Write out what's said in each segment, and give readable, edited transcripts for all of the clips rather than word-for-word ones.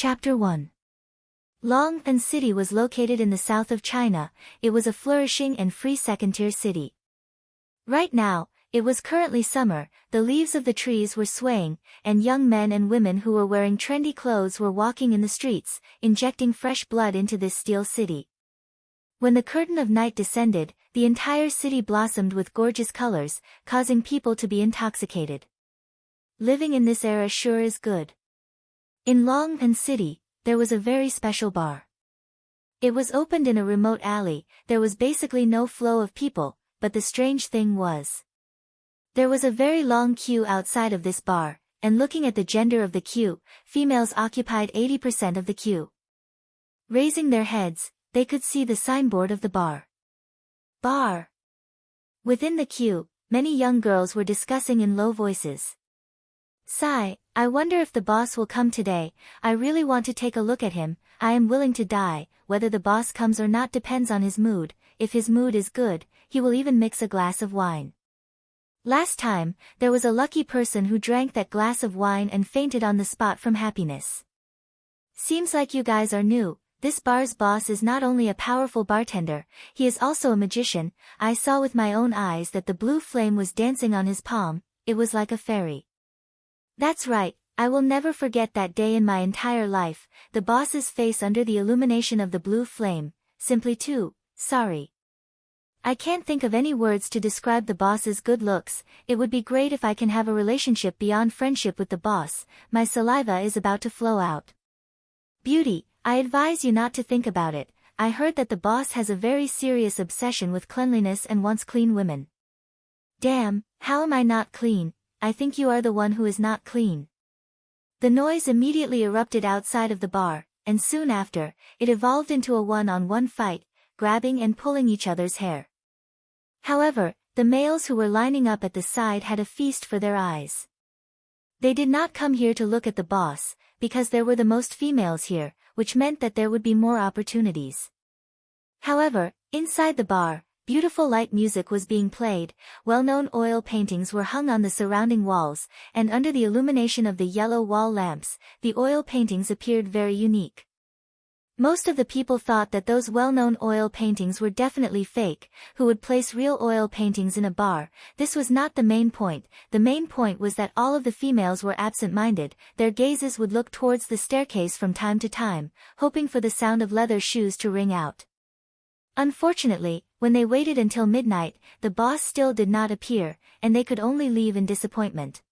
Chapter 1. Long'an City was located in the south of China. It was a flourishing and free second-tier city. Right now, it was currently summer, the leaves of the trees were swaying, and young men and women who were wearing trendy clothes were walking in the streets, injecting fresh blood into this steel city. When the curtain of night descended, the entire city blossomed with gorgeous colors, causing people to be intoxicated. Living in this era sure is good. In Long'an City, there was a very special bar. It was opened in a remote alley. There was basically no flow of people, but the strange thing was, there was a very long queue outside of this bar, and looking at the gender of the queue, females occupied 80% of the queue. Raising their heads, they could see the signboard of the bar. Bar. Within the queue, many young girls were discussing in low voices. Sigh, I wonder if the boss will come today. I really want to take a look at him. I am willing to die. Whether the boss comes or not depends on his mood. If his mood is good, he will even mix a glass of wine. Last time, there was a lucky person who drank that glass of wine and fainted on the spot from happiness. Seems like you guys are new. This bar's boss is not only a powerful bartender, he is also a magician. I saw with my own eyes that the blue flame was dancing on his palm. It was like a fairy. That's right, I will never forget that day in my entire life. The boss's face under the illumination of the blue flame, simply too sorry. I can't think of any words to describe the boss's good looks. It would be great if I can have a relationship beyond friendship with the boss. My saliva is about to flow out. Beauty, I advise you not to think about it. I heard that the boss has a very serious obsession with cleanliness and wants clean women. Damn, how am I not clean? I think you are the one who is not clean. The noise immediately erupted outside of the bar, and soon after, it evolved into a one-on-one fight, grabbing and pulling each other's hair. However, the males who were lining up at the side had a feast for their eyes. They did not come here to look at the boss, because there were the most females here, which meant that there would be more opportunities. However, inside the bar, beautiful light music was being played, well-known oil paintings were hung on the surrounding walls, and under the illumination of the yellow wall lamps, the oil paintings appeared very unique. Most of the people thought that those well-known oil paintings were definitely fake. Who would place real oil paintings in a bar? This was not the main point. The main point was that all of the females were absent-minded. Their gazes would look towards the staircase from time to time, hoping for the sound of leather shoes to ring out. Unfortunately, when they waited until midnight, the boss still did not appear, and they could only leave in disappointment.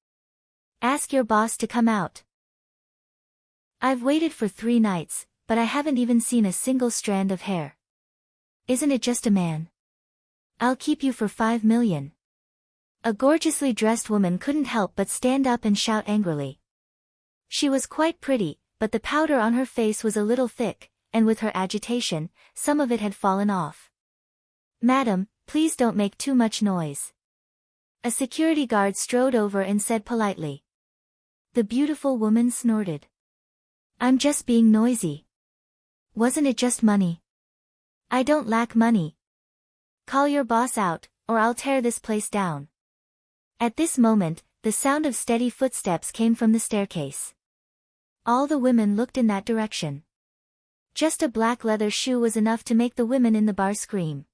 Ask your boss to come out. I've waited for 3 nights, but I haven't even seen a single strand of hair. Isn't it just a man? I'll keep you for 5 million. A gorgeously dressed woman couldn't help but stand up and shout angrily. She was quite pretty, but the powder on her face was a little thick, and with her agitation, some of it had fallen off. Madam, please don't make too much noise. A security guard strode over and said politely. The beautiful woman snorted. I'm just being noisy. Wasn't it just money? I don't lack money. Call your boss out, or I'll tear this place down. At this moment, the sound of steady footsteps came from the staircase. All the women looked in that direction. Just a black leather shoe was enough to make the women in the bar scream.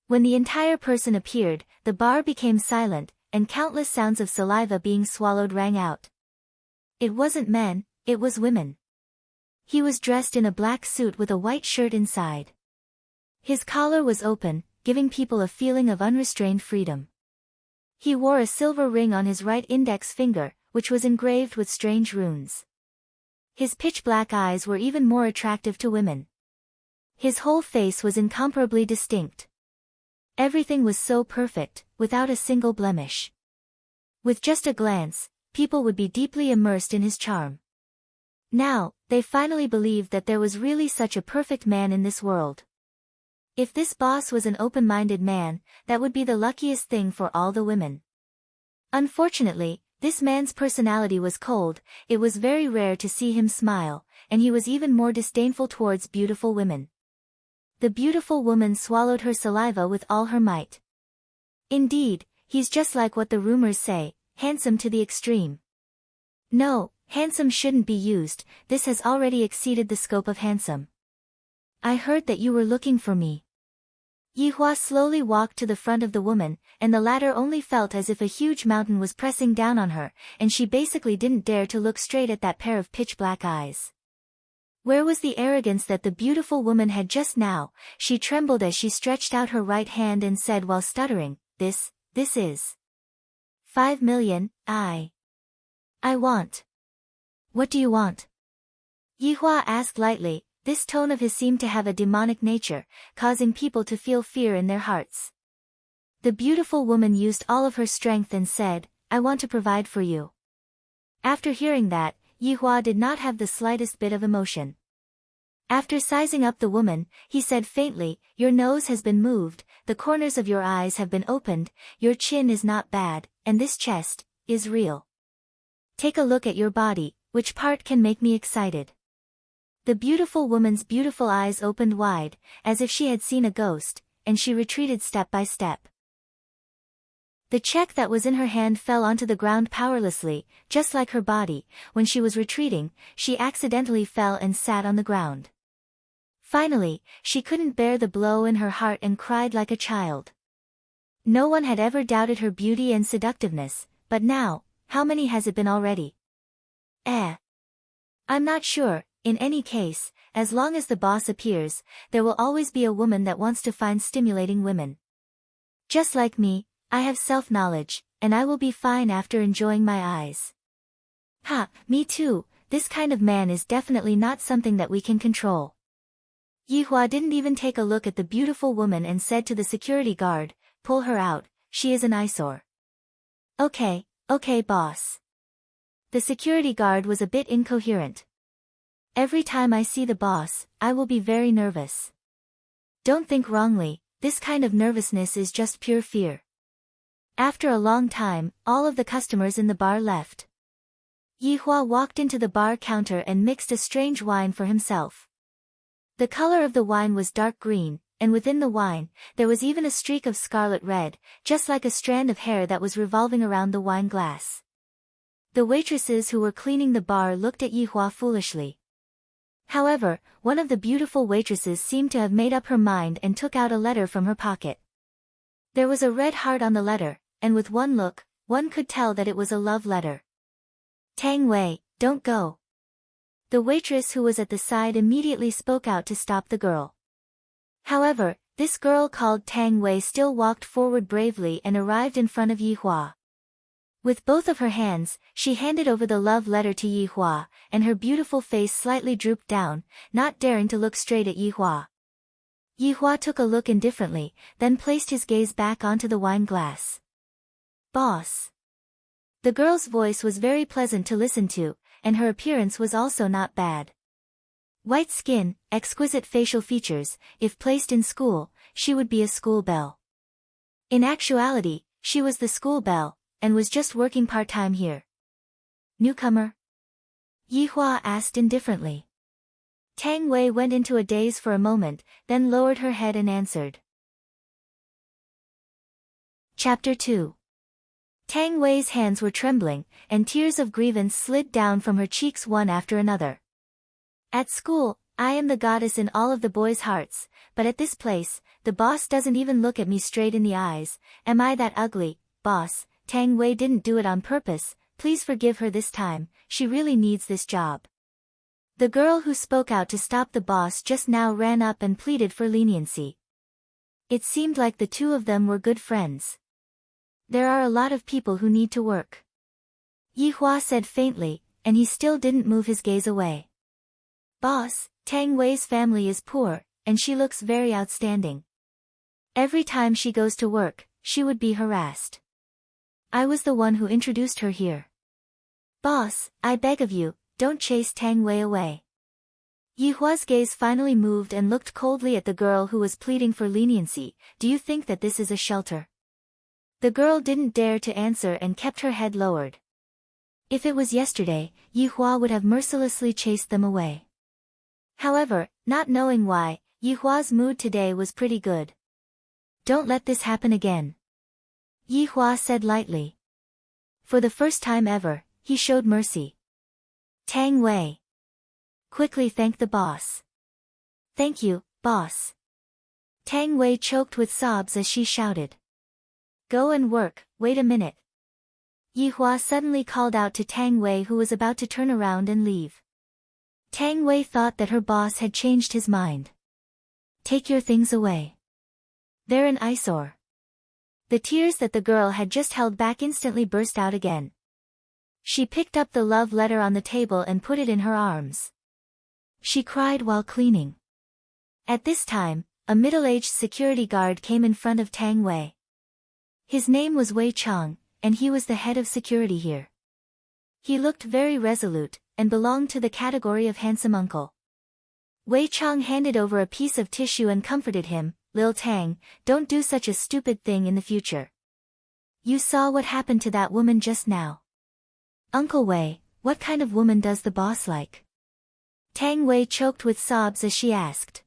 When the entire person appeared, the bar became silent, and countless sounds of saliva being swallowed rang out. It wasn't men, it was women. He was dressed in a black suit with a white shirt inside. His collar was open, giving people a feeling of unrestrained freedom. He wore a silver ring on his right index finger, which was engraved with strange runes. His pitch-black eyes were even more attractive to women. His whole face was incomparably distinct. Everything was so perfect, without a single blemish. With just a glance, people would be deeply immersed in his charm. Now, they finally believed that there was really such a perfect man in this world. If this boss was an open-minded man, that would be the luckiest thing for all the women. Unfortunately, this man's personality was cold. It was very rare to see him smile, and he was even more disdainful towards beautiful women. The beautiful woman swallowed her saliva with all her might. Indeed, he's just like what the rumors say, handsome to the extreme. No, Handsome shouldn't be used, this has already exceeded the scope of handsome. I heard that you were looking for me. Yihua slowly walked to the front of the woman, and the latter only felt as if a huge mountain was pressing down on her, and she basically didn't dare to look straight at that pair of pitch-black eyes. Where was the arrogance that the beautiful woman had just now? She trembled as she stretched out her right hand and said while stuttering, This is 5 million, I want. What do you want? Yihua asked lightly. This tone of his seemed to have a demonic nature, causing people to feel fear in their hearts. The beautiful woman used all of her strength and said, I want to provide for you. After hearing that, Yihua did not have the slightest bit of emotion. After sizing up the woman, he said faintly, Your nose has been moved, the corners of your eyes have been opened, your chin is not bad, and this chest is real. Take a look at your body, which part can make me excited? The beautiful woman's beautiful eyes opened wide, as if she had seen a ghost, and she retreated step by step. The check that was in her hand fell onto the ground powerlessly, just like her body. When she was retreating, she accidentally fell and sat on the ground. Finally, she couldn't bear the blow in her heart and cried like a child. No one had ever doubted her beauty and seductiveness, but now, how many has it been already? I'm not sure. In any case, as long as the boss appears, there will always be a woman that wants to find stimulating women. Just like me, I have self-knowledge, and I will be fine after enjoying my eyes. Me too, this kind of man is definitely not something that we can control. Yihua didn't even take a look at the beautiful woman and said to the security guard, Pull her out, she is an eyesore. Okay, boss. The security guard was a bit incoherent. Every time I see the boss, I will be very nervous. Don't think wrongly, this kind of nervousness is just pure fear. After a long time, all of the customers in the bar left. Yihua walked into the bar counter and mixed a strange wine for himself. The color of the wine was dark green, and within the wine, there was even a streak of scarlet red, just like a strand of hair that was revolving around the wine glass. The waitresses who were cleaning the bar looked at Yihua foolishly. However, one of the beautiful waitresses seemed to have made up her mind and took out a letter from her pocket. There was a red heart on the letter, and with one look, one could tell that it was a love letter. Tang Wei, don't go. The waitress who was at the side immediately spoke out to stop the girl. However, this girl called Tang Wei still walked forward bravely and arrived in front of Yihua. With both of her hands, she handed over the love letter to Yihua, and her beautiful face slightly drooped down, not daring to look straight at Yihua. Yihua took a look indifferently, then placed his gaze back onto the wine glass. Boss. The girl's voice was very pleasant to listen to, and her appearance was also not bad. White skin, exquisite facial features, if placed in school, she would be a school belle. In actuality, she was the school belle, and was just working part-time here. Newcomer? Yihua asked indifferently. Tang Wei went into a daze for a moment, then lowered her head and answered. Chapter 2. Tang Wei's hands were trembling, and tears of grievance slid down from her cheeks one after another. At school, I am the goddess in all of the boys' hearts, but at this place, the boss doesn't even look at me straight in the eyes. Am I that ugly, boss? Tang Wei didn't do it on purpose, please forgive her this time, she really needs this job. The girl who spoke out to stop the boss just now ran up and pleaded for leniency. It seemed like the two of them were good friends. There are a lot of people who need to work. Yihua said faintly, and he still didn't move his gaze away. Boss, Tang Wei's family is poor, and she looks very outstanding. Every time she goes to work, she would be harassed. I was the one who introduced her here. Boss, I beg of you, don't chase Tang Wei away. Yihua's gaze finally moved and looked coldly at the girl who was pleading for leniency. Do you think that this is a shelter? The girl didn't dare to answer and kept her head lowered. If it was yesterday, Yihua would have mercilessly chased them away. However, not knowing why, Yihua's mood today was pretty good. Don't let this happen again. Yihua said lightly. For the first time ever, he showed mercy. Tang Wei. Quickly thank the boss. Thank you, boss. Tang Wei choked with sobs as she shouted. Go and work, wait a minute. Yi Hua suddenly called out to Tang Wei, who was about to turn around and leave. Tang Wei thought that her boss had changed his mind. Take your things away. They're an eyesore. The tears that the girl had just held back instantly burst out again. She picked up the love letter on the table and put it in her arms. She cried while cleaning. At this time, a middle-aged security guard came in front of Tang Wei. His name was Wei Chang, and he was the head of security here. He looked very resolute, and belonged to the category of handsome uncle. Wei Chang handed over a piece of tissue and comforted him. Lil Tang, don't do such a stupid thing in the future. You saw what happened to that woman just now. Uncle Wei, what kind of woman does the boss like? Tang Wei choked with sobs as she asked.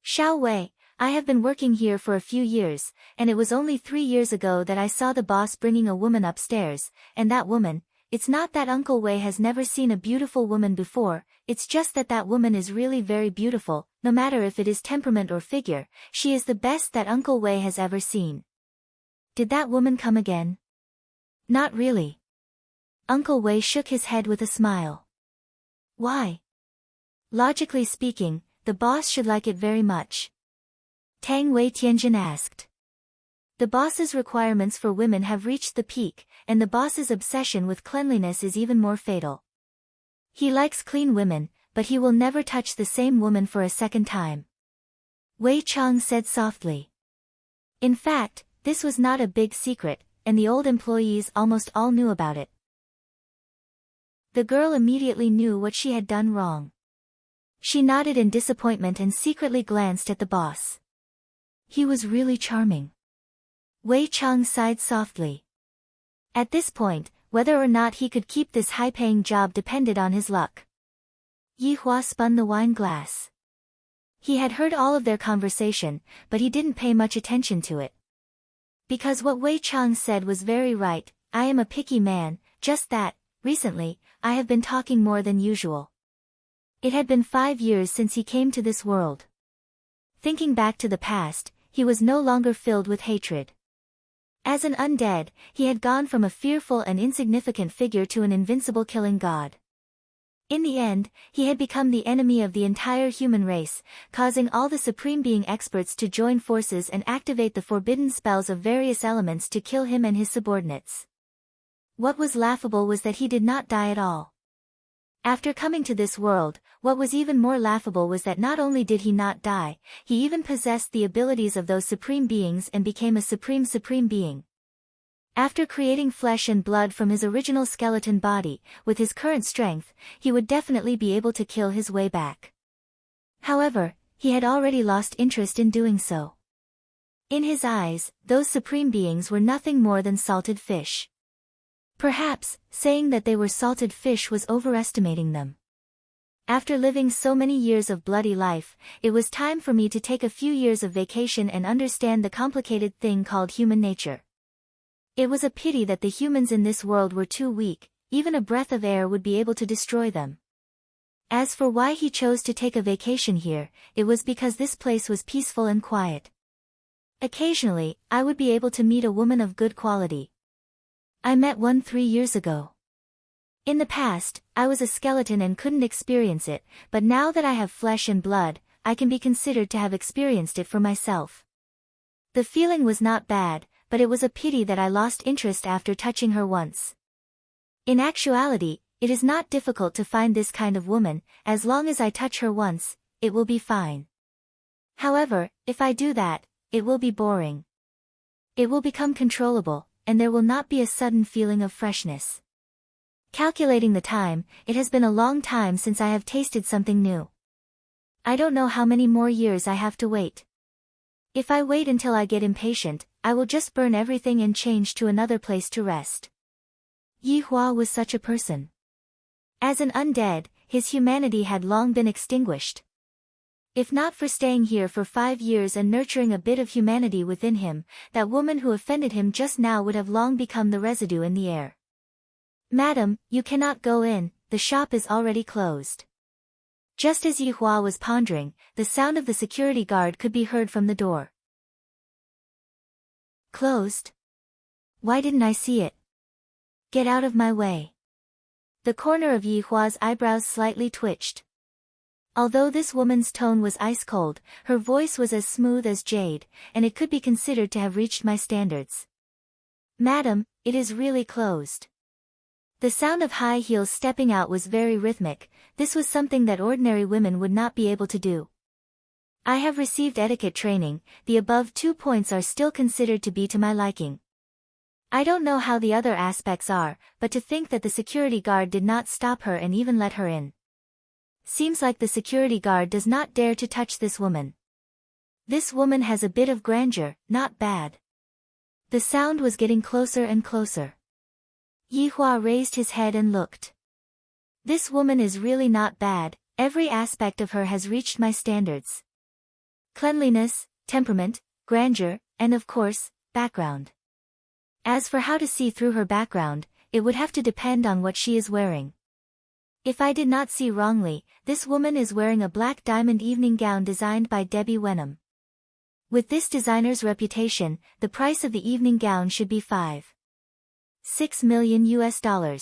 Xiao Wei, I have been working here for a few years, and it was only 3 years ago that I saw the boss bringing a woman upstairs, and that woman, it's not that Uncle Wei has never seen a beautiful woman before, it's just that that woman is really very beautiful, no matter if it is temperament or figure, she is the best that Uncle Wei has ever seen. Did that woman come again? Not really. Uncle Wei shook his head with a smile. Why? Logically speaking, the boss should like it very much. Tang Wei Tianjin asked. The boss's requirements for women have reached the peak, and the boss's obsession with cleanliness is even more fatal. He likes clean women, but he will never touch the same woman for a second time. Wei Chang said softly. In fact, this was not a big secret, and the old employees almost all knew about it. The girl immediately knew what she had done wrong. She nodded in disappointment and secretly glanced at the boss. He was really charming. Wei Chang sighed softly. At this point, whether or not he could keep this high-paying job depended on his luck. Yi Hua spun the wine glass. He had heard all of their conversation, but he didn't pay much attention to it. Because what Wei Chang said was very right, I am a picky man, just that, recently, I have been talking more than usual. It had been 5 years since he came to this world. Thinking back to the past, he was no longer filled with hatred. As an undead, he had gone from a fearful and insignificant figure to an invincible killing god. In the end, he had become the enemy of the entire human race, causing all the Supreme Being experts to join forces and activate the forbidden spells of various elements to kill him and his subordinates. What was laughable was that he did not die at all. After coming to this world, what was even more laughable was that not only did he not die, he even possessed the abilities of those supreme beings and became a supreme being. After creating flesh and blood from his original skeleton body, with his current strength, he would definitely be able to kill his way back. However, he had already lost interest in doing so. In his eyes, those supreme beings were nothing more than salted fish. Perhaps, saying that they were salted fish was overestimating them. After living so many years of bloody life, it was time for me to take a few years of vacation and understand the complicated thing called human nature. It was a pity that the humans in this world were too weak, even a breath of air would be able to destroy them. As for why he chose to take a vacation here, it was because this place was peaceful and quiet. Occasionally, I would be able to meet a woman of good quality. I met one 3 years ago. In the past, I was a skeleton and couldn't experience it, but now that I have flesh and blood, I can be considered to have experienced it for myself. The feeling was not bad, but it was a pity that I lost interest after touching her once. In actuality, it is not difficult to find this kind of woman, as long as I touch her once, it will be fine. However, if I do that, it will be boring. It will become controllable, and there will not be a sudden feeling of freshness. Calculating the time, it has been a long time since I have tasted something new. I don't know how many more years I have to wait. If I wait until I get impatient, I will just burn everything and change to another place to rest. Yi Hua was such a person. As an undead, his humanity had long been extinguished. If not for staying here for 5 years and nurturing a bit of humanity within him, that woman who offended him just now would have long become the residue in the air. Madam, you cannot go in, the shop is already closed. Just as Yi Hua was pondering, the sound of the security guard could be heard from the door. Closed? Why didn't I see it? Get out of my way. The corner of Yi Hua's eyebrows slightly twitched. Although this woman's tone was ice cold, her voice was as smooth as jade, and it could be considered to have reached my standards. Madam, it is really closed. The sound of high heels stepping out was very rhythmic. This was something that ordinary women would not be able to do. I have received etiquette training, the above 2 points are still considered to be to my liking. I don't know how the other aspects are, but to think that the security guard did not stop her and even let her in. Seems like the security guard does not dare to touch this woman. This woman has a bit of grandeur, not bad. The sound was getting closer and closer. Yi Hua raised his head and looked. This woman is really not bad, every aspect of her has reached my standards. Cleanliness, temperament, grandeur, and of course, background. As for how to see through her background, it would have to depend on what she is wearing. If I did not see wrongly, this woman is wearing a black diamond evening gown designed by Debbie Wenham. With this designer's reputation, the price of the evening gown should be $5.6 million.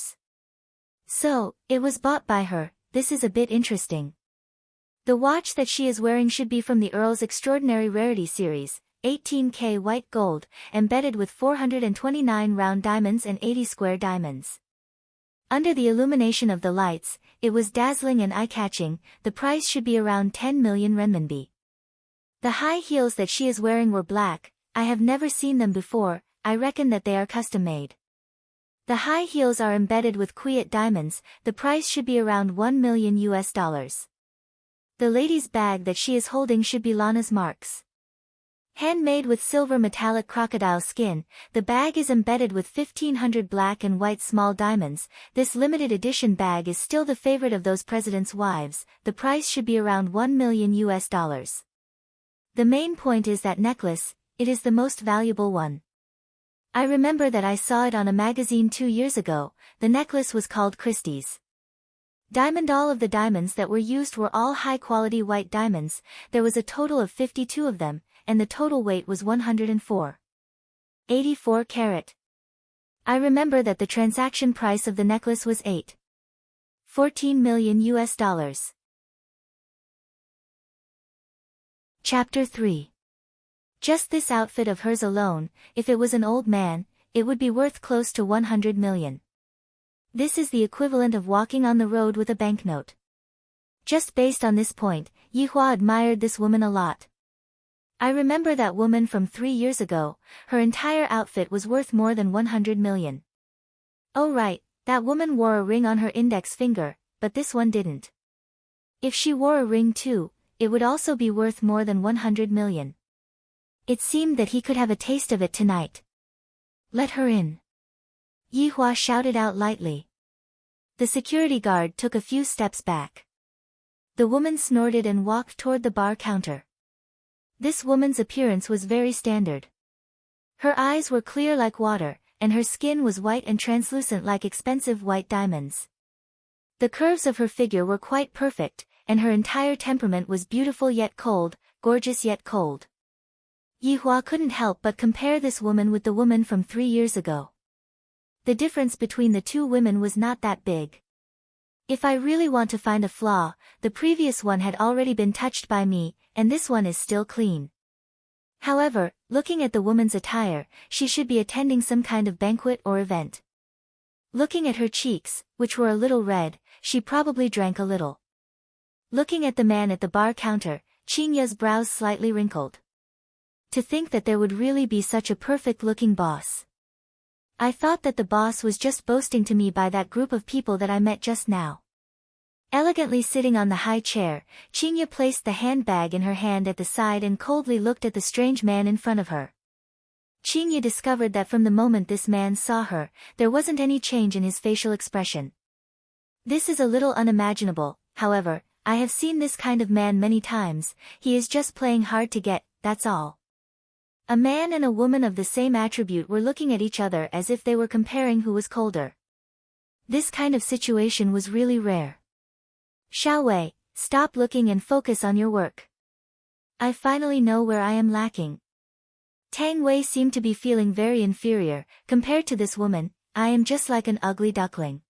So, it was bought by her. This is a bit interesting. The watch that she is wearing should be from the Earl's Extraordinary Rarity series, 18K white gold, embedded with 429 round diamonds and 80 square diamonds. Under the illumination of the lights, it was dazzling and eye-catching. The price should be around 10 million renminbi. The high heels that she is wearing were black. I have never seen them before. I reckon that they are custom-made. The high heels are embedded with quiet diamonds. The price should be around $1 million. The lady's bag that she is holding should be Lana's marks. Handmade with silver metallic crocodile skin, the bag is embedded with 1,500 black and white small diamonds. This limited edition bag is still the favorite of those presidents' wives. The price should be around $1 million. The main point is that necklace, it is the most valuable one. I remember that I saw it on a magazine 2 years ago. The necklace was called Christie's Diamond. All of the diamonds that were used were all high-quality white diamonds. There was a total of 52 of them, and the total weight was 104.84 carat. I remember that the transaction price of the necklace was $8.14 million. Chapter 3. Just this outfit of hers alone, if it was an old man, it would be worth close to 100 million. This is the equivalent of walking on the road with a banknote. Just based on this point, Yi Hua admired this woman a lot. I remember that woman from 3 years ago. Her entire outfit was worth more than 100 million. Oh right, that woman wore a ring on her index finger, but this one didn't. If she wore a ring too, it would also be worth more than 100 million. It seemed that he could have a taste of it tonight. Let her in. Yi Hua shouted out lightly. The security guard took a few steps back. The woman snorted and walked toward the bar counter. This woman's appearance was very standard. Her eyes were clear like water, and her skin was white and translucent like expensive white diamonds. The curves of her figure were quite perfect, and her entire temperament was beautiful yet cold, gorgeous yet cold. Yi Hua couldn't help but compare this woman with the woman from 3 years ago. The difference between the two women was not that big. If I really want to find a flaw, the previous one had already been touched by me, and this one is still clean. However, looking at the woman's attire, she should be attending some kind of banquet or event. Looking at her cheeks, which were a little red, she probably drank a little. Looking at the man at the bar counter, Qingya's brows slightly wrinkled. To think that there would really be such a perfect-looking boss. I thought that the boss was just boasting to me by that group of people that I met just now. Elegantly sitting on the high chair, Qingya placed the handbag in her hand at the side and coldly looked at the strange man in front of her. Qingya discovered that from the moment this man saw her, there wasn't any change in his facial expression. This is a little unimaginable, however, I have seen this kind of man many times. He is just playing hard to get, that's all. A man and a woman of the same attribute were looking at each other as if they were comparing who was colder. This kind of situation was really rare. Xiao Wei, stop looking and focus on your work. I finally know where I am lacking. Tang Wei seemed to be feeling very inferior. Compared to this woman, I am just like an ugly duckling.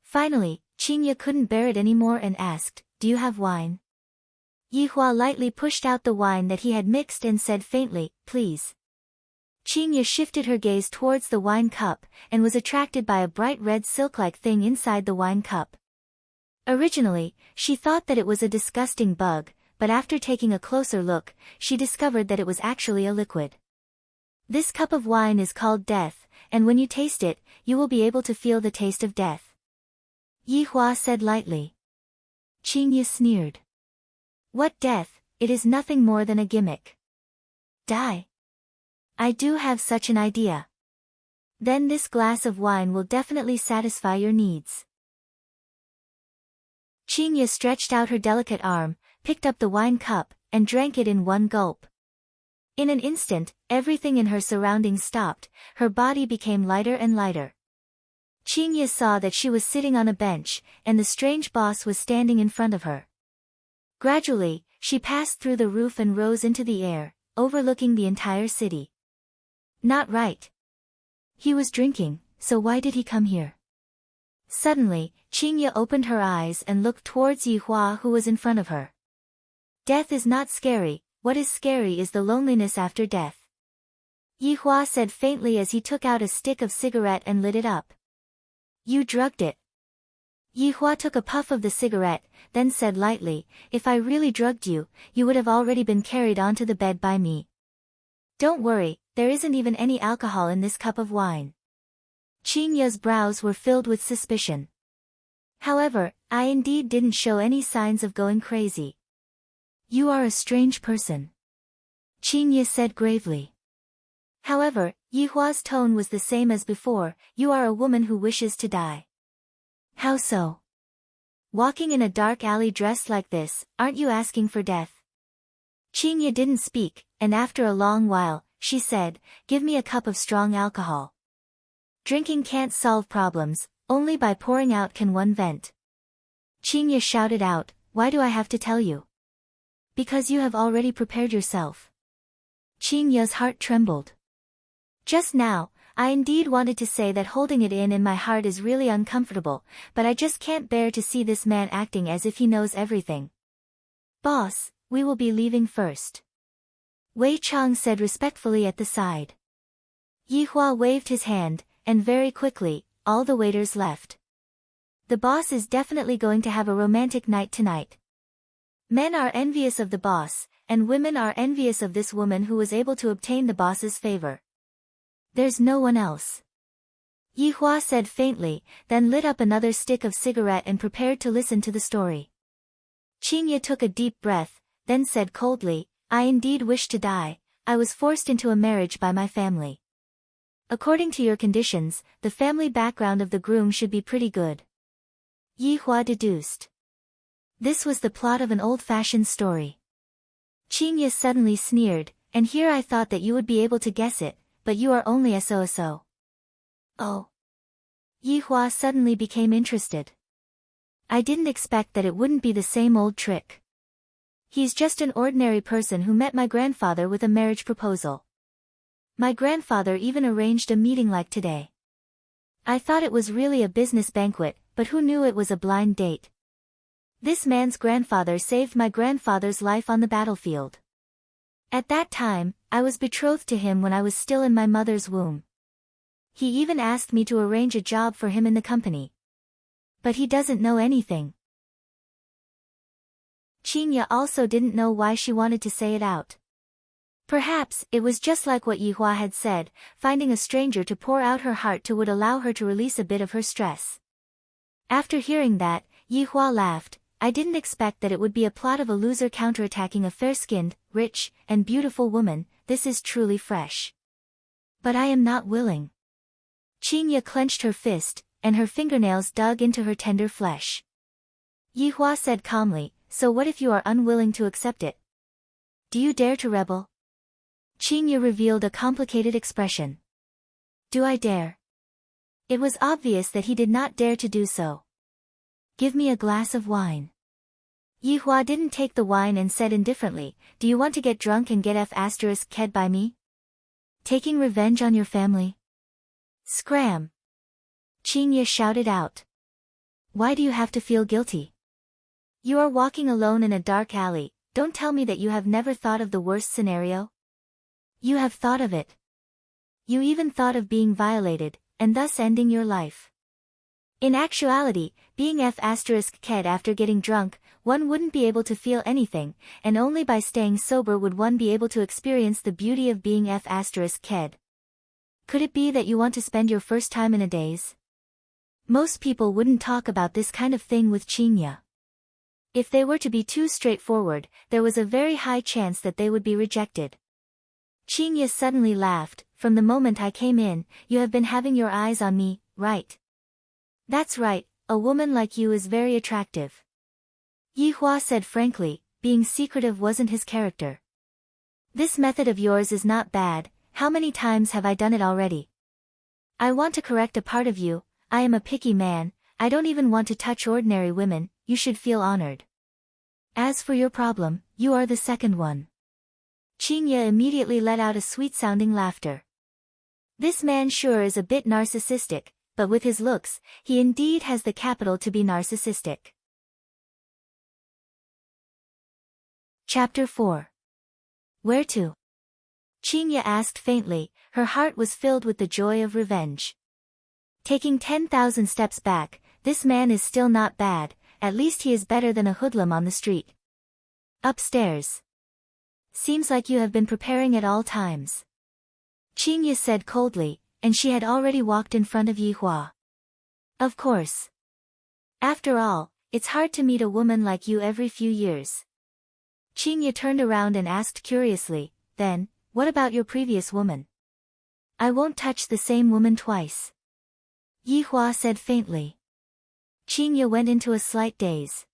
Finally, Qingye couldn't bear it anymore and asked, do you have wine? Yihua lightly pushed out the wine that he had mixed and said faintly, please. Qingye shifted her gaze towards the wine cup, and was attracted by a bright red silk-like thing inside the wine cup. Originally, she thought that it was a disgusting bug, but after taking a closer look, she discovered that it was actually a liquid. This cup of wine is called death, and when you taste it, you will be able to feel the taste of death. Yihua said lightly. Qingye sneered. What death? It is nothing more than a gimmick. Die. I do have such an idea. Then this glass of wine will definitely satisfy your needs. Qingye stretched out her delicate arm, picked up the wine cup, and drank it in one gulp. In an instant, everything in her surroundings stopped, her body became lighter and lighter. Qingye saw that she was sitting on a bench, and the strange boss was standing in front of her. Gradually, she passed through the roof and rose into the air, overlooking the entire city. Not right. He was drinking, so why did he come here? Suddenly, Qingye opened her eyes and looked towards Yihua who was in front of her. Death is not scary, what is scary is the loneliness after death. Yihua said faintly as he took out a stick of cigarette and lit it up. You drugged it. Yihua took a puff of the cigarette, then said lightly, if I really drugged you, you would have already been carried onto the bed by me. Don't worry, there isn't even any alcohol in this cup of wine. Qingye's brows were filled with suspicion. However, I indeed didn't show any signs of going crazy. You are a strange person. Qingye said gravely. However, Yihua's tone was the same as before, you are a woman who wishes to die. How so? Walking in a dark alley dressed like this, aren't you asking for death? Qingye didn't speak, and after a long while, she said, give me a cup of strong alcohol. Drinking can't solve problems, only by pouring out can one vent. Qingye shouted out, why do I have to tell you? Because you have already prepared yourself. Qingye's heart trembled. Just now, I indeed wanted to say that holding it in my heart is really uncomfortable, but I just can't bear to see this man acting as if he knows everything. Boss, we will be leaving first. Wei Chang said respectfully at the side. Yihua waved his hand, and very quickly, all the waiters left. The boss is definitely going to have a romantic night tonight. Men are envious of the boss, and women are envious of this woman who was able to obtain the boss's favor. There's no one else. Yihua said faintly, then lit up another stick of cigarette and prepared to listen to the story. Qingye took a deep breath, then said coldly, I indeed wish to die, I was forced into a marriage by my family. According to your conditions, the family background of the groom should be pretty good. Yihua deduced. This was the plot of an old-fashioned story. Qingye suddenly sneered, and here I thought that you would be able to guess it, but you are only so. Oh. Yihua suddenly became interested. I didn't expect that it wouldn't be the same old trick. He's just an ordinary person who met my grandfather with a marriage proposal. My grandfather even arranged a meeting like today. I thought it was really a business banquet, but who knew it was a blind date? This man's grandfather saved my grandfather's life on the battlefield. At that time, I was betrothed to him when I was still in my mother's womb. He even asked me to arrange a job for him in the company. But he doesn't know anything. Qingye also didn't know why she wanted to say it out. Perhaps it was just like what Yihua had said, finding a stranger to pour out her heart to would allow her to release a bit of her stress. After hearing that, Yihua laughed. I didn't expect that it would be a plot of a loser counterattacking a fair-skinned, rich, and beautiful woman, this is truly fresh. But I am not willing. Qingye clenched her fist, and her fingernails dug into her tender flesh. Yihua said calmly, so what if you are unwilling to accept it? Do you dare to rebel? Qingye revealed a complicated expression. Do I dare? It was obvious that he did not dare to do so. Give me a glass of wine. Yihua didn't take the wine and said indifferently, do you want to get drunk and get f***ked by me? Taking revenge on your family? Scram! Qingye shouted out. Why do you have to feel guilty? You are walking alone in a dark alley, don't tell me that you have never thought of the worst scenario? You have thought of it. You even thought of being violated, and thus ending your life. In actuality, being f***ked after getting drunk, one wouldn't be able to feel anything, and only by staying sober would one be able to experience the beauty of being f***ked. Could it be that you want to spend your first time in a daze? Most people wouldn't talk about this kind of thing with Qingye. If they were to be too straightforward, there was a very high chance that they would be rejected. Qingye suddenly laughed, from the moment I came in, you have been having your eyes on me, right? That's right, a woman like you is very attractive. Yihua said frankly, being secretive wasn't his character. This method of yours is not bad, how many times have I done it already? I want to correct a part of you, I am a picky man, I don't even want to touch ordinary women, you should feel honored. As for your problem, you are the second one. Qingye immediately let out a sweet-sounding laughter. This man sure is a bit narcissistic, but with his looks, he indeed has the capital to be narcissistic. Chapter 4. Where to? Qingye asked faintly, her heart was filled with the joy of revenge. Taking 10,000 steps back, this man is still not bad, at least he is better than a hoodlum on the street. Upstairs. Seems like you have been preparing at all times. Qingye said coldly, and she had already walked in front of Yihua. Of course. After all, it's hard to meet a woman like you every few years. Qingye turned around and asked curiously, then, what about your previous woman? I won't touch the same woman twice. Yihua said faintly. Qingye went into a slight daze.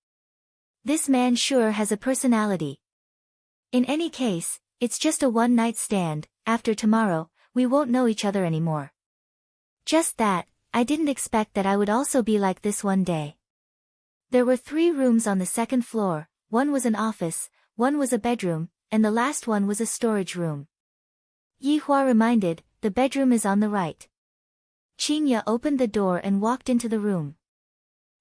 This man sure has a personality. In any case, it's just a one-night stand, after tomorrow, we won't know each other anymore. Just that, I didn't expect that I would also be like this one day. There were 3 rooms on the second floor, one was an office, one was a bedroom, and the last one was a storage room. Yihua reminded, the bedroom is on the right. Qingye opened the door and walked into the room.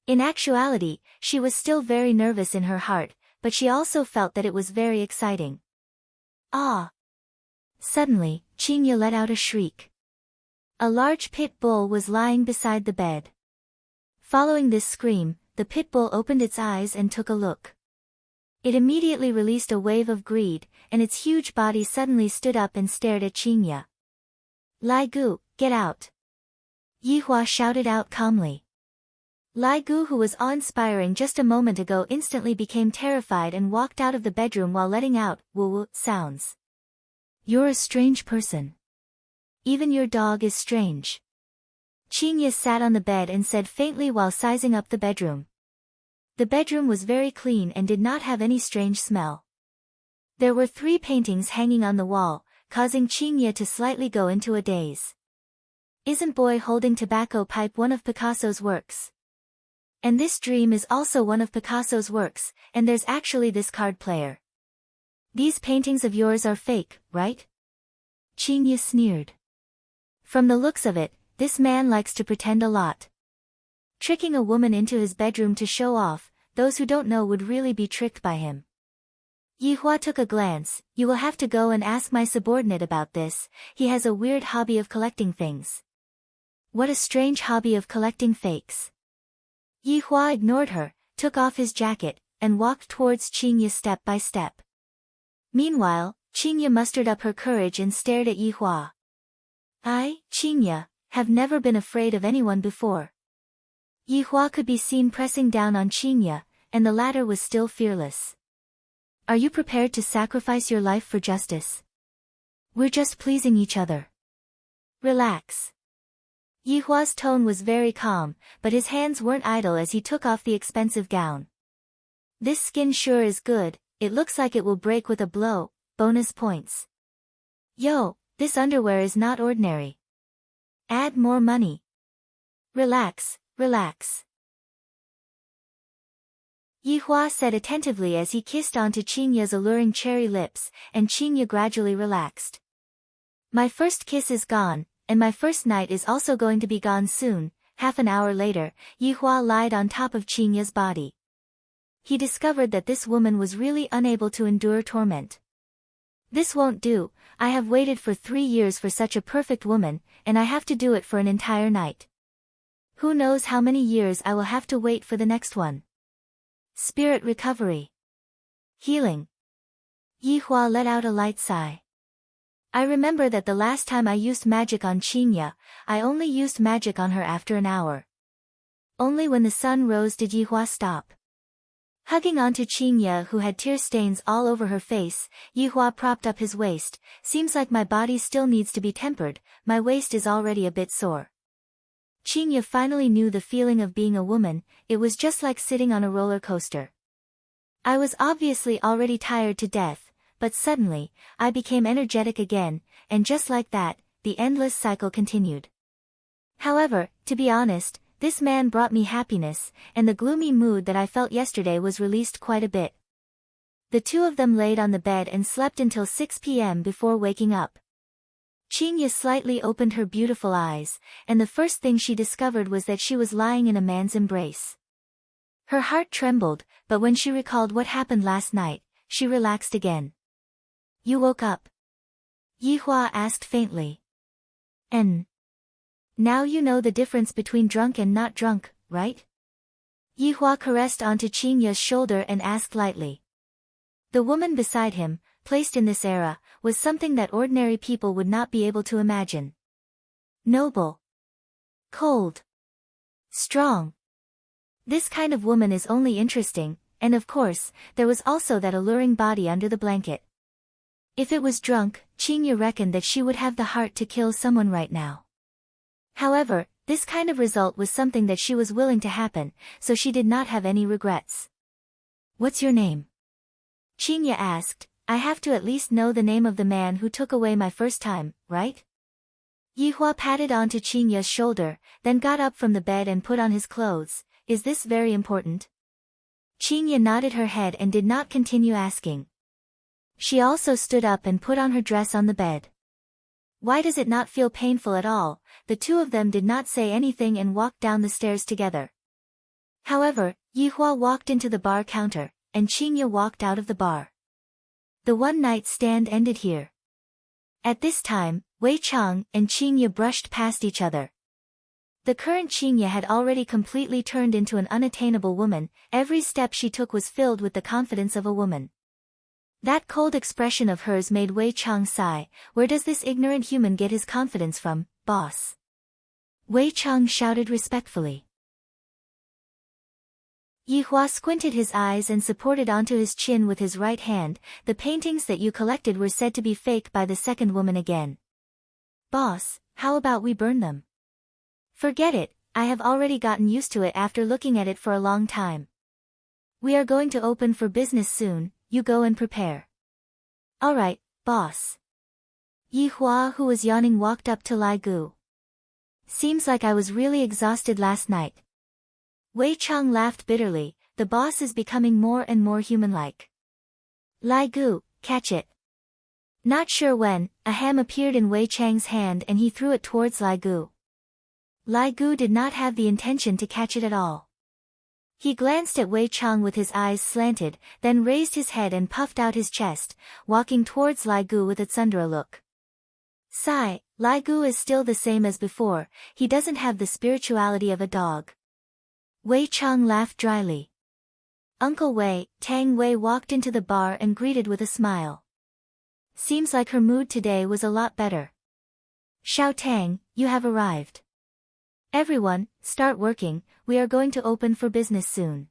In actuality, she was still very nervous in her heart, but she also felt that it was very exciting. Ah! Suddenly, Qingye let out a shriek. A large pit bull was lying beside the bed. Following this scream, the pit bull opened its eyes and took a look. It immediately released a wave of greed, and its huge body suddenly stood up and stared at Qingye. Lai Gu, get out! Yihua shouted out calmly. Lai Gu, who was awe-inspiring just a moment ago, instantly became terrified and walked out of the bedroom while letting out woo-woo sounds. You're a strange person. Even your dog is strange. Qingye sat on the bed and said faintly while sizing up the bedroom. The bedroom was very clean and did not have any strange smell. There were 3 paintings hanging on the wall, causing Qingye to slightly go into a daze. Isn't boy holding tobacco pipe one of Picasso's works? And this dream is also one of Picasso's works, and there's actually this card player. These paintings of yours are fake, right? Qingye sneered. From the looks of it, this man likes to pretend a lot. Tricking a woman into his bedroom to show off, those who don't know would really be tricked by him. Yihua took a glance, you will have to go and ask my subordinate about this, he has a weird hobby of collecting things. What a strange hobby of collecting fakes. Yihua ignored her, took off his jacket, and walked towards Qingye step by step. Meanwhile, Qingye mustered up her courage and stared at Yihua. I, Qingye, have never been afraid of anyone before. Yihua could be seen pressing down on Qingye, and the latter was still fearless. Are you prepared to sacrifice your life for justice? We're just pleasing each other. Relax. Yihua's tone was very calm, but his hands weren't idle as he took off the expensive gown. This skin sure is good, it looks like it will break with a blow, bonus points. Yo, this underwear is not ordinary. Add more money. Relax, relax. Yihua said attentively as he kissed onto Qingya's alluring cherry lips, and Qingya gradually relaxed. My first kiss is gone, and my first night is also going to be gone soon. Half an hour later, Yihua lied on top of Qingya's body. He discovered that this woman was really unable to endure torment. This won't do. I have waited for 3 years for such a perfect woman, and I have to do it for an entire night. Who knows how many years I will have to wait for the next one. Spirit recovery. Healing. Yihua let out a light sigh. I remember that the last time I used magic on Qingya, I only used magic on her after an hour. Only when the sun rose did Yihua stop. Hugging onto Qingya, who had tear stains all over her face, Yihua propped up his waist. Seems like my body still needs to be tempered, my waist is already a bit sore. Qingya finally knew the feeling of being a woman. It was just like sitting on a roller coaster. I was obviously already tired to death, but suddenly, I became energetic again, and just like that, the endless cycle continued. However, to be honest, this man brought me happiness, and the gloomy mood that I felt yesterday was released quite a bit. The two of them laid on the bed and slept until 6 p.m. before waking up. Qingya slightly opened her beautiful eyes, and the first thing she discovered was that she was lying in a man's embrace. Her heart trembled, but when she recalled what happened last night, she relaxed again. You woke up? Yihua asked faintly. Now you know the difference between drunk and not drunk, right? Yihua caressed onto Qingya's shoulder and asked lightly. The woman beside him, placed in this era, was something that ordinary people would not be able to imagine. Noble. Cold. Strong. This kind of woman is only interesting, and of course, there was also that alluring body under the blanket. If it was drunk, Qingya reckoned that she would have the heart to kill someone right now. However, this kind of result was something that she was willing to happen, so she did not have any regrets. What's your name? Qingya asked. I have to at least know the name of the man who took away my first time, right? Yihua patted onto Qingya's shoulder, then got up from the bed and put on his clothes. Is this very important? Qingya nodded her head and did not continue asking. She also stood up and put on her dress on the bed. Why does it not feel painful at all? The two of them did not say anything and walked down the stairs together. However, Yihua walked into the bar counter, and Qingya walked out of the bar. The one-night stand ended here. At this time, Wei Chang and Qingya brushed past each other. The current Qingya had already completely turned into an unattainable woman. Every step she took was filled with the confidence of a woman. That cold expression of hers made Wei Chang sigh. Where does this ignorant human get his confidence from, boss? Wei Chang shouted respectfully. Yihua squinted his eyes and supported onto his chin with his right hand. The paintings that you collected were said to be fake by the second woman again. Boss, how about we burn them? Forget it, I have already gotten used to it after looking at it for a long time. We are going to open for business soon, you go and prepare. Alright, boss. Yihua, who was yawning, walked up to Lai Gu. Seems like I was really exhausted last night. Wei Chang laughed bitterly. The boss is becoming more and more human-like. Lai Gu, catch it. Not sure when, a ham appeared in Wei Chang's hand and he threw it towards Lai Gu. Lai Gu did not have the intention to catch it at all. He glanced at Wei Chang with his eyes slanted, then raised his head and puffed out his chest, walking towards Lai Gu with its under a look. Sigh, Lai Gu is still the same as before, he doesn't have the spirituality of a dog. Wei Chang laughed dryly. Uncle Wei, Tang Wei walked into the bar and greeted with a smile. Seems like her mood today was a lot better. Xiao Tang, you have arrived. Everyone, start working, we are going to open for business soon.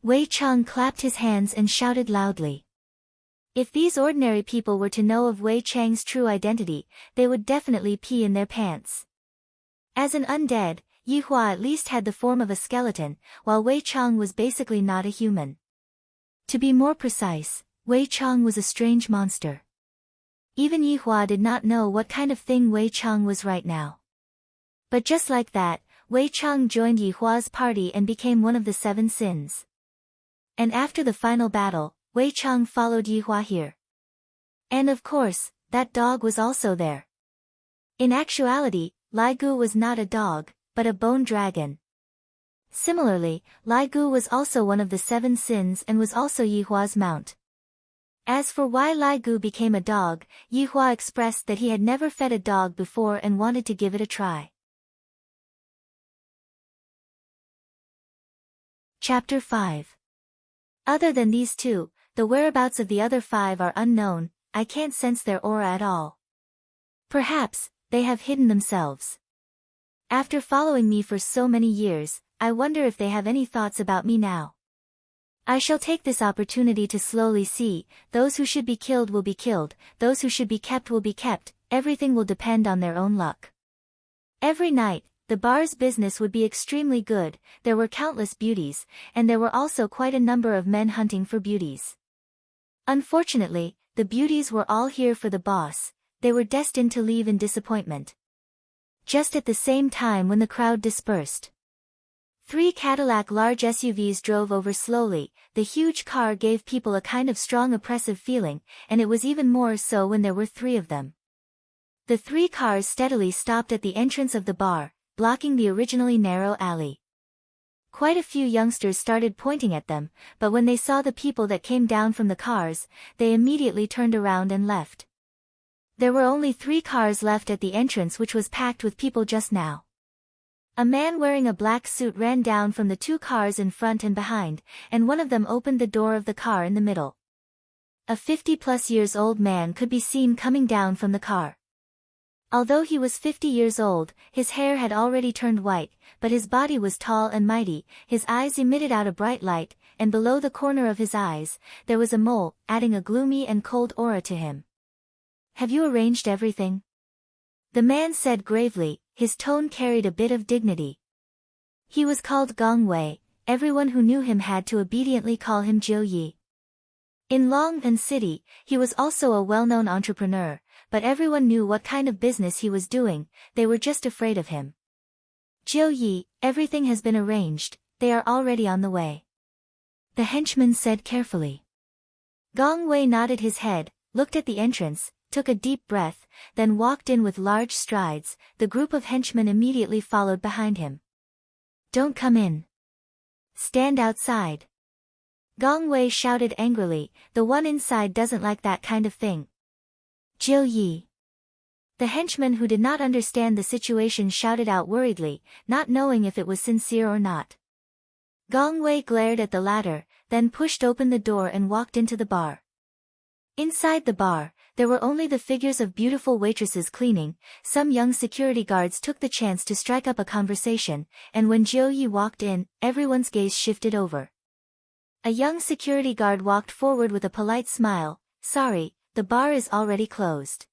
Wei Chang clapped his hands and shouted loudly. If these ordinary people were to know of Wei Chang's true identity, they would definitely pee in their pants. As an undead, Yihua at least had the form of a skeleton, while Wei Chang was basically not a human. To be more precise, Wei Chang was a strange monster. Even Yihua did not know what kind of thing Wei Chang was right now. But just like that, Wei Chang joined Yi Hua's party and became one of the 7 sins. And after the final battle, Wei Chang followed Yi Hua here. And of course, that dog was also there. In actuality, Lai Gu was not a dog, but a bone dragon. Similarly, Lai Gu was also one of the 7 sins and was also Yi Hua's mount. As for why Lai Gu became a dog, Yi Hua expressed that he had never fed a dog before and wanted to give it a try. Chapter 5. Other than these 2, the whereabouts of the other 5 are unknown. I can't sense their aura at all. Perhaps, they have hidden themselves. After following me for so many years, I wonder if they have any thoughts about me now. I shall take this opportunity to slowly see. Those who should be killed will be killed, those who should be kept will be kept, everything will depend on their own luck. Every night, the bar's business would be extremely good, there were countless beauties, and there were also quite a number of men hunting for beauties. Unfortunately, the beauties were all here for the boss, they were destined to leave in disappointment. Just at the same time when the crowd dispersed, 3 Cadillac large SUVs drove over slowly. The huge car gave people a kind of strong oppressive feeling, and it was even more so when there were 3 of them. The 3 cars steadily stopped at the entrance of the bar, blocking the originally narrow alley. Quite a few youngsters started pointing at them, but when they saw the people that came down from the cars, they immediately turned around and left. There were only 3 cars left at the entrance, which was packed with people just now. A man wearing a black suit ran down from the 2 cars in front and behind, and one of them opened the door of the car in the middle. A 50+ years old man could be seen coming down from the car. Although he was 50 years old, his hair had already turned white, but his body was tall and mighty, his eyes emitted out a bright light, and below the corner of his eyes, there was a mole, adding a gloomy and cold aura to him. "Have you arranged everything?" the man said gravely, his tone carried a bit of dignity. He was called Gong Wei, everyone who knew him had to obediently call him Jiu Yi. In Long City, he was also a well-known entrepreneur, but everyone knew what kind of business he was doing, they were just afraid of him. "Jiu Yi, everything has been arranged, they are already on the way," the henchman said carefully. Gong Wei nodded his head, looked at the entrance, took a deep breath, then walked in with large strides. The group of henchmen immediately followed behind him. "Don't come in. Stand outside," Gong Wei shouted angrily, "the one inside doesn't like that kind of thing." "Jiu Yi." The henchman who did not understand the situation shouted out worriedly, not knowing if it was sincere or not. Gong Wei glared at the latter, then pushed open the door and walked into the bar. Inside the bar, there were only the figures of beautiful waitresses cleaning. Some young security guards took the chance to strike up a conversation, and when Jiu Yi walked in, everyone's gaze shifted over. A young security guard walked forward with a polite smile. "Sorry, the bar is already closed."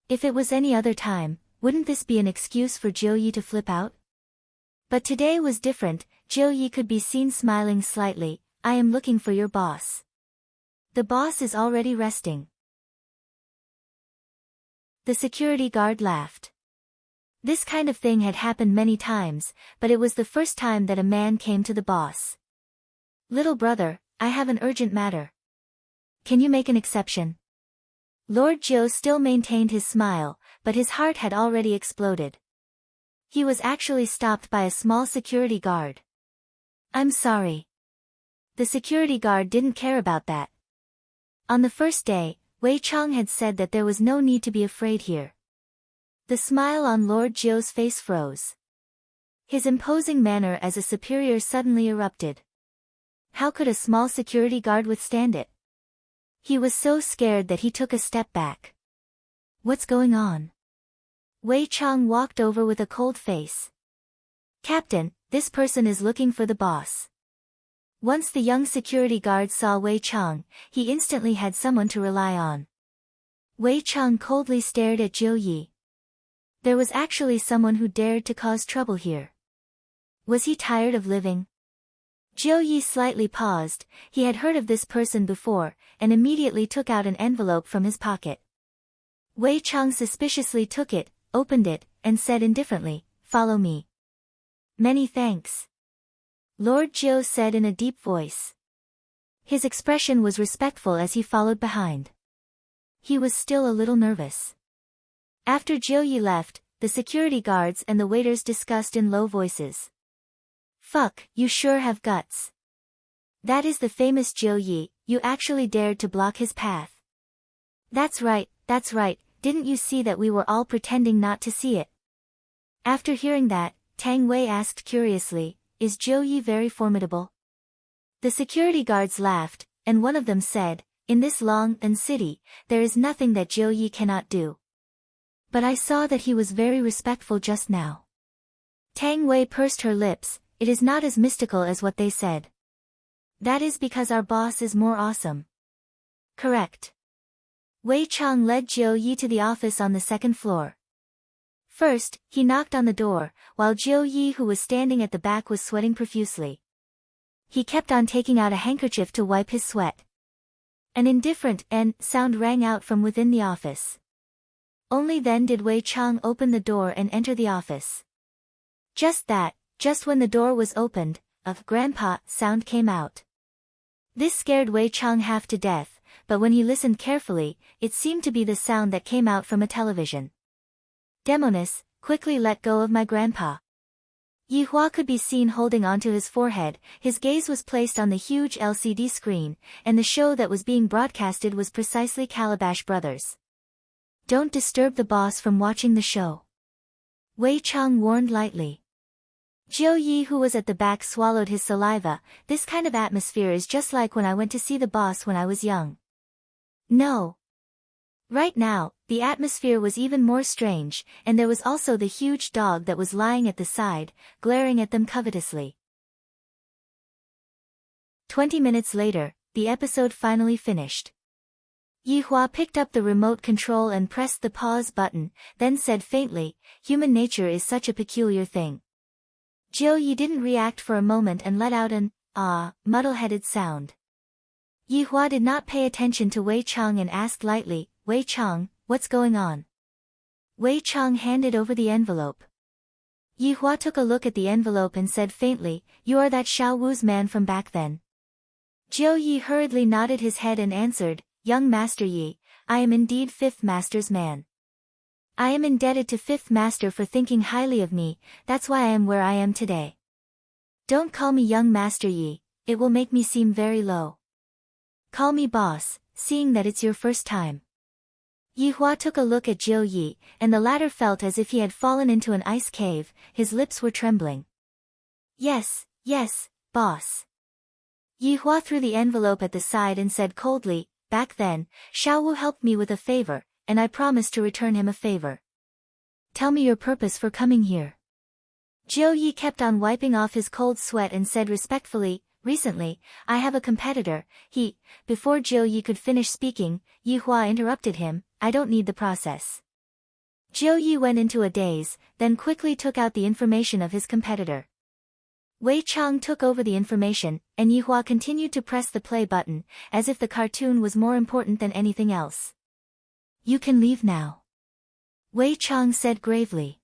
If it was any other time, wouldn't this be an excuse for Jiu Yi to flip out? But today was different. Jiu Yi could be seen smiling slightly. "I am looking for your boss. The boss is already resting." The security guard laughed. This kind of thing had happened many times, but it was the first time that a man came to the boss. "Little brother, I have an urgent matter. Can you make an exception?" Lord Jiu still maintained his smile, but his heart had already exploded. He was actually stopped by a small security guard. "I'm sorry." The security guard didn't care about that. On the first day, Wei Chang had said that there was no need to be afraid here. The smile on Lord Jiu's face froze. His imposing manner as a superior suddenly erupted. How could a small security guard withstand it? He was so scared that he took a step back. "What's going on?" Wei Chang walked over with a cold face. "Captain, this person is looking for the boss." Once the young security guard saw Wei Chang, he instantly had someone to rely on. Wei Chang coldly stared at Jiu Yi. There was actually someone who dared to cause trouble here. Was he tired of living? Jiu Yi slightly paused. He had heard of this person before, and immediately took out an envelope from his pocket. Wei Chang suspiciously took it, opened it, and said indifferently, "Follow me." Many thanks, Lord Jiu said in a deep voice. His expression was respectful as he followed behind. He was still a little nervous. After Jiu Yi left, the security guards and the waiters discussed in low voices. Fuck, you sure have guts. That is the famous Jiu Yi, you actually dared to block his path. That's right, didn't you see that we were all pretending not to see it? After hearing that, Tang Wei asked curiously, is Jiu Yi very formidable? The security guards laughed, and one of them said, in this long city, there is nothing that Jiu Yi cannot do. But I saw that he was very respectful just now. Tang Wei pursed her lips, it is not as mystical as what they said. That is because our boss is more awesome. Correct. Wei Chang led Jiu Yi to the office on the second floor. First, he knocked on the door, while Jiu Yi who was standing at the back was sweating profusely. He kept on taking out a handkerchief to wipe his sweat. An indifferent sound rang out from within the office. Only then did Wei Chang open the door and enter the office. Just when the door was opened, a "Grandpa" sound came out. This scared Wei Chang half to death, but when he listened carefully, it seemed to be the sound that came out from a television. Demoness, quickly let go of my grandpa. Yi Hua could be seen holding onto his forehead, his gaze was placed on the huge LCD screen, and the show that was being broadcasted was precisely Calabash Brothers. Don't disturb the boss from watching the show, Wei Chang warned lightly. Jiu Yi who was at the back swallowed his saliva, this kind of atmosphere is just like when I went to see the boss when I was young. No. Right now, the atmosphere was even more strange, and there was also the huge dog that was lying at the side, glaring at them covetously. 20 minutes later, the episode finally finished. Yi Hua picked up the remote control and pressed the pause button, then said faintly, human nature is such a peculiar thing. Jiu Yi didn't react for a moment and let out an, muddle-headed sound. Yi Hua did not pay attention to Wei Chang and asked lightly, Wei Chang, what's going on? Wei Chang handed over the envelope. Yi Hua took a look at the envelope and said faintly, you are that Xiao Wu's man from back then. Jiu Yi hurriedly nodded his head and answered, young Master Yi, I am indeed Fifth Master's man. I am indebted to Fifth Master for thinking highly of me, that's why I am where I am today. Don't call me young Master Yi, it will make me seem very low. Call me boss, seeing that it's your first time. Yi Hua took a look at Jiu Yi, and the latter felt as if he had fallen into an ice cave, his lips were trembling. Yes, boss. Yi Hua threw the envelope at the side and said coldly, back then, Xiao Wu helped me with a favor, and I promised to return him a favor. Tell me your purpose for coming here. Jiu Yi kept on wiping off his cold sweat and said respectfully, recently, I have a competitor, before Jiu Yi could finish speaking, Yi Hua interrupted him, I don't need the process. Jiu Yi went into a daze, then quickly took out the information of his competitor. Wei Chang took over the information, and Yi Hua continued to press the play button, as if the cartoon was more important than anything else. You can leave now, Wei Chang said gravely.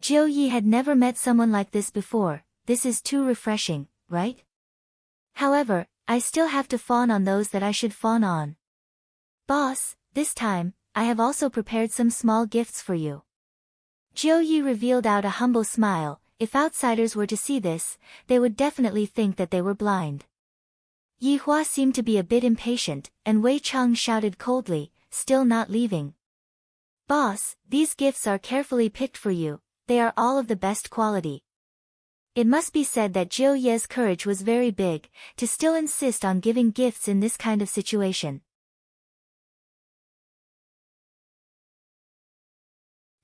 Jiu Yi had never met someone like this before, this is too refreshing, right? However, I still have to fawn on those that I should fawn on. Boss, this time, I have also prepared some small gifts for you. Jiu Yi revealed out a humble smile, if outsiders were to see this, they would definitely think that they were blind. Yi Hua seemed to be a bit impatient, and Wei Chang shouted coldly, still not leaving. Boss, these gifts are carefully picked for you, they are all of the best quality. It must be said that Jiu Yi's courage was very big, to still insist on giving gifts in this kind of situation.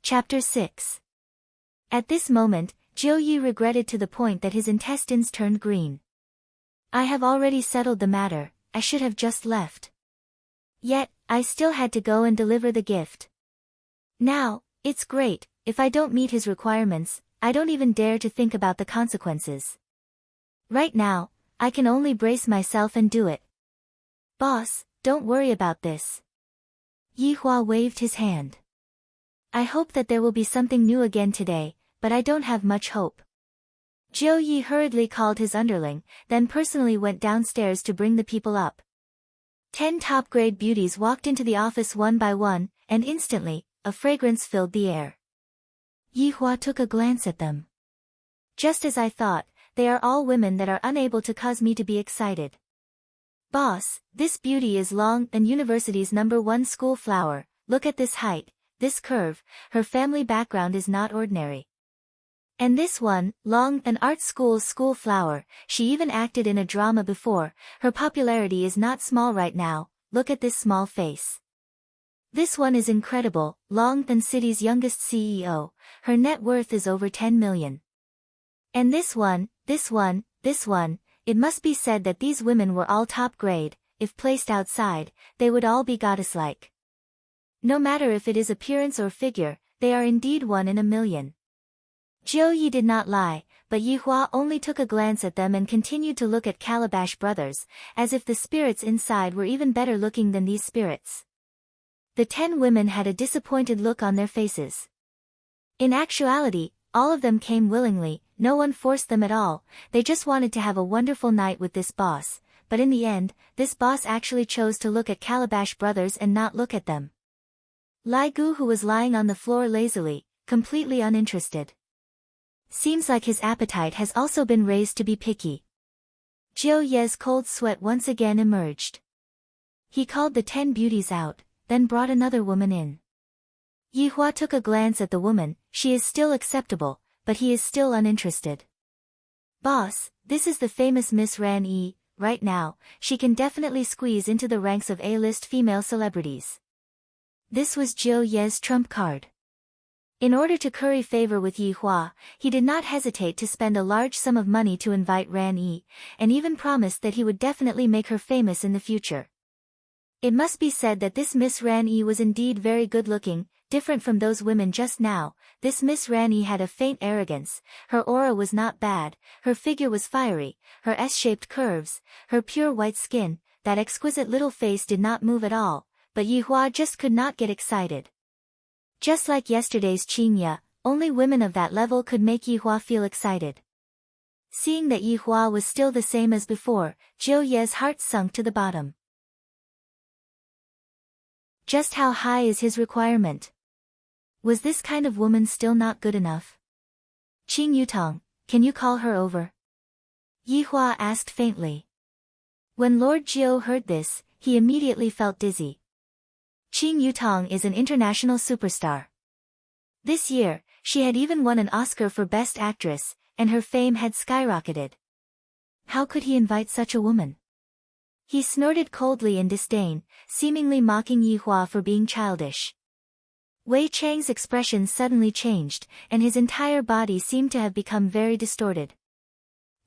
Chapter 6. At this moment, Jiu Yi regretted to the point that his intestines turned green. I have already settled the matter, I should have just left. Yet, I still had to go and deliver the gift. Now, it's great, if I don't meet his requirements, I don't even dare to think about the consequences. Right now, I can only brace myself and do it. Boss, don't worry about this. Yi Hua waved his hand. I hope that there will be something new again today, but I don't have much hope. Jiu Yi hurriedly called his underling, then personally went downstairs to bring the people up. 10 top-grade beauties walked into the office one by one, and instantly, a fragrance filled the air. Yi Hua took a glance at them. Just as I thought, they are all women that are unable to cause me to be excited. Boss, this beauty is Long and University's #1 school flower. Look at this height, this curve, her family background is not ordinary. And this one, Long and art school's school flower, she even acted in a drama before, her popularity is not small right now, look at this small face. This one is incredible, Long and City's youngest CEO, her net worth is over 10 million. And this one, it must be said that these women were all top grade, if placed outside, they would all be goddess-like. No matter if it is appearance or figure, they are indeed one in a million. Jiu Yi did not lie, but Yi Hua only took a glance at them and continued to look at Calabash Brothers, as if the spirits inside were even better looking than these spirits. The 10 women had a disappointed look on their faces. In actuality, all of them came willingly, no one forced them at all, they just wanted to have a wonderful night with this boss, but in the end, this boss actually chose to look at Calabash Brothers and not look at them. Lai Gu, who was lying on the floor lazily, completely uninterested. Seems like his appetite has also been raised to be picky. Jiu Ye's cold sweat once again emerged. He called the 10 beauties out, then brought another woman in. Yi Hua took a glance at the woman, she is still acceptable, but he is still uninterested. Boss, this is the famous Miss Ran Yi, right now, she can definitely squeeze into the ranks of A-list female celebrities. This was Jiu Ye's trump card. In order to curry favor with Yi Hua, he did not hesitate to spend a large sum of money to invite Ran Yi, and even promised that he would definitely make her famous in the future. It must be said that this Miss Ran Yi was indeed very good-looking, different from those women just now. This Miss Ran Yi had a faint arrogance, her aura was not bad, her figure was fiery, her S-shaped curves, her pure white skin, that exquisite little face did not move at all, but Yi Hua just could not get excited. Just like yesterday's Qingya, only women of that level could make Yi Hua feel excited. Seeing that Yi Hua was still the same as before, Jiu Ye's heart sunk to the bottom. Just how high is his requirement? Was this kind of woman still not good enough? Qing Yutong, can you call her over? Yi Hua asked faintly. When Lord Jiu heard this, he immediately felt dizzy. Qing Yutong is an international superstar. This year, she had even won an Oscar for Best Actress, and her fame had skyrocketed. How could he invite such a woman? He snorted coldly in disdain, seemingly mocking Yi Hua for being childish. Wei Chang's expression suddenly changed, and his entire body seemed to have become very distorted.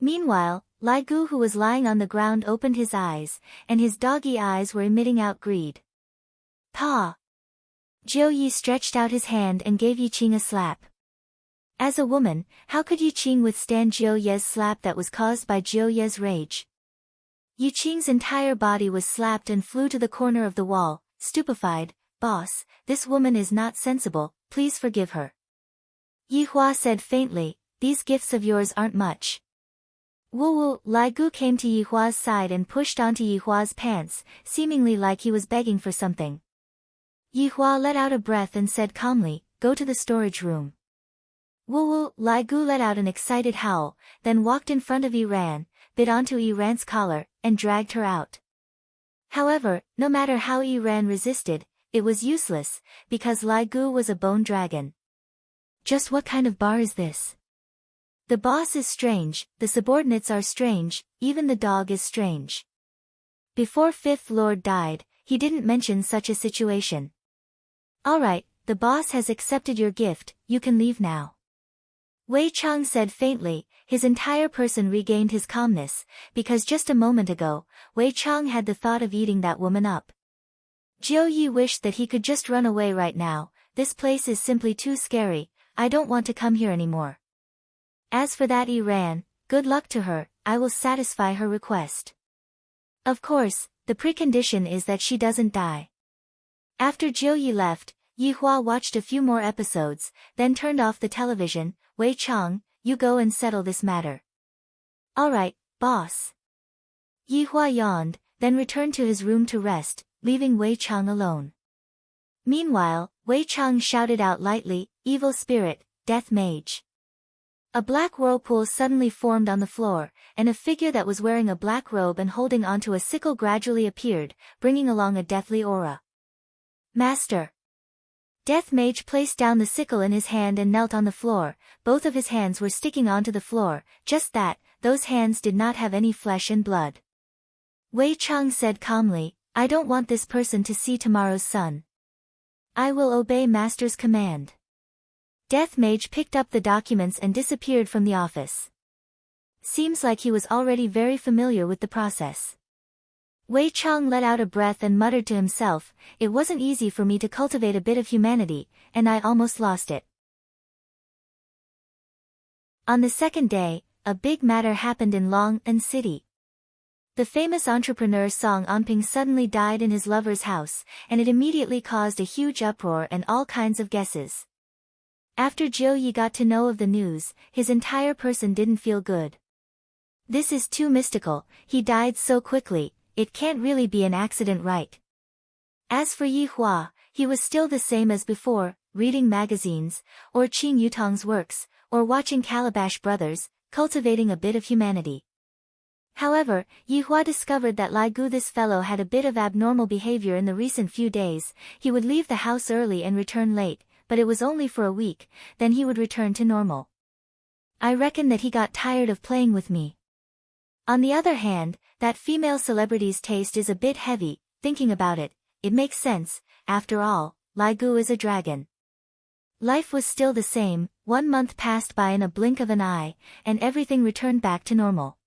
Meanwhile, Lai Gu, who was lying on the ground, opened his eyes, and his doggy eyes were emitting out greed. Pa! Jiu Yi stretched out his hand and gave Yi Qing a slap. As a woman, how could Yi Qing withstand Jiu Ye's slap that was caused by Jiu Ye's rage? Yi Qing's entire body was slapped and flew to the corner of the wall, stupefied. Boss, this woman is not sensible, please forgive her. Yi Hua said faintly, these gifts of yours aren't much. Woo-woo, Lai Gu came to Yi Hua's side and pushed onto Yi Hua's pants, seemingly like he was begging for something. Yi Hua let out a breath and said calmly, go to the storage room. Woo-woo, Lai Gu let out an excited howl, then walked in front of Iran, bit onto Iran's collar, and dragged her out. However, no matter how Iran resisted, it was useless, because Lai Gu was a bone dragon. Just what kind of bar is this? The boss is strange, the subordinates are strange, even the dog is strange. Before Fifth Lord died, he didn't mention such a situation. Alright, the boss has accepted your gift, you can leave now. Wei Chang said faintly, his entire person regained his calmness, because just a moment ago, Wei Chang had the thought of eating that woman up. Jiu Yi wished that he could just run away right now, this place is simply too scary, I don't want to come here anymore. As for that Iran, good luck to her, I will satisfy her request. Of course, the precondition is that she doesn't die. After Jiu Yi left, Yi Hua watched a few more episodes, then turned off the television. Wei Chang, you go and settle this matter. All right, boss. Yihua yawned, then returned to his room to rest, leaving Wei Chang alone. Meanwhile, Wei Chang shouted out lightly, "Evil spirit, death mage." A black whirlpool suddenly formed on the floor, and a figure that was wearing a black robe and holding onto a sickle gradually appeared, bringing along a deathly aura. Master. Death Mage placed down the sickle in his hand and knelt on the floor. Both of his hands were sticking onto the floor, just that, those hands did not have any flesh and blood. Wei Chang said calmly, "I don't want this person to see tomorrow's sun. I will obey Master's command." Death Mage picked up the documents and disappeared from the office. Seems like he was already very familiar with the process. Wei Chang let out a breath and muttered to himself, "It wasn't easy for me to cultivate a bit of humanity, and I almost lost it." On the second day, a big matter happened in Long-an City. The famous entrepreneur Song Anping suddenly died in his lover's house, and it immediately caused a huge uproar and all kinds of guesses. After Jiu Yi got to know of the news, his entire person didn't feel good. This is too mystical, he died so quickly, it can't really be an accident, right? As for Yi Hua, he was still the same as before, reading magazines, or Qin Yutong's works, or watching Calabash Brothers, cultivating a bit of humanity. However, Yi Hua discovered that Lai Gu, this fellow, had a bit of abnormal behavior in the recent few days. He would leave the house early and return late, but it was only for a week, then he would return to normal. I reckon that he got tired of playing with me. On the other hand, that female celebrity's taste is a bit heavy. Thinking about it, it makes sense. After all, Lai Gu is a dragon. Life was still the same. 1 month passed by in a blink of an eye, and everything returned back to normal.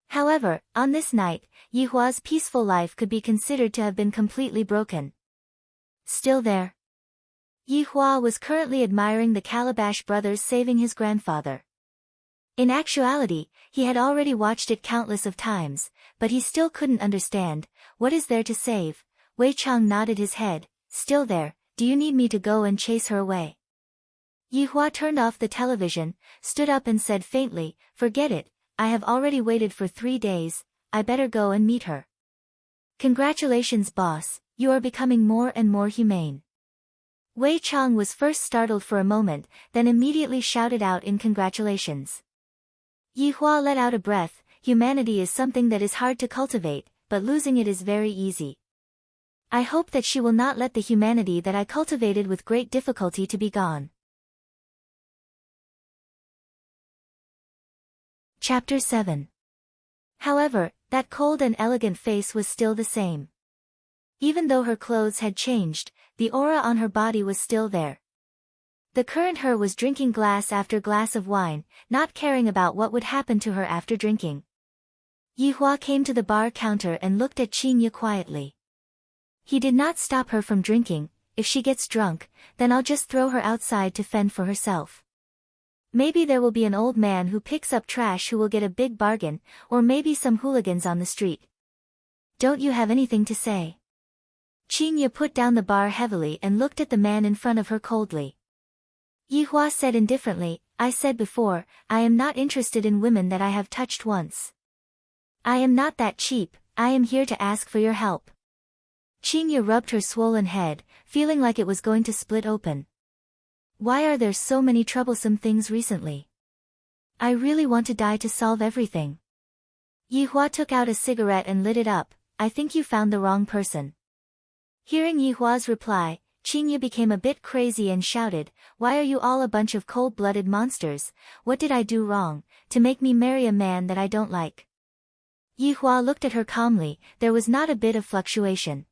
However, on this night, Yi Hua's peaceful life could be considered to have been completely broken. Still there. Yi Hua was currently admiring the Calabash Brothers saving his grandfather. In actuality, he had already watched it countless of times, but he still couldn't understand, what is there to save? Wei Chang nodded his head, "Still there, do you need me to go and chase her away?" Yi Hua turned off the television, stood up and said faintly, "Forget it, I have already waited for 3 days, I better go and meet her." "Congratulations, boss, you are becoming more and more humane." Wei Chang was first startled for a moment, then immediately shouted out in congratulations. Yi Hua let out a breath. Humanity is something that is hard to cultivate, but losing it is very easy. I hope that she will not let the humanity that I cultivated with great difficulty to be gone. Chapter 7. However, that cold and elegant face was still the same. Even though her clothes had changed, the aura on her body was still there. The current her was drinking glass after glass of wine, not caring about what would happen to her after drinking. Yi Hua came to the bar counter and looked at Qin Ye quietly. He did not stop her from drinking. If she gets drunk, then I'll just throw her outside to fend for herself. Maybe there will be an old man who picks up trash who will get a big bargain, or maybe some hooligans on the street. Don't you have anything to say? Qin Ye put down the bar heavily and looked at the man in front of her coldly. Yi Hua said indifferently, "I said before, I am not interested in women that I have touched once. I am not that cheap, I am here to ask for your help." Qin Ye rubbed her swollen head, feeling like it was going to split open. Why are there so many troublesome things recently? I really want to die to solve everything. Yi Hua took out a cigarette and lit it up. I think you found the wrong person. Hearing Yi Hua's reply, Qin Ye became a bit crazy and shouted, "Why are you all a bunch of cold-blooded monsters? What did I do wrong, to make me marry a man that I don't like?" Yi Hua looked at her calmly. There was not a bit of fluctuation.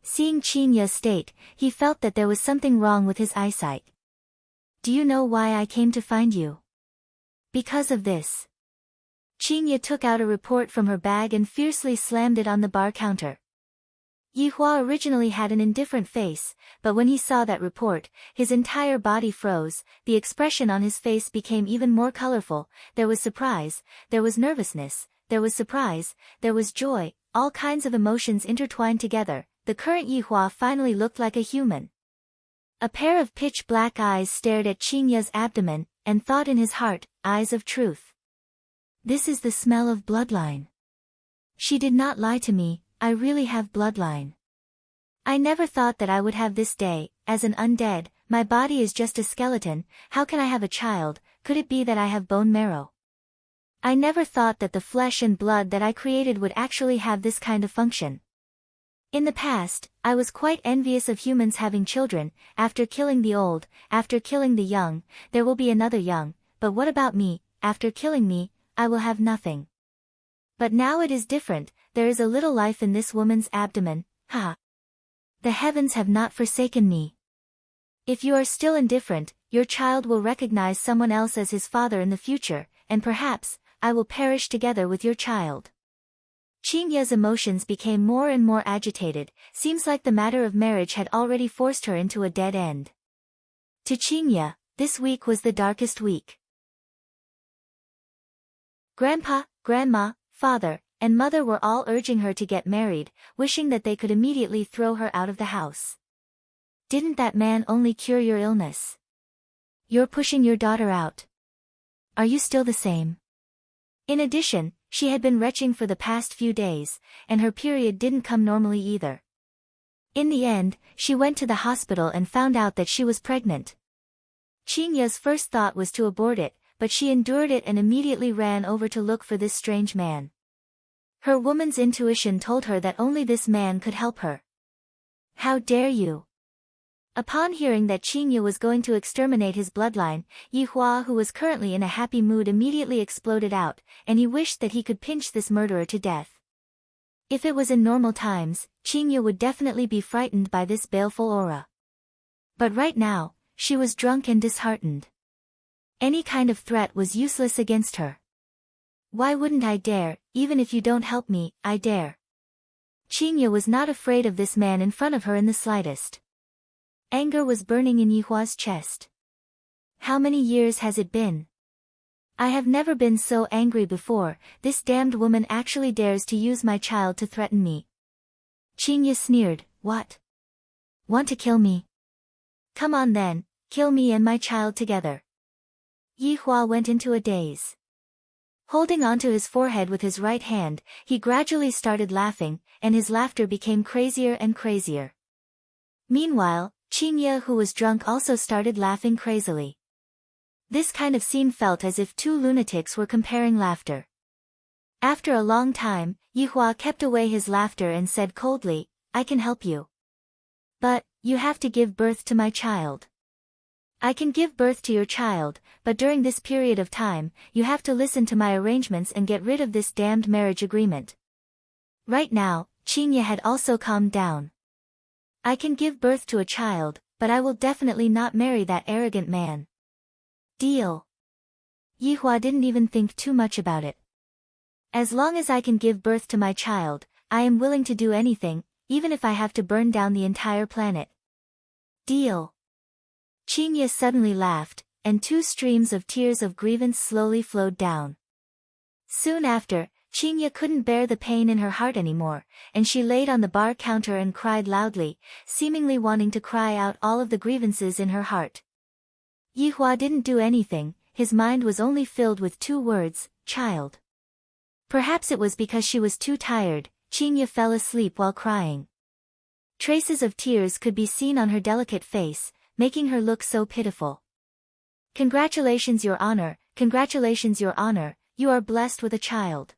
Seeing Qin Ye state, he felt that there was something wrong with his eyesight. "Do you know why I came to find you?" "Because of this." Qin Ye took out a report from her bag and fiercely slammed it on the bar counter. Yi Hua originally had an indifferent face, but when he saw that report, his entire body froze. The expression on his face became even more colorful. There was surprise, there was nervousness, there was surprise, there was joy, all kinds of emotions intertwined together. The current Yi Hua finally looked like a human. A pair of pitch-black eyes stared at Qin Ye's abdomen. and thought in his heart, eyes of truth. This is the smell of bloodline. She did not lie to me, I really have bloodline. I never thought that I would have this day, as an undead, my body is just a skeleton, how can I have a child, could it be that I have bone marrow? I never thought that the flesh and blood that I created would actually have this kind of function. In the past, I was quite envious of humans having children, after killing the old, after killing the young, there will be another young, but what about me, after killing me, I will have nothing. But now it is different, there is a little life in this woman's abdomen, ha! The heavens have not forsaken me. If you are still indifferent, your child will recognize someone else as his father in the future, and perhaps, I will perish together with your child. Qingya's emotions became more and more agitated, seems like the matter of marriage had already forced her into a dead end. To Qingya, this week was the darkest week. Grandpa, Grandma, Father, and Mother were all urging her to get married, wishing that they could immediately throw her out of the house. Didn't that man only cure your illness? You're pushing your daughter out. Are you still the same? In addition, she had been retching for the past few days, and her period didn't come normally either. In the end, she went to the hospital and found out that she was pregnant. Qingya's first thought was to abort it, but she endured it and immediately ran over to look for this strange man. Her woman's intuition told her that only this man could help her. How dare you! Upon hearing that Qingya was going to exterminate his bloodline, Yi Hua, who was currently in a happy mood, immediately exploded out, and he wished that he could pinch this murderer to death. If it was in normal times, Qingya would definitely be frightened by this baleful aura. But right now, she was drunk and disheartened. Any kind of threat was useless against her. Why wouldn't I dare, even if you don't help me, I dare. Qingya was not afraid of this man in front of her in the slightest. Anger was burning in Yi Hua's chest. How many years has it been? I have never been so angry before, this damned woman actually dares to use my child to threaten me. Qingya sneered, what? Want to kill me? Come on then, kill me and my child together. Yi Hua went into a daze. Holding onto his forehead with his right hand, he gradually started laughing, and his laughter became crazier and crazier. Meanwhile, Qingya, who was drunk, also started laughing crazily. This kind of scene felt as if two lunatics were comparing laughter. After a long time, Yi Hua kept away his laughter and said coldly, I can help you. But, you have to give birth to my child. I can give birth to your child, but during this period of time, you have to listen to my arrangements and get rid of this damned marriage agreement. Right now, Qingya had also calmed down. I can give birth to a child, but I will definitely not marry that arrogant man. Deal. Yi Hua didn't even think too much about it. As long as I can give birth to my child, I am willing to do anything, even if I have to burn down the entire planet. Deal. Qingya suddenly laughed, and two streams of tears of grievance slowly flowed down. Soon after, Qingya couldn't bear the pain in her heart anymore, and she laid on the bar counter and cried loudly, seemingly wanting to cry out all of the grievances in her heart. Yi Hua didn't do anything, his mind was only filled with two words, child. Perhaps it was because she was too tired, Qingya fell asleep while crying. Traces of tears could be seen on her delicate face, making her look so pitiful. Congratulations, Your Honor, congratulations, Your Honor, you are blessed with a child.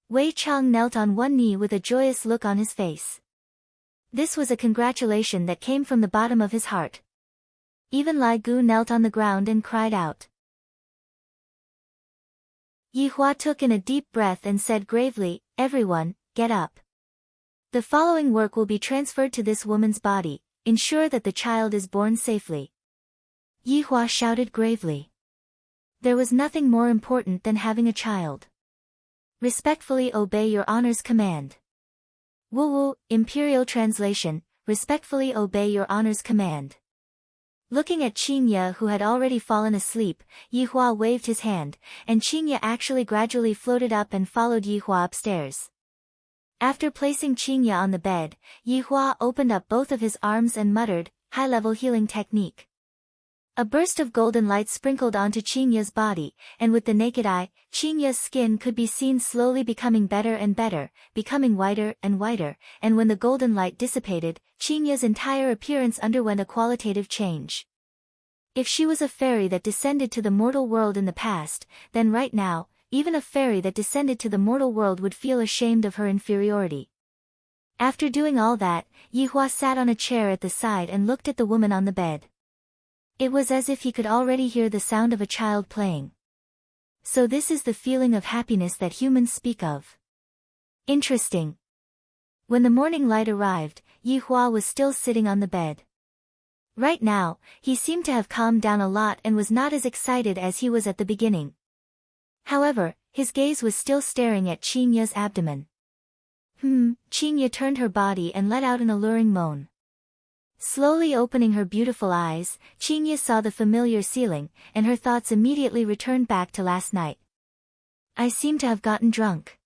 Wei Chang knelt on one knee with a joyous look on his face. This was a congratulation that came from the bottom of his heart. Even Lai Gu knelt on the ground and cried out. Yi Hua took in a deep breath and said gravely, everyone, get up. The following work will be transferred to this woman's body, ensure that the child is born safely. Yi Hua shouted gravely. There was nothing more important than having a child. Respectfully obey Your Honor's command. Wu Wu, Imperial Translation, respectfully obey Your Honor's command. Looking at Qingya, who had already fallen asleep, Yi Hua waved his hand, and Qingya actually gradually floated up and followed Yi Hua upstairs. After placing Qingya on the bed, Yi Hua opened up both of his arms and muttered, high-level healing technique. A burst of golden light sprinkled onto Qingya's body, and with the naked eye, Qingya's skin could be seen slowly becoming better and better, becoming whiter and whiter, and when the golden light dissipated, Qingya's entire appearance underwent a qualitative change. If she was a fairy that descended to the mortal world in the past, then right now, even a fairy that descended to the mortal world would feel ashamed of her inferiority. After doing all that, Yihua sat on a chair at the side and looked at the woman on the bed. It was as if he could already hear the sound of a child playing. So this is the feeling of happiness that humans speak of. Interesting. When the morning light arrived, Yihua was still sitting on the bed. Right now, he seemed to have calmed down a lot and was not as excited as he was at the beginning. However, his gaze was still staring at Qingya's abdomen. Qingya turned her body and let out an alluring moan. Slowly opening her beautiful eyes, Qingya saw the familiar ceiling, and her thoughts immediately returned back to last night. I seem to have gotten drunk.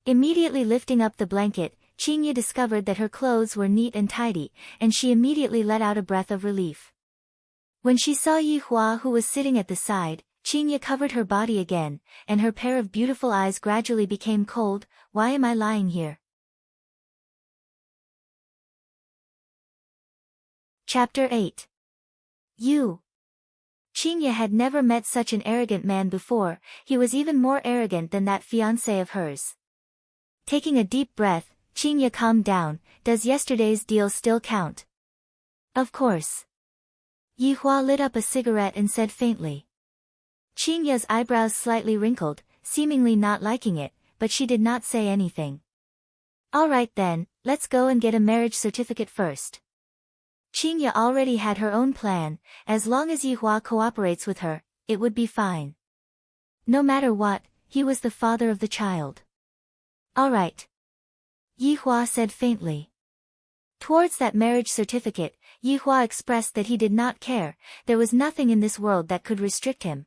Immediately lifting up the blanket, Qingya discovered that her clothes were neat and tidy, and she immediately let out a breath of relief. When she saw Yihua who was sitting at the side, Qingya covered her body again, and her pair of beautiful eyes gradually became cold. Why am I lying here? Chapter 8. Qingya had never met such an arrogant man before. He was even more arrogant than that fiancé of hers. Taking a deep breath, Qingya calmed down. Does yesterday's deal still count? Of course. Yihua lit up a cigarette and said faintly. Qingya's eyebrows slightly wrinkled, seemingly not liking it, but she did not say anything. All right then, let's go and get a marriage certificate first. Qingya already had her own plan. As long as Yihua cooperates with her, it would be fine. No matter what, he was the father of the child. All right. Yihua said faintly. Towards that marriage certificate, Yihua expressed that he did not care. There was nothing in this world that could restrict him.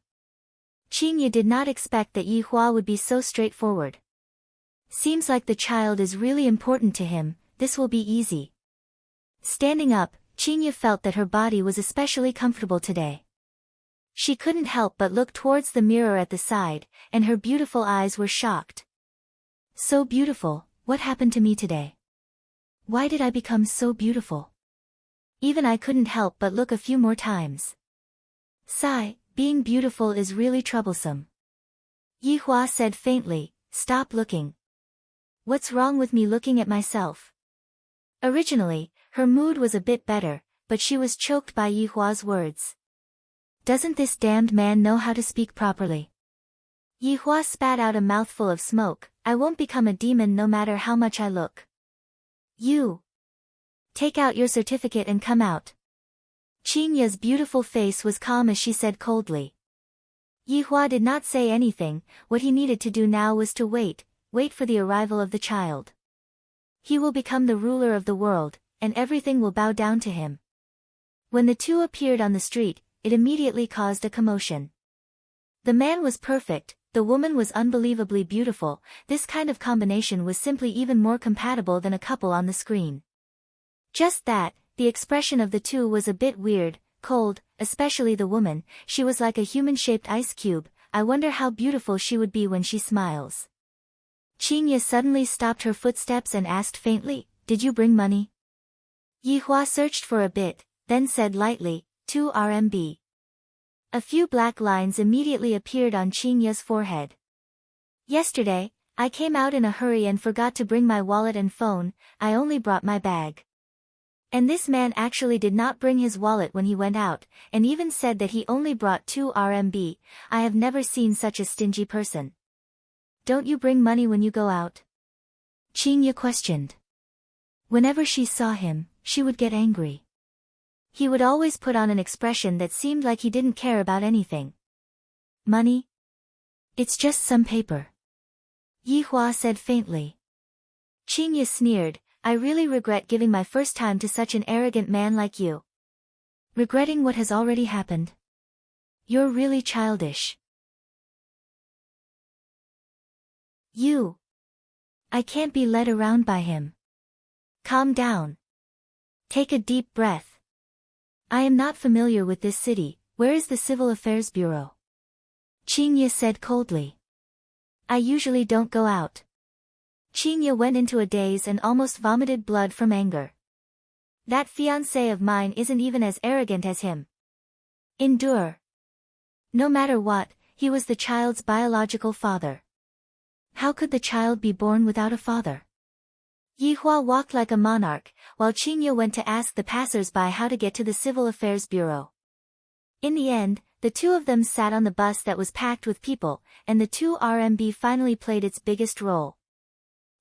Qingya did not expect that Yihua would be so straightforward. Seems like the child is really important to him. This will be easy. Standing up, Qingya felt that her body was especially comfortable today. She couldn't help but look towards the mirror at the side, and her beautiful eyes were shocked. So beautiful, what happened to me today? Why did I become so beautiful? Even I couldn't help but look a few more times. Sigh, being beautiful is really troublesome. Yihua said faintly, stop looking. What's wrong with me looking at myself? Originally, her mood was a bit better, but she was choked by Yihua's words. Doesn't this damned man know how to speak properly? Yihua spat out a mouthful of smoke. I won't become a demon no matter how much I look. You. Take out your certificate and come out. Qingya's beautiful face was calm as she said coldly. Yihua did not say anything. What he needed to do now was to wait for the arrival of the child. He will become the ruler of the world, and everything will bow down to him. When the two appeared on the street, it immediately caused a commotion. The man was perfect, the woman was unbelievably beautiful. This kind of combination was simply even more compatible than a couple on the screen. Just that, the expression of the two was a bit weird, cold, especially the woman. She was like a human-shaped ice cube. I wonder how beautiful she would be when she smiles. Qingya suddenly stopped her footsteps and asked faintly, did you bring money? Yihua searched for a bit, then said lightly, 2 RMB. A few black lines immediately appeared on Qingya's forehead. Yesterday, I came out in a hurry and forgot to bring my wallet and phone. I only brought my bag. And this man actually did not bring his wallet when he went out, and even said that he only brought 2 RMB. I have never seen such a stingy person. Don't you bring money when you go out? Qingya questioned. Whenever she saw him, she would get angry. He would always put on an expression that seemed like he didn't care about anything. Money? It's just some paper. Yihua said faintly. Qingya sneered, I really regret giving my first time to such an arrogant man like you. Regretting what has already happened? You're really childish. I can't be led around by him. Calm down. Take a deep breath. I am not familiar with this city, where is the Civil Affairs Bureau? Qingye said coldly. I usually don't go out. Qingye went into a daze and almost vomited blood from anger. That fiancé of mine isn't even as arrogant as him. Endure. No matter what, he was the child's biological father. How could the child be born without a father? Yihua walked like a monarch, while Qingye went to ask the passers-by how to get to the Civil Affairs Bureau. In the end, the two of them sat on the bus that was packed with people, and the 2RMB finally played its biggest role.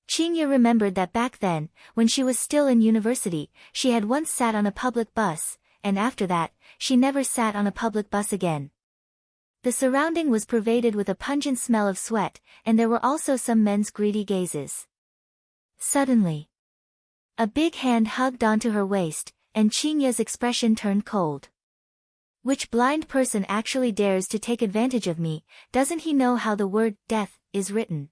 Qingye remembered that back then, when she was still in university, she had once sat on a public bus, and after that, she never sat on a public bus again. The surrounding was pervaded with a pungent smell of sweat, and there were also some men's greedy gazes. Suddenly, a big hand hugged onto her waist, and Qingye's expression turned cold. Which blind person actually dares to take advantage of me? Doesn't he know how the word death is written?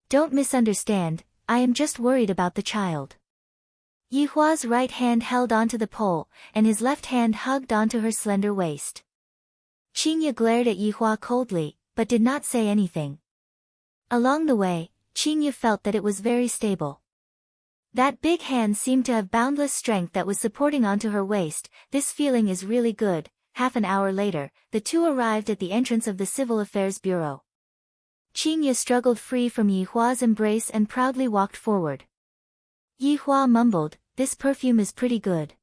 Don't misunderstand, I am just worried about the child. Yihua's right hand held onto the pole, and his left hand hugged onto her slender waist. Qingye glared at Yihua coldly, but did not say anything. Along the way, Qingye felt that it was very stable. That big hand seemed to have boundless strength that was supporting onto her waist. This feeling is really good. Half an hour later, the two arrived at the entrance of the Civil Affairs Bureau. Qingye struggled free from Yihua's embrace and proudly walked forward. Yihua mumbled, "This perfume is pretty good."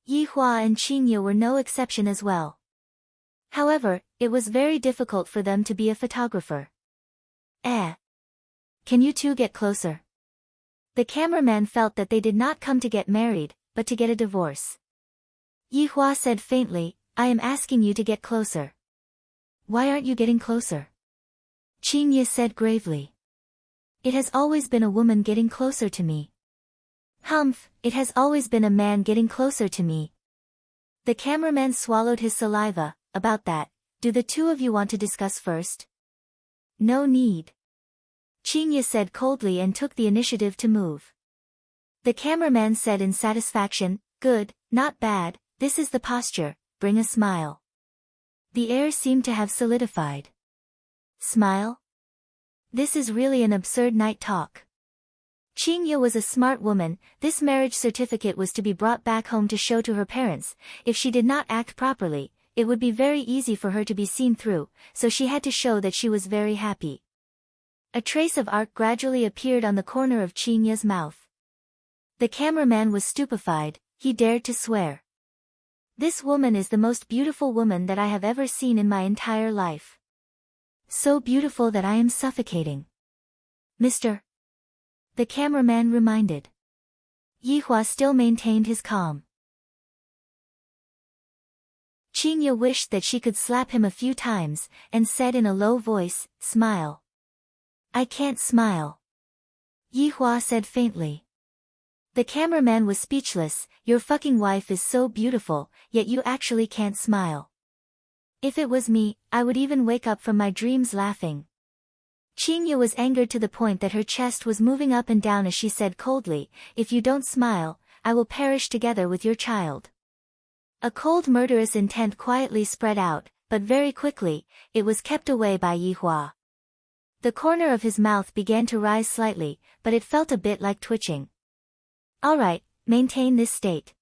Yihua and Qingye were no exception as well. However, it was very difficult for them to be a photographer. Can you two get closer? The cameraman felt that they did not come to get married, but to get a divorce. Yihua said faintly, I am asking you to get closer. Why aren't you getting closer? Qingye said gravely. It has always been a woman getting closer to me. Humph, it has always been a man getting closer to me. The cameraman swallowed his saliva. About that, do the two of you want to discuss first? No need. Qingye said coldly and took the initiative to move. The cameraman said in satisfaction, good, not bad, this is the posture, bring a smile. The air seemed to have solidified. Smile? This is really an absurd night talk. Qingye was a smart woman. This marriage certificate was to be brought back home to show to her parents. If she did not act properly, it would be very easy for her to be seen through, so she had to show that she was very happy. A trace of art gradually appeared on the corner of Qingye's mouth. The cameraman was stupefied. He dared to swear. This woman is the most beautiful woman that I have ever seen in my entire life. So beautiful that I am suffocating. Mr. The cameraman reminded. Yihua still maintained his calm. Qingye wished that she could slap him a few times, and said in a low voice, smile. I can't smile. Yihua said faintly. The cameraman was speechless. Your fucking wife is so beautiful, yet you actually can't smile. If it was me, I would even wake up from my dreams laughing. Qingye was angered to the point that her chest was moving up and down as she said coldly, if you don't smile, I will perish together with your child. A cold murderous intent quietly spread out, but very quickly, it was kept away by Yihua. The corner of his mouth began to rise slightly, but it felt a bit like twitching. All right, maintain this state.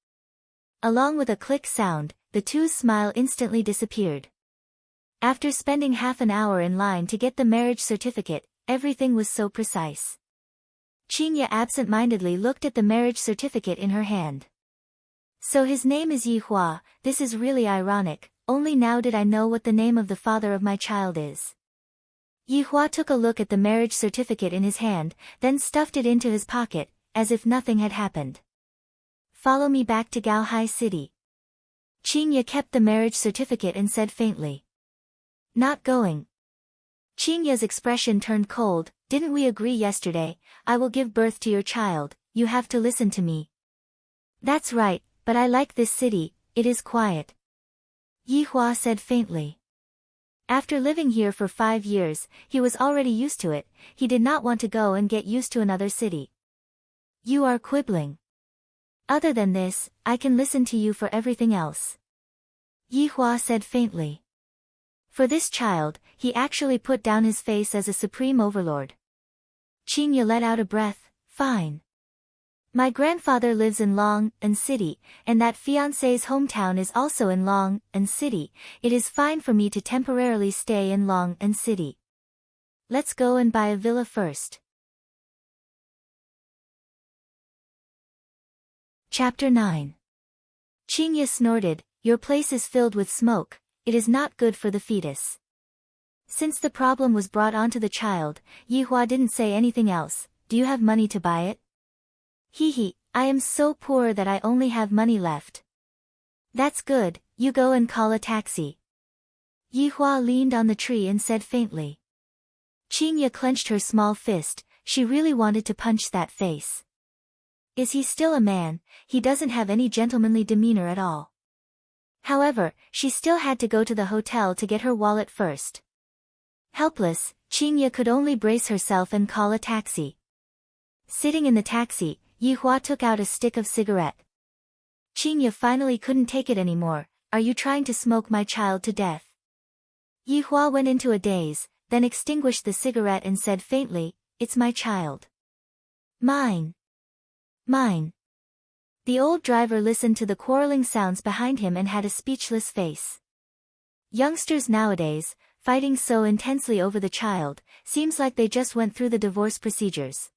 Along with a click sound, the two's smile instantly disappeared. After spending half an hour in line to get the marriage certificate, everything was so precise. Qingye absent-mindedly looked at the marriage certificate in her hand. So his name is Yihua. This is really ironic, only now did I know what the name of the father of my child is. Yihua took a look at the marriage certificate in his hand, then stuffed it into his pocket, as if nothing had happened. Follow me back to Gaohai City. Qingye kept the marriage certificate and said faintly. Not going. Qingye's expression turned cold. Didn't we agree yesterday, I will give birth to your child, you have to listen to me. That's right, but I like this city, it is quiet. Yihua said faintly. After living here for 5 years, he was already used to it. He did not want to go and get used to another city. You are quibbling. Other than this, I can listen to you for everything else. Yihua said faintly. For this child, he actually put down his face as a supreme overlord. Qingye let out a breath. Fine. My grandfather lives in Long-an City, and that fiancé's hometown is also in Long-an City. It is fine for me to temporarily stay in Long-an City. Let's go and buy a villa first. Chapter 9. Qingye snorted. Your place is filled with smoke, it is not good for the fetus. Since the problem was brought onto the child, Yihua didn't say anything else. Do you have money to buy it? Hehe, I am so poor that I only have money left. That's good, you go and call a taxi. Yihua leaned on the tree and said faintly. Qingye clenched her small fist, she really wanted to punch that face. Is he still a man? He doesn't have any gentlemanly demeanor at all. However, she still had to go to the hotel to get her wallet first. Helpless, Qingye could only brace herself and call a taxi. Sitting in the taxi, Yihua took out a stick of cigarette. Qingye finally couldn't take it anymore. Are you trying to smoke my child to death? Yihua went into a daze, then extinguished the cigarette and said faintly, It's my child. Mine. Mine. The old driver listened to the quarreling sounds behind him and had a speechless face. Youngsters nowadays, fighting so intensely over the child, seems like they just went through the divorce procedures.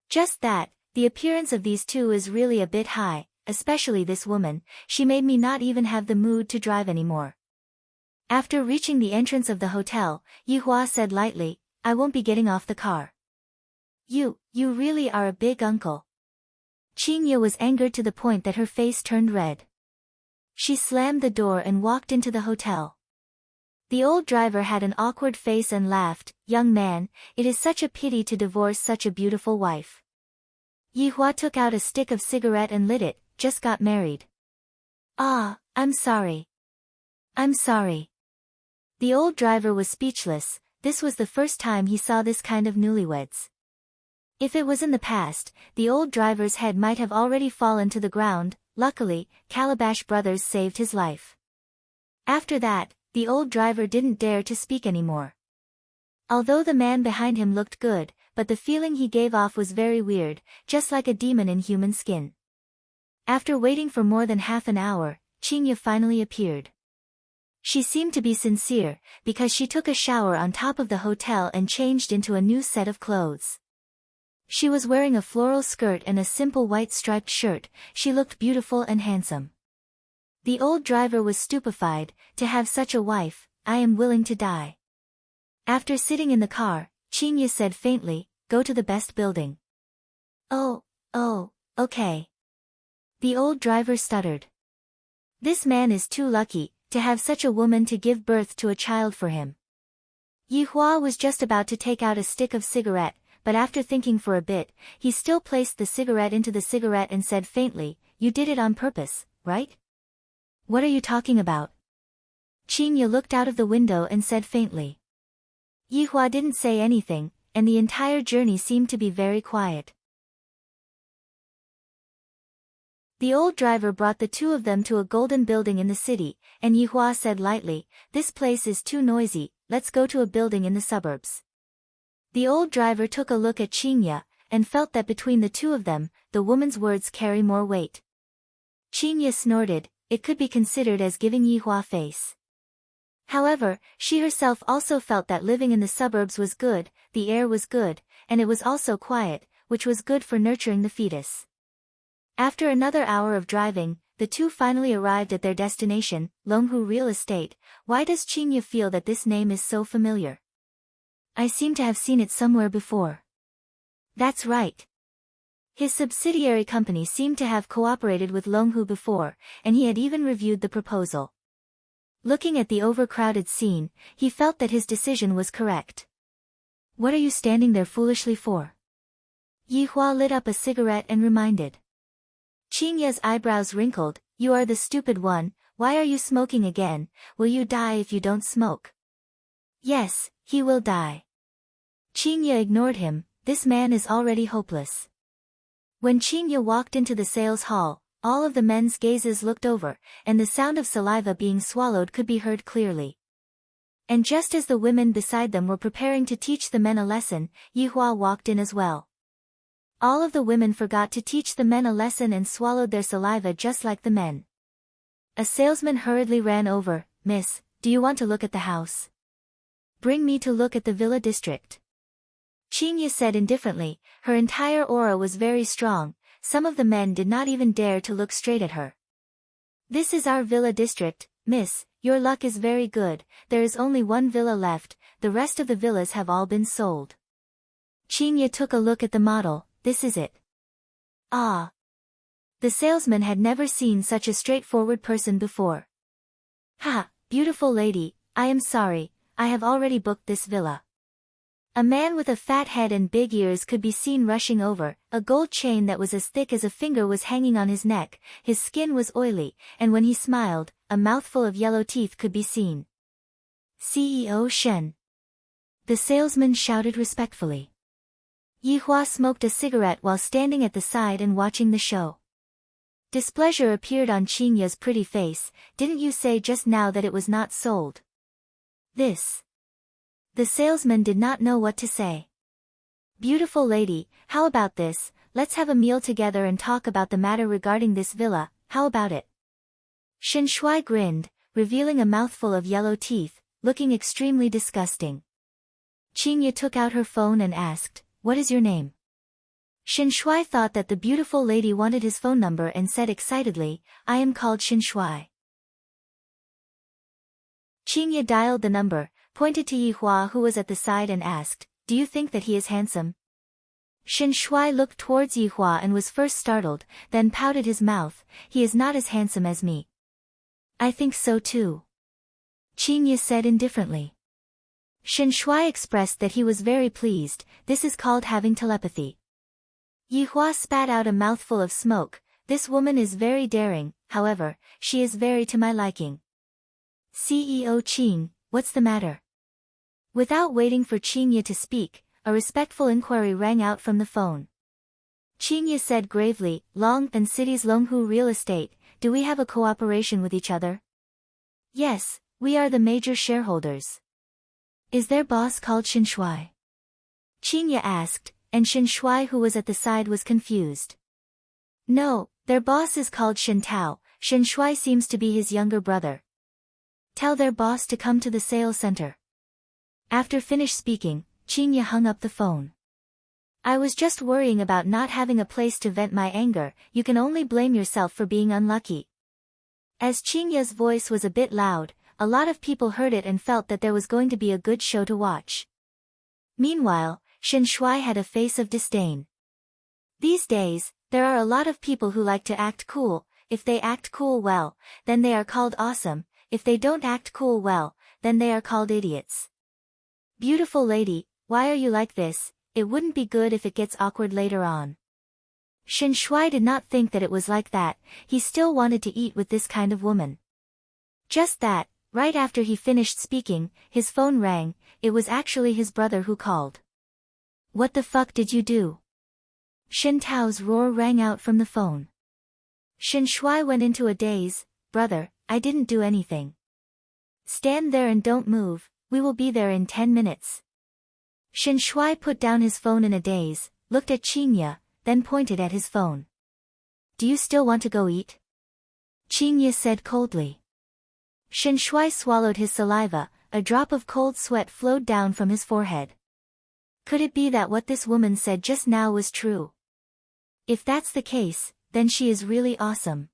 Just that, the appearance of these two is really a bit high, especially this woman, she made me not even have the mood to drive anymore. After reaching the entrance of the hotel, Yihua said lightly, I won't be getting off the car. You really are a big uncle. Qingye was angered to the point that her face turned red. She slammed the door and walked into the hotel. The old driver had an awkward face and laughed, Young man, it is such a pity to divorce such a beautiful wife. Yihua took out a stick of cigarette and lit it, just got married. Ah, I'm sorry. I'm sorry. The old driver was speechless, this was the first time he saw this kind of newlyweds. If it was in the past, the old driver's head might have already fallen to the ground. Luckily, Calabash Brothers saved his life. After that, the old driver didn't dare to speak anymore. Although the man behind him looked good, but the feeling he gave off was very weird, just like a demon in human skin. After waiting for more than half an hour, Qingye finally appeared. She seemed to be sincere, because she took a shower on top of the hotel and changed into a new set of clothes. She was wearing a floral skirt and a simple white striped shirt. She looked beautiful and handsome. The old driver was stupefied, to have such a wife, I am willing to die. After sitting in the car, Qingye said faintly, go to the best building. Oh, okay. The old driver stuttered. This man is too lucky, to have such a woman to give birth to a child for him. Yihua was just about to take out a stick of cigarette, but after thinking for a bit, he still placed the cigarette into the cigarette and said faintly, you did it on purpose, right? What are you talking about? Qingye looked out of the window and said faintly. Yihua didn't say anything, and the entire journey seemed to be very quiet. The old driver brought the two of them to a golden building in the city, and Yihua said lightly, this place is too noisy, let's go to a building in the suburbs. The old driver took a look at Qingye, and felt that between the two of them, the woman's words carry more weight. Qingye snorted, it could be considered as giving Yihua face. However, she herself also felt that living in the suburbs was good, the air was good, and it was also quiet, which was good for nurturing the fetus. After another hour of driving, the two finally arrived at their destination, Longhu Real Estate. Why does Qingye feel that this name is so familiar? I seem to have seen it somewhere before. That's right. His subsidiary company seemed to have cooperated with Longhu before, and he had even reviewed the proposal. Looking at the overcrowded scene, he felt that his decision was correct. What are you standing there foolishly for? Yihua lit up a cigarette and reminded. Qingye's eyebrows wrinkled, you are the stupid one, why are you smoking again, will you die if you don't smoke? Yes, he will die. Qingye ignored him, this man is already hopeless. When Qinya walked into the sales hall, all of the men's gazes looked over, and the sound of saliva being swallowed could be heard clearly. And just as the women beside them were preparing to teach the men a lesson, Yihua walked in as well. All of the women forgot to teach the men a lesson and swallowed their saliva just like the men. A salesman hurriedly ran over. "Miss, do you want to look at the house? Bring me to look at the villa district." Qinya said indifferently. Her entire aura was very strong. Some of the men did not even dare to look straight at her. "This is our villa district, miss. Your luck is very good. There is only one villa left, the rest of the villas have all been sold." Qinya took a look at the model. "This is it." Ah. The salesman had never seen such a straightforward person before. "Ha, beautiful lady, I am sorry, I have already booked this villa." A man with a fat head and big ears could be seen rushing over. A gold chain that was as thick as a finger was hanging on his neck, his skin was oily, and when he smiled, a mouthful of yellow teeth could be seen. "CEO Shen." The salesman shouted respectfully. Yihua smoked a cigarette while standing at the side and watching the show. Displeasure appeared on Qinya's pretty face. "Didn't you say just now that it was not sold?" "This." The salesman did not know what to say. "Beautiful lady, how about this? Let's have a meal together and talk about the matter regarding this villa, how about it?" Shen Shui grinned, revealing a mouthful of yellow teeth, looking extremely disgusting. Qinya took out her phone and asked, "What is your name?" Shen Shui thought that the beautiful lady wanted his phone number and said excitedly, "I am called Shen Shui." Qinya dialed the number, pointed to Yihua who was at the side and asked, "Do you think that he is handsome?" Shen Shui looked towards Yihua and was first startled, then pouted his mouth. "He is not as handsome as me." "I think so too," Qinya said indifferently. Shen Shui expressed that he was very pleased. This is called having telepathy. Yihua spat out a mouthful of smoke. "This woman is very daring, however, she is very to my liking." "CEO Qing, what's the matter?" Without waiting for Qinya to speak, a respectful inquiry rang out from the phone. Qinya said gravely, "Long and City's Longhu Real Estate, do we have a cooperation with each other?" "Yes, we are the major shareholders." "Is their boss called Shen Shui?" Qinya asked, and Shen Shui who was at the side was confused. "No, their boss is called Shen Tao. Shen Shui seems to be his younger brother." "Tell their boss to come to the sales center." After finished speaking, Qinya hung up the phone. "I was just worrying about not having a place to vent my anger. You can only blame yourself for being unlucky." As Qinya's voice was a bit loud, a lot of people heard it and felt that there was going to be a good show to watch. Meanwhile, Shen Shui had a face of disdain. These days, there are a lot of people who like to act cool. If they act cool well, then they are called awesome. If they don't act cool well, then they are called idiots. "Beautiful lady, why are you like this? It wouldn't be good if it gets awkward later on." Shen Shui did not think that it was like that. He still wanted to eat with this kind of woman. Just that, right after he finished speaking, his phone rang. It was actually his brother who called. "What the fuck did you do?" Shen Tao's roar rang out from the phone. Shen Shui went into a daze. "Brother, I didn't do anything. Stand there and don't move, we will be there in 10 minutes. Shen Shui put down his phone in a daze, looked at Qinya, then pointed at his phone. "Do you still want to go eat?" Qinya said coldly. Shen Shui swallowed his saliva, a drop of cold sweat flowed down from his forehead. Could it be that what this woman said just now was true? If that's the case, then she is really awesome.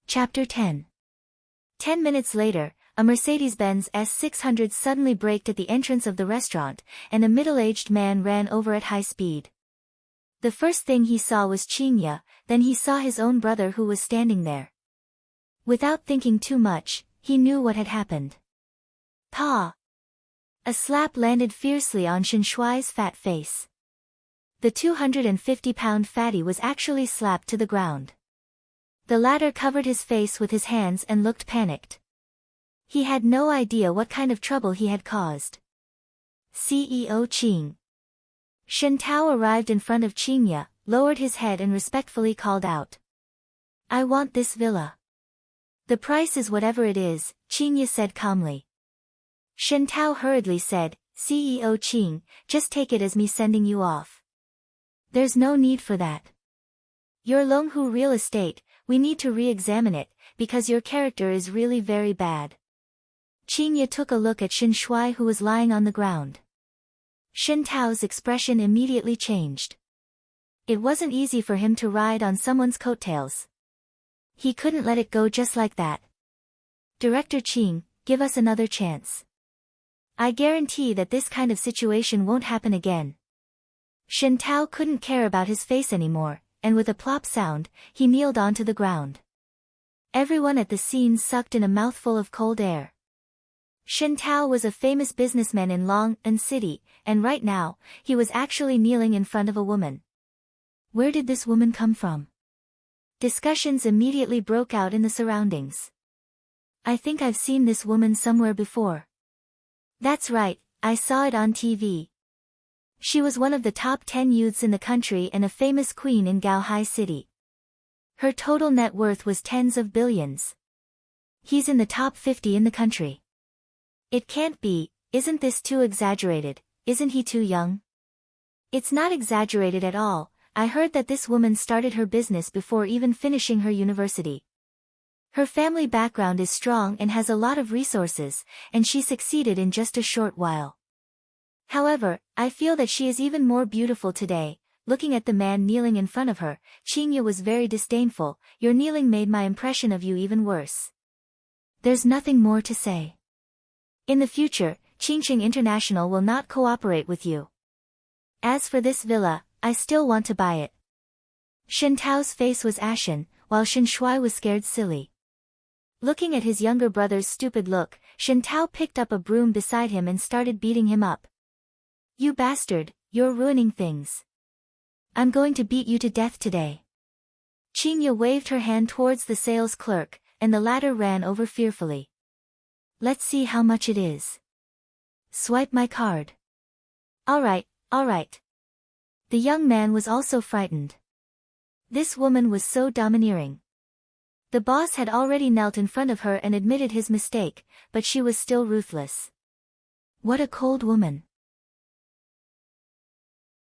Chapter 10. 10 minutes later, a Mercedes-Benz S600 suddenly braked at the entrance of the restaurant, and a middle-aged man ran over at high speed. The first thing he saw was Qinya, then he saw his own brother who was standing there. Without thinking too much, he knew what had happened. Pa! A slap landed fiercely on Shen Shui's fat face. The 250-pound fatty was actually slapped to the ground. The latter covered his face with his hands and looked panicked. He had no idea what kind of trouble he had caused. CEO Qing. Shen Tao arrived in front of Qingye, lowered his head and respectfully called out. I want this villa. The price is whatever it is, Qingye said calmly. Shen Tao hurriedly said, CEO Qing, just take it as me sending you off. There's no need for that. Your Longhu real estate, we need to re-examine it, because your character is really very bad. Qingye took a look at Shen Shui who was lying on the ground. Shen Tao's expression immediately changed. It wasn't easy for him to ride on someone's coattails. He couldn't let it go just like that. Director Qing, give us another chance. I guarantee that this kind of situation won't happen again. Shen Tao couldn't care about his face anymore, and with a plop sound, he kneeled onto the ground. Everyone at the scene sucked in a mouthful of cold air. Shen Tao was a famous businessman in Long-an City, and right now, he was actually kneeling in front of a woman. Where did this woman come from? Discussions immediately broke out in the surroundings. I think I've seen this woman somewhere before. That's right, I saw it on TV. She was one of the top 10 youths in the country and a famous queen in Gaohai City. Her total net worth was tens of billions. He's in the top 50 in the country. It can't be, isn't this too exaggerated, isn't he too young? It's not exaggerated at all. I heard that this woman started her business before even finishing her university. Her family background is strong and has a lot of resources, and she succeeded in just a short while. However, I feel that she is even more beautiful today. Looking at the man kneeling in front of her, Qingye was very disdainful. Your kneeling made my impression of you even worse. There's nothing more to say. In the future, Qingqing International will not cooperate with you. As for this villa, I still want to buy it. Shen Tao's face was ashen, while Shen Shui was scared silly. Looking at his younger brother's stupid look, Shen Tao picked up a broom beside him and started beating him up. You bastard, you're ruining things. I'm going to beat you to death today. Qingye waved her hand towards the sales clerk, and the latter ran over fearfully. Let's see how much it is. Swipe my card. All right. The young man was also frightened. This woman was so domineering. The boss had already knelt in front of her and admitted his mistake, but she was still ruthless. What a cold woman.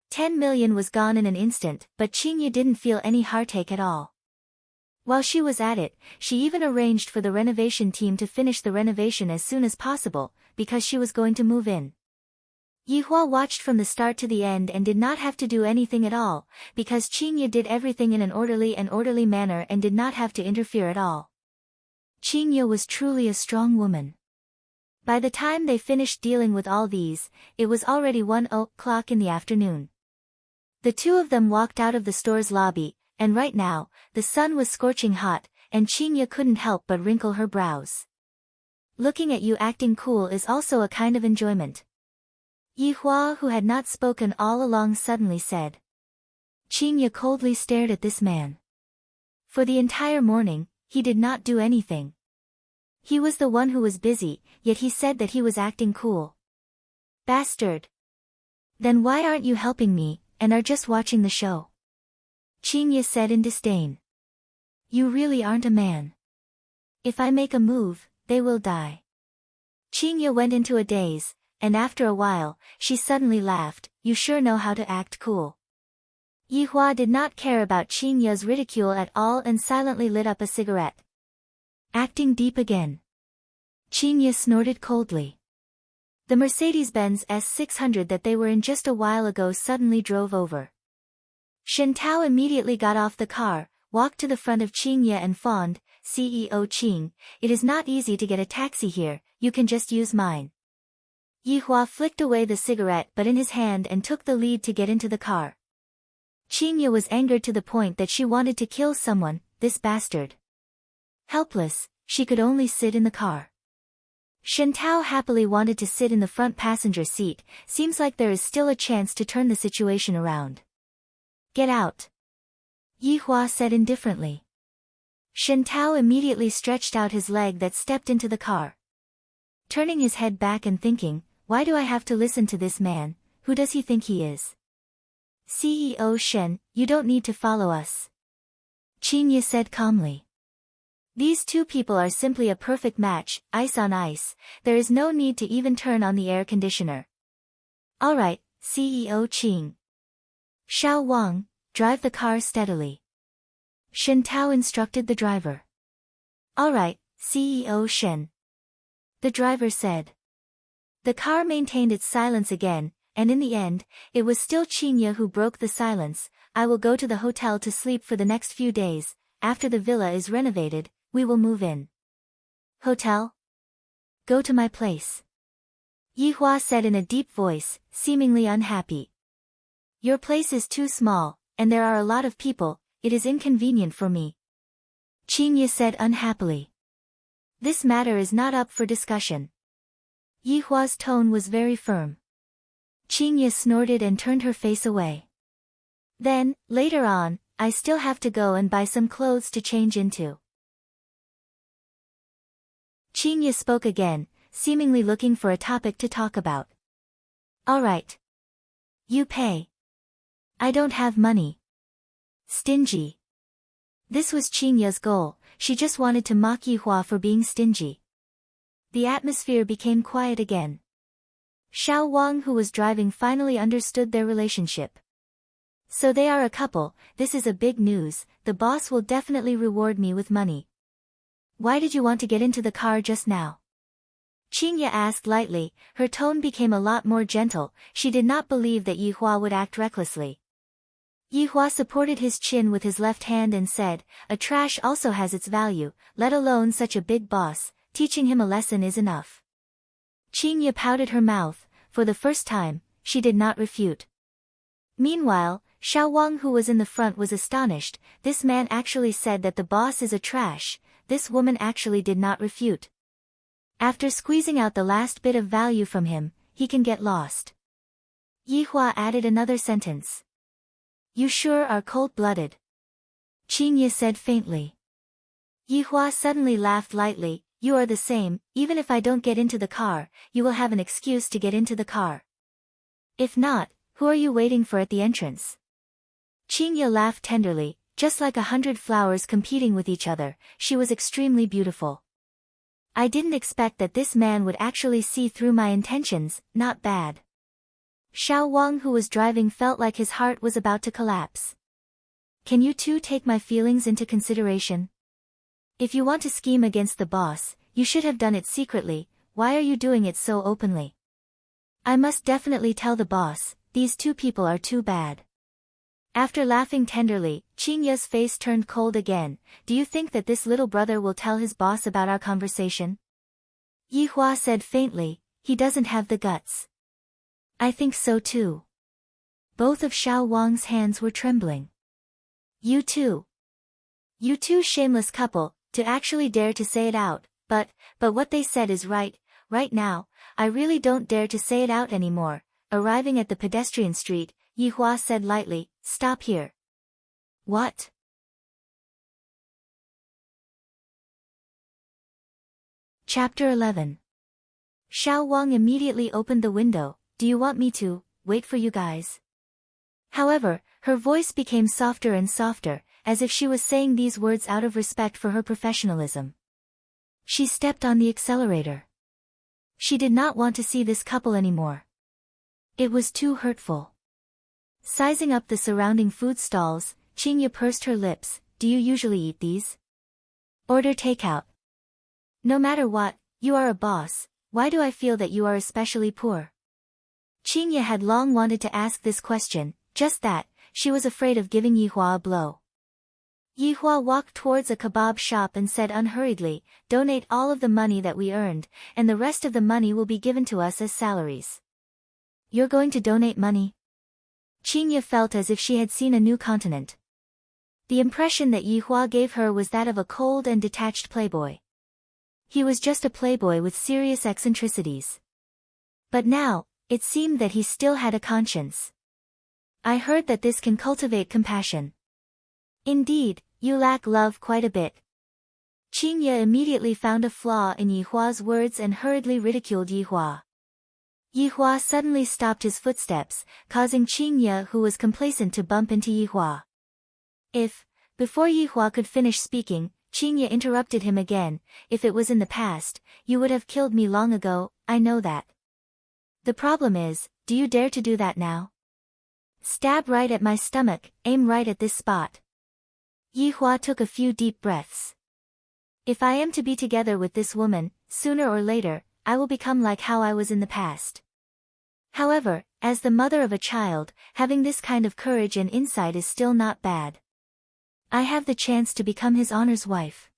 10 million was gone in an instant, but Qingye didn't feel any heartache at all. While she was at it, she even arranged for the renovation team to finish the renovation as soon as possible, because she was going to move in. Yihua watched from the start to the end and did not have to do anything at all, because Qingye did everything in an orderly manner and did not have to interfere at all. Qingye was truly a strong woman. By the time they finished dealing with all these, it was already 1:00 in the afternoon. The two of them walked out of the store's lobby, and right now, the sun was scorching hot, and Qingye couldn't help but wrinkle her brows. Looking at you acting cool is also a kind of enjoyment. Yihua, who had not spoken all along, suddenly said. Qingye coldly stared at this man. For the entire morning, he did not do anything. He was the one who was busy, yet he said that he was acting cool. Bastard! Then why aren't you helping me, and are just watching the show? Qingye said in disdain. You really aren't a man. If I make a move, they will die. Qingye went into a daze, and after a while, she suddenly laughed. You sure know how to act cool. Yihua did not care about Qingye's ridicule at all and silently lit up a cigarette. Acting deep again. Qingye snorted coldly. The Mercedes-Benz S600 that they were in just a while ago suddenly drove over. Shen Tao immediately got off the car, walked to the front of Qingye and fawned, CEO Qing, it is not easy to get a taxi here, you can just use mine. Yihua flicked away the cigarette but in his hand and took the lead to get into the car. Qingye was angered to the point that she wanted to kill someone, this bastard. Helpless, she could only sit in the car. Shen Tao happily wanted to sit in the front passenger seat, seems like there is still a chance to turn the situation around. Get out. Yihua said indifferently. Shen Tao immediately stretched out his leg that stepped into the car. Turning his head back and thinking, why do I have to listen to this man, who does he think he is? CEO Shen, you don't need to follow us. Qin Ye said calmly. These two people are simply a perfect match, ice on ice, there is no need to even turn on the air conditioner. Alright, CEO Qing. Xiao Wang, drive the car steadily. Shen Tao instructed the driver. Alright, CEO Shen. The driver said. The car maintained its silence again, and in the end, it was still Qin Ye who broke the silence. I will go to the hotel to sleep for the next few days. After the villa is renovated, we will move in. Hotel? Go to my place. Yihua said in a deep voice, seemingly unhappy. Your place is too small, and there are a lot of people, it is inconvenient for me. Qin Ye said unhappily. This matter is not up for discussion. Yihua's tone was very firm. Qin Ye snorted and turned her face away. Then, later on, I still have to go and buy some clothes to change into. Qin Ye spoke again, seemingly looking for a topic to talk about. Alright. You pay. I don't have money. Stingy. This was Qin Ye's goal, she just wanted to mock Yihua for being stingy. The atmosphere became quiet again. Xiao Wang, who was driving, finally understood their relationship. So they are a couple, this is a big news, the boss will definitely reward me with money. Why did you want to get into the car just now? Qin Ye asked lightly, her tone became a lot more gentle, she did not believe that Yihua would act recklessly. Yihua supported his chin with his left hand and said, a trash also has its value, let alone such a big boss, teaching him a lesson is enough. Qin Ye pouted her mouth, for the first time, she did not refute. Meanwhile, Xiao Wang, who was in the front, was astonished, this man actually said that the boss is a trash, this woman actually did not refute. After squeezing out the last bit of value from him, he can get lost. Yihua added another sentence. You sure are cold-blooded. Qin Ye said faintly. Yihua suddenly laughed lightly, you are the same, even if I don't get into the car, you will have an excuse to get into the car. If not, who are you waiting for at the entrance? Qin Ye laughed tenderly, just like 100 flowers competing with each other, she was extremely beautiful. I didn't expect that this man would actually see through my intentions, not bad. Xiao Wang, who was driving, felt like his heart was about to collapse. Can you two take my feelings into consideration? If you want to scheme against the boss, you should have done it secretly, why are you doing it so openly? I must definitely tell the boss, these two people are too bad. After laughing tenderly, Qin Ye's face turned cold again. Do you think that this little brother will tell his boss about our conversation? Yihua said faintly, he doesn't have the guts. I think so too. Both of Xiao Wang's hands were trembling. You two, shameless couple, to actually dare to say it out, but what they said is right now, I really don't dare to say it out anymore. Arriving at the pedestrian street, Yihua said lightly, stop here. What? Chapter 11. Xiao Wang immediately opened the window, do you want me to wait for you guys? However, her voice became softer and softer, as if she was saying these words out of respect for her professionalism. She stepped on the accelerator. She did not want to see this couple anymore. It was too hurtful. Sizing up the surrounding food stalls, Qin Ye pursed her lips, do you usually eat these? Order takeout. No matter what, you are a boss, why do I feel that you are especially poor? Qin Ye had long wanted to ask this question, just that, she was afraid of giving Yihua a blow. Yihua walked towards a kebab shop and said unhurriedly, donate all of the money that we earned, and the rest of the money will be given to us as salaries. You're going to donate money? Qin Ye felt as if she had seen a new continent. The impression that Yihua gave her was that of a cold and detached playboy. He was just a playboy with serious eccentricities. But now, it seemed that he still had a conscience. I heard that this can cultivate compassion. Indeed, you lack love quite a bit. Qin Ye immediately found a flaw in Yihua's words and hurriedly ridiculed Yihua. Yihua suddenly stopped his footsteps, causing Qingye, who was complacent, to bump into Yihua. Before Yihua could finish speaking, Qingye interrupted him again. If it was in the past, you would have killed me long ago, I know that. The problem is, do you dare to do that now? Stab right at my stomach, aim right at this spot. Yihua took a few deep breaths. If I am to be together with this woman, sooner or later, I will become like how I was in the past. However, as the mother of a child, having this kind of courage and insight is still not bad. I have the chance to become his honor's wife.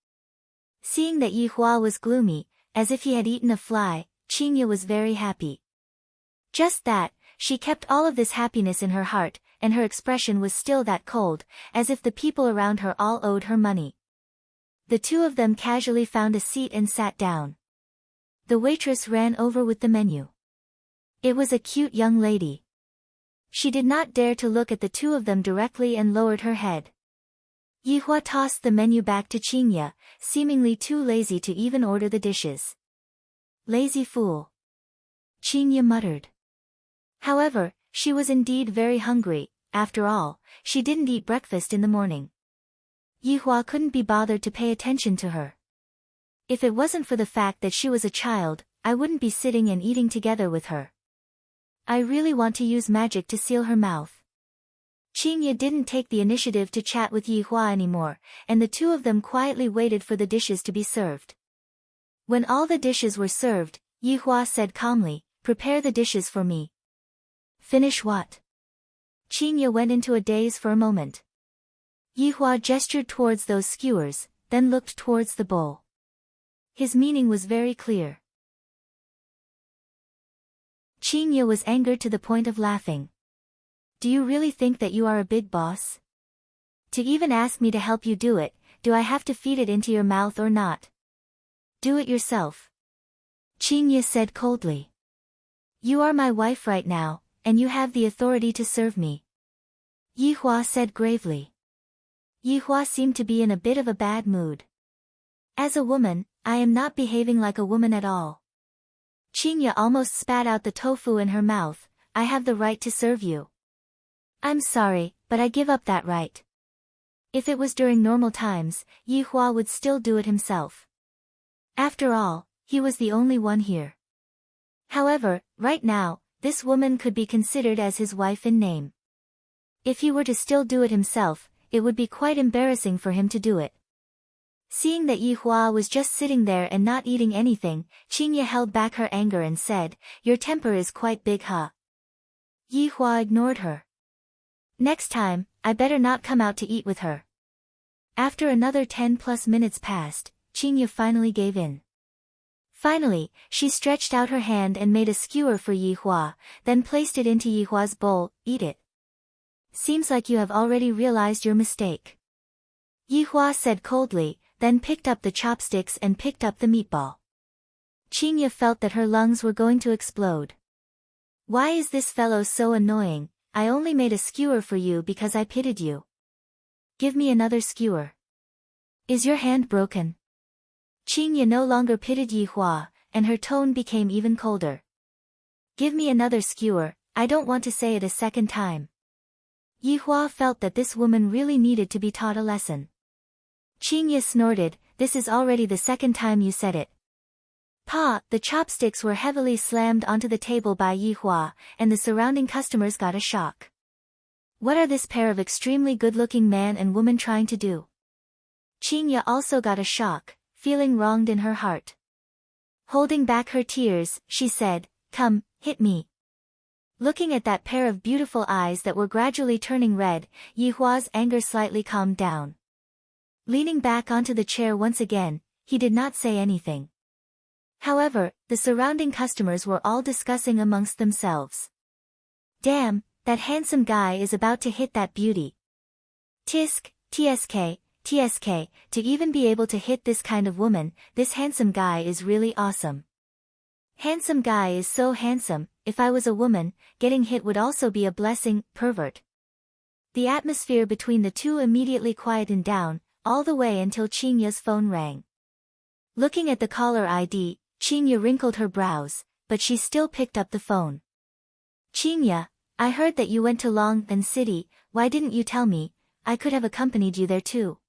Seeing that Yihua was gloomy, as if he had eaten a fly, Qingye was very happy. Just that, she kept all of this happiness in her heart, and her expression was still that cold, as if the people around her all owed her money. The two of them casually found a seat and sat down. The waitress ran over with the menu. It was a cute young lady. She did not dare to look at the two of them directly and lowered her head. Yihua tossed the menu back to Qingye, seemingly too lazy to even order the dishes. Lazy fool. Qingye muttered. However, she was indeed very hungry. After all, she didn't eat breakfast in the morning. Yihua couldn't be bothered to pay attention to her. If it wasn't for the fact that she was a child, I wouldn't be sitting and eating together with her. I really want to use magic to seal her mouth. Qingye didn't take the initiative to chat with Yihua anymore, and the two of them quietly waited for the dishes to be served. When all the dishes were served, Yihua said calmly, "Prepare the dishes for me." Finish what? Qingye went into a daze for a moment. Yihua gestured towards those skewers, then looked towards the bowl. His meaning was very clear. Qingye was angered to the point of laughing. Do you really think that you are a big boss? To even ask me to help you do it, do I have to feed it into your mouth or not? Do it yourself. Qingye said coldly. You are my wife right now, and you have the authority to serve me. Yihua said gravely. Yihua seemed to be in a bit of a bad mood. As a woman, I am not behaving like a woman at all. Qingye almost spat out the tofu in her mouth. I have the right to serve you. I'm sorry, but I give up that right. If it was during normal times, Yihua would still do it himself. After all, he was the only one here. However, right now, this woman could be considered as his wife in name. If he were to still do it himself, it would be quite embarrassing for him to do it. Seeing that Yihua was just sitting there and not eating anything, Qingye held back her anger and said, Your temper is quite big, huh? Yihua ignored her. Next time, I better not come out to eat with her. After another 10+ minutes passed, Qingye finally gave in. Finally, she stretched out her hand and made a skewer for Yihua, then placed it into Yihua's bowl. Eat it. Seems like you have already realized your mistake. Yihua said coldly, then picked up the chopsticks and picked up the meatball. Qingye felt that her lungs were going to explode. Why is this fellow so annoying? I only made a skewer for you because I pitied you. Give me another skewer. Is your hand broken? Qingye no longer pitied Yihua, and her tone became even colder. Give me another skewer, I don't want to say it a second time. Yihua felt that this woman really needed to be taught a lesson. Qingye snorted, This is already the second time you said it. Pa! The chopsticks were heavily slammed onto the table by Yihua, and the surrounding customers got a shock. What are this pair of extremely good-looking man and woman trying to do? Qingye also got a shock, feeling wronged in her heart. Holding back her tears, she said, Come, hit me. Looking at that pair of beautiful eyes that were gradually turning red, Yihua's anger slightly calmed down. Leaning back onto the chair once again, he did not say anything. However, the surrounding customers were all discussing amongst themselves. Damn, that handsome guy is about to hit that beauty. Tisk, tsk, tsk, to even be able to hit this kind of woman, this handsome guy is really awesome. Handsome guy is so handsome, if I was a woman, getting hit would also be a blessing, pervert. The atmosphere between the two immediately quietened down, all the way until Qingye's phone rang. Looking at the caller ID, Qingye wrinkled her brows. but she still picked up the phone. Qingya, I heard that you went to Long'an City, why didn't you tell me? I could have accompanied you there too.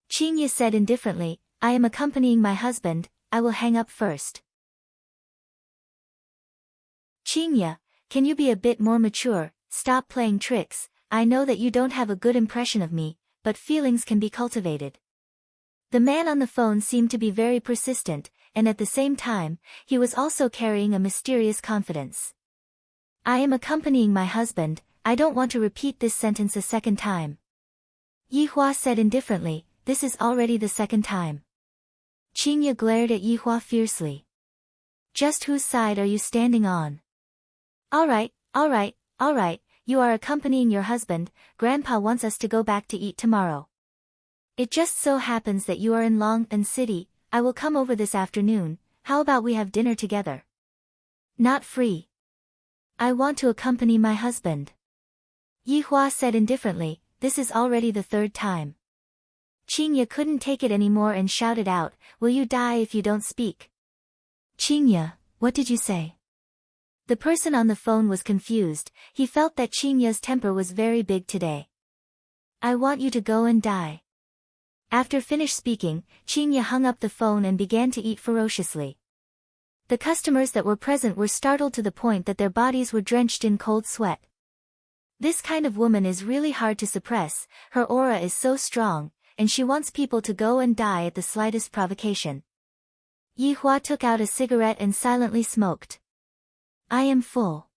Qingya said indifferently, I am accompanying my husband, I will hang up first. Qingya, can you be a bit more mature, stop playing tricks, I know that you don't have a good impression of me, but feelings can be cultivated. The man on the phone seemed to be very persistent, and at the same time, he was also carrying a mysterious confidence. I am accompanying my husband, I don't want to repeat this sentence a second time. Yihua said indifferently, this is already the second time. Qingya glared at Yihua fiercely. Just whose side are you standing on? Alright, you are accompanying your husband, Grandpa wants us to go back to eat tomorrow. It just so happens that you are in Long'an City, I will come over this afternoon, how about we have dinner together? Not free. I want to accompany my husband. Yihua said indifferently, this is already the third time. Qingya couldn't take it anymore and shouted out, will you die if you don't speak? Qingya, what did you say? The person on the phone was confused, he felt that Qingya's temper was very big today. I want you to go and die. After finished speaking, Qingya hung up the phone and began to eat ferociously. The customers that were present were startled to the point that their bodies were drenched in cold sweat. This kind of woman is really hard to suppress, her aura is so strong, and she wants people to go and die at the slightest provocation. Yihua took out a cigarette and silently smoked. I am full.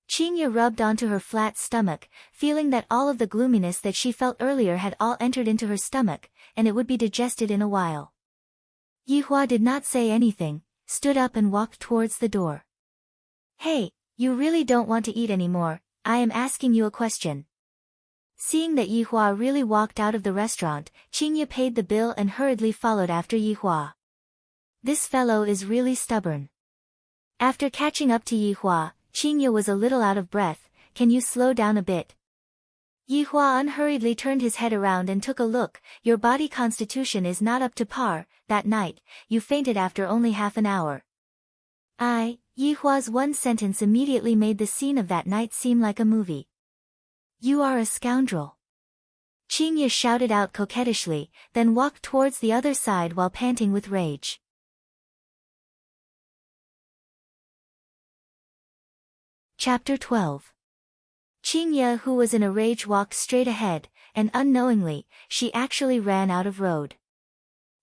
Qingya rubbed onto her flat stomach, feeling that all of the gloominess that she felt earlier had all entered into her stomach, and it would be digested in a while. Yihua did not say anything, stood up and walked towards the door. Hey, you really don't want to eat anymore, I am asking you a question. Seeing that Yihua really walked out of the restaurant, Qingya paid the bill and hurriedly followed after Yihua. This fellow is really stubborn. After catching up to Yihua, Qingya was a little out of breath, can you slow down a bit? Yihua unhurriedly turned his head around and took a look, your body constitution is not up to par, that night, you fainted after only half an hour. Yihua's one sentence immediately made the scene of that night seem like a movie. You are a scoundrel. Qingya shouted out coquettishly, then walked towards the other side while panting with rage. Chapter 12. Qingya, who was in a rage, walked straight ahead, and unknowingly, she actually ran out of road.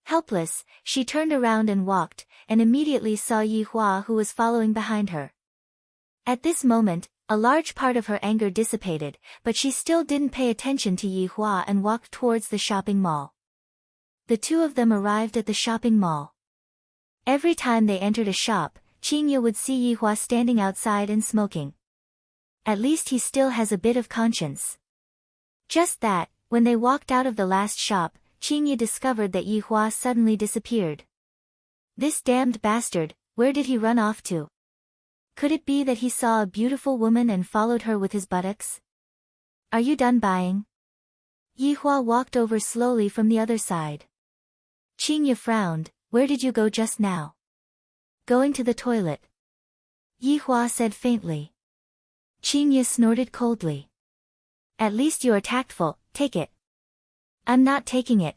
Helpless, she turned around and walked, and immediately saw Yihua who was following behind her. At this moment, a large part of her anger dissipated, but she still didn't pay attention to Yihua and walked towards the shopping mall. The two of them arrived at the shopping mall. Every time they entered a shop, Qingya would see Yihua standing outside and smoking. At least he still has a bit of conscience. Just that, when they walked out of the last shop, Qingya discovered that Yihua suddenly disappeared. This damned bastard, where did he run off to? Could it be that he saw a beautiful woman and followed her with his buttocks? Are you done buying? Yihua walked over slowly from the other side. Qingya frowned, where did you go just now? Going to the toilet. Yihua said faintly. Qingya snorted coldly. At least you are tactful, take it. I'm not taking it.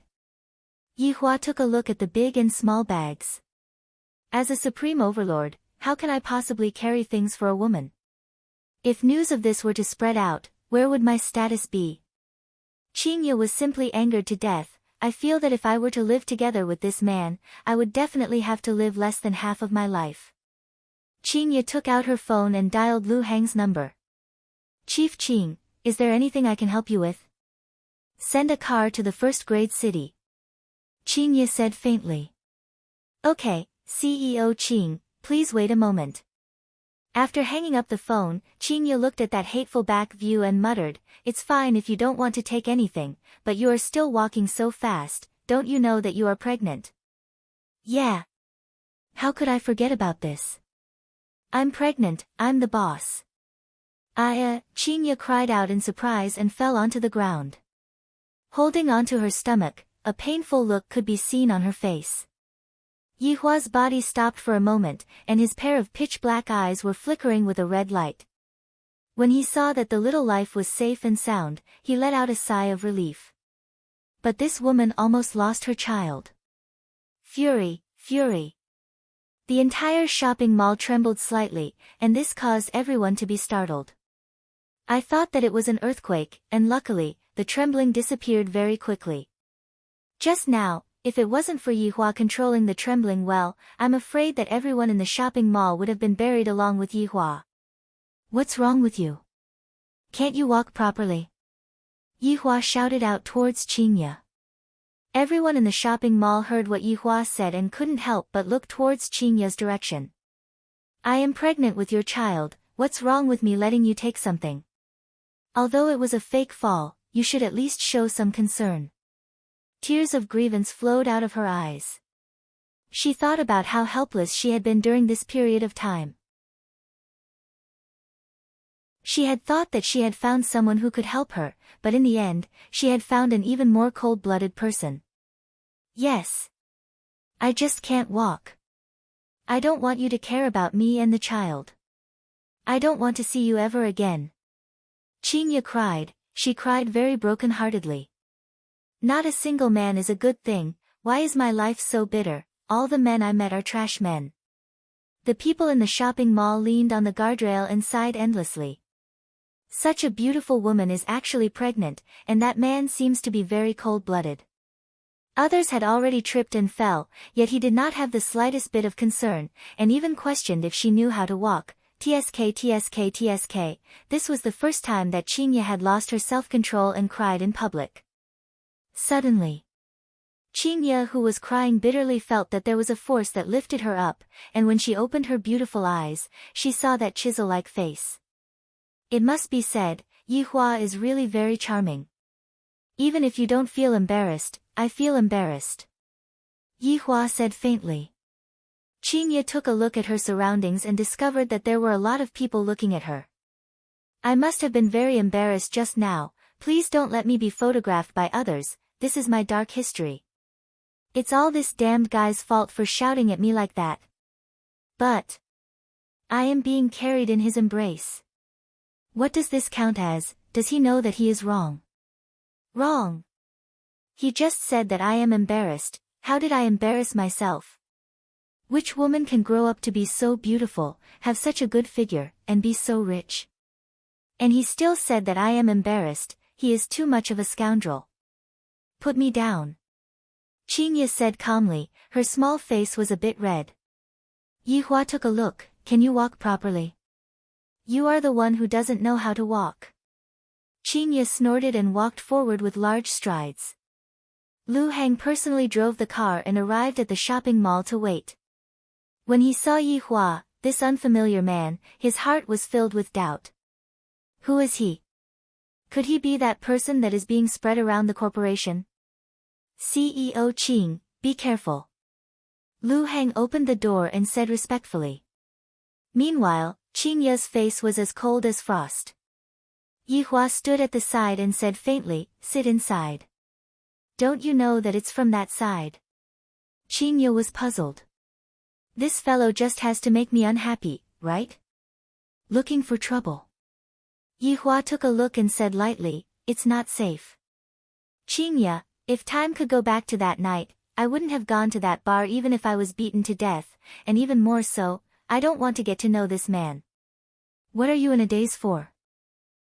Yihua took a look at the big and small bags. As a supreme overlord, how can I possibly carry things for a woman? If news of this were to spread out, where would my status be? Qingya was simply angered to death. I feel that if I were to live together with this man, I would definitely have to live less than half of my life. Qingya took out her phone and dialed Lu Hang's number. Chief Qing, is there anything I can help you with? Send a car to the first-grade city. Qingya said faintly. Okay, CEO Qing, please wait a moment. After hanging up the phone, Qingya looked at that hateful back view and muttered, it's fine if you don't want to take anything, but you are still walking so fast, don't you know that you are pregnant? Yeah. How could I forget about this? I'm pregnant, I'm the boss. Qingya cried out in surprise and fell onto the ground. Holding onto her stomach, a painful look could be seen on her face. Yihua's body stopped for a moment, and his pair of pitch-black eyes were flickering with a red light. When he saw that the little life was safe and sound, he let out a sigh of relief. But this woman almost lost her child. Fury, fury. The entire shopping mall trembled slightly, and this caused everyone to be startled. I thought that it was an earthquake, and luckily, the trembling disappeared very quickly. Just now, if it wasn't for Yihua controlling the trembling well, I'm afraid that everyone in the shopping mall would have been buried along with Yihua. What's wrong with you? Can't you walk properly? Yihua shouted out towards Qingye. Everyone in the shopping mall heard what Yihua said and couldn't help but look towards Qingye's direction. I am pregnant with your child, what's wrong with me letting you take something? Although it was a fake fall, you should at least show some concern. Tears of grievance flowed out of her eyes. She thought about how helpless she had been during this period of time. She had thought that she had found someone who could help her, but in the end, she had found an even more cold-blooded person. Yes. I just can't walk. I don't want you to care about me and the child. I don't want to see you ever again. Qingye cried, she cried very broken-heartedly. Not a single man is a good thing, why is my life so bitter, all the men I met are trash men. The people in the shopping mall leaned on the guardrail and sighed endlessly. Such a beautiful woman is actually pregnant, and that man seems to be very cold-blooded. Others had already tripped and fell, yet he did not have the slightest bit of concern, and even questioned if she knew how to walk. Tsk. This was the first time that Qingye had lost her self-control and cried in public. Suddenly, Qingye, who was crying bitterly, felt that there was a force that lifted her up, and when she opened her beautiful eyes, she saw that chisel-like face. It must be said, Yihua is really very charming. Even if you don't feel embarrassed, I feel embarrassed. Yihua said faintly. Qingye took a look at her surroundings and discovered that there were a lot of people looking at her. I must have been very embarrassed just now, please don't let me be photographed by others, this is my dark history. It's all this damned guy's fault for shouting at me like that. But I am being carried in his embrace. What does this count as? Does he know that he is wrong? Wrong. He just said that I am embarrassed. How did I embarrass myself? Which woman can grow up to be so beautiful, have such a good figure, and be so rich? And he still said that I am embarrassed, he is too much of a scoundrel. Put me down. Qingye said calmly, her small face was a bit red. Yihua took a look, can you walk properly? You are the one who doesn't know how to walk. Qingye snorted and walked forward with large strides. Lu Hang personally drove the car and arrived at the shopping mall to wait. When he saw Yihua, this unfamiliar man, his heart was filled with doubt. Who is he? Could he be that person that is being spread around the corporation? CEO Qing, be careful. Lu Hang opened the door and said respectfully. Meanwhile, Qingye's face was as cold as frost. Yihua stood at the side and said faintly, sit inside. Don't you know that it's from that side? Qingye was puzzled. This fellow just has to make me unhappy, right? Looking for trouble. Yihua took a look and said lightly, it's not safe. Qingye, if time could go back to that night, I wouldn't have gone to that bar even if I was beaten to death, and even more so, I don't want to get to know this man. What are you in a daze for?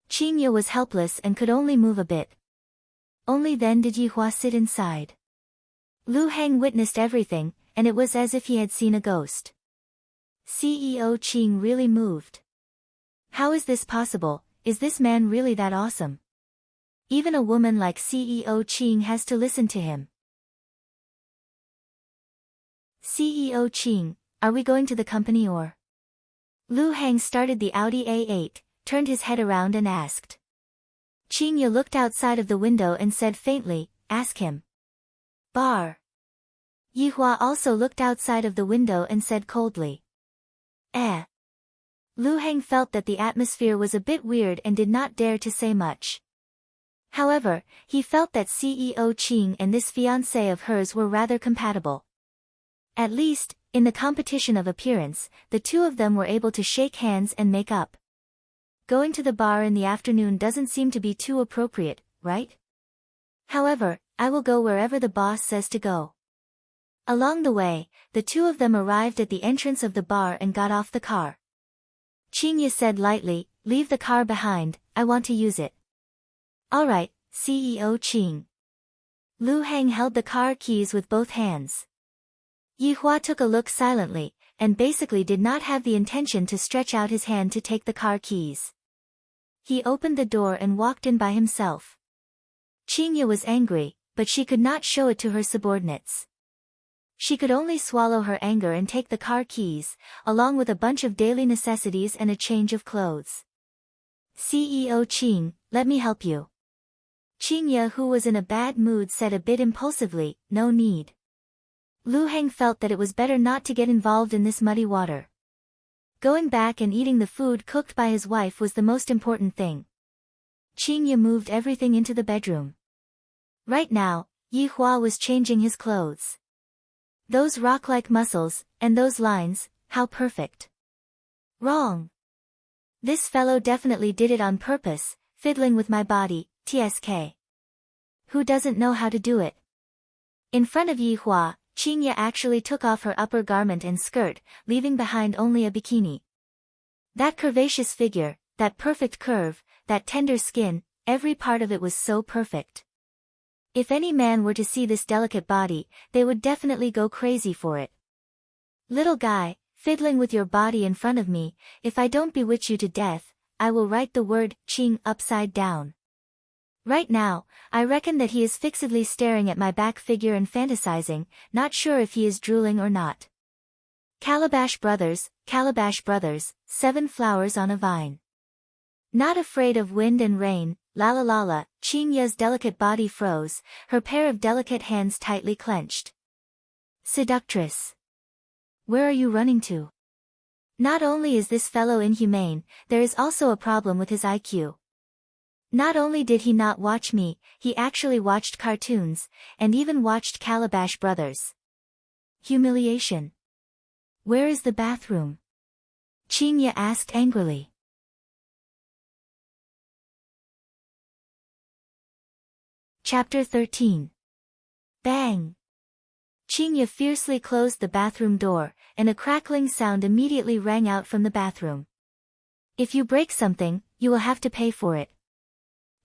Qingye was helpless and could only move a bit. Only then did Yihua sit inside. Lu Hang witnessed everything, and it was as if he had seen a ghost. CEO Qing really moved. How is this possible? Is this man really that awesome? Even a woman like CEO Qing has to listen to him. CEO Qing, are we going to the company or? Lu Hang started the Audi A8, turned his head around and asked. Qingye looked outside of the window and said faintly, ask him. Bar. Yihua also looked outside of the window and said coldly. Lu Hang felt that the atmosphere was a bit weird and did not dare to say much. However, he felt that CEO Qing and this fiancé of hers were rather compatible. At least, in the competition of appearance, the two of them were able to shake hands and make up. Going to the bar in the afternoon doesn't seem to be too appropriate, right? However, I will go wherever the boss says to go. Along the way, the two of them arrived at the entrance of the bar and got off the car. Qingye said lightly, "Leave the car behind, I want to use it." "Alright, CEO Qing." Lu Heng held the car keys with both hands. Yihua took a look silently, and basically did not have the intention to stretch out his hand to take the car keys. He opened the door and walked in by himself. Qingye was angry, but she could not show it to her subordinates. She could only swallow her anger and take the car keys, along with a bunch of daily necessities and a change of clothes. "CEO Qing, let me help you." Qingye, who was in a bad mood, said a bit impulsively, "No need." Lu Heng felt that it was better not to get involved in this muddy water. Going back and eating the food cooked by his wife was the most important thing. Qingye moved everything into the bedroom. Right now, Yihua was changing his clothes. Those rock-like muscles, and those lines, how perfect. Wrong. This fellow definitely did it on purpose, fiddling with my body, TSK. Who doesn't know how to do it? In front of Yihua, Qingye actually took off her upper garment and skirt, leaving behind only a bikini. That curvaceous figure, that perfect curve, that tender skin, every part of it was so perfect. If any man were to see this delicate body, they would definitely go crazy for it. "Little guy, fiddling with your body in front of me, if I don't bewitch you to death, I will write the word Qing upside down." Right now, I reckon that he is fixedly staring at my back figure and fantasizing, not sure if he is drooling or not. Calabash Brothers, 7 flowers on a vine. Not afraid of wind and rain, la la la la, Qingye's delicate body froze, her pair of delicate hands tightly clenched. Seductress. Where are you running to? Not only is this fellow inhumane, there is also a problem with his IQ. Not only did he not watch me, he actually watched cartoons, and even watched Calabash Brothers. Humiliation. Where is the bathroom? Qingye asked angrily. Chapter 13. Bang! Qingye fiercely closed the bathroom door, and a crackling sound immediately rang out from the bathroom. "If you break something, you will have to pay for it."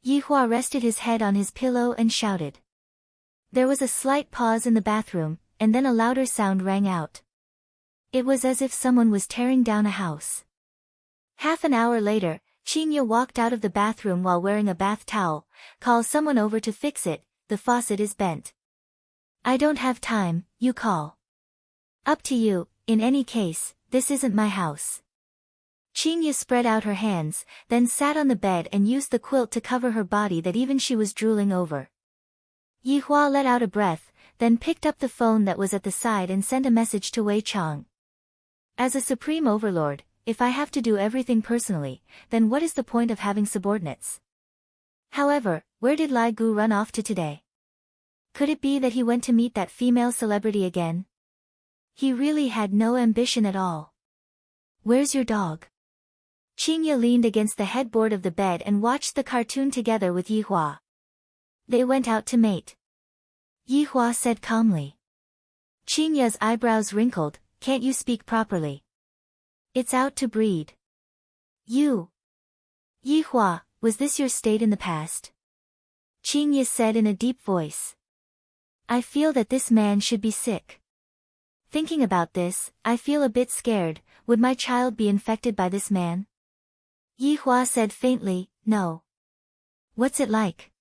Yihua rested his head on his pillow and shouted. There was a slight pause in the bathroom, and then a louder sound rang out. It was as if someone was tearing down a house. Half an hour later, Qingye walked out of the bathroom while wearing a bath towel. "Call someone over to fix it, the faucet is bent." "I don't have time, you call." "Up to you, in any case, this isn't my house." Qingye spread out her hands, then sat on the bed and used the quilt to cover her body that even she was drooling over. Yihua let out a breath, then picked up the phone that was at the side and sent a message to Wei Chang. "As a supreme overlord, if I have to do everything personally, then what is the point of having subordinates? However, where did Lai Gu run off to today? Could it be that he went to meet that female celebrity again? He really had no ambition at all. Where's your dog?" Qingye leaned against the headboard of the bed and watched the cartoon together with Yihua. "They went out to mate," Yihua said calmly. Qingye's eyebrows wrinkled. "Can't you speak properly? It's out to breed." "You." "Yihua, was this your state in the past?" Qingye said in a deep voice. "I feel that this man should be sick. Thinking about this, I feel a bit scared. Would my child be infected by this man?" Yihua said faintly, "No." "What's it like?"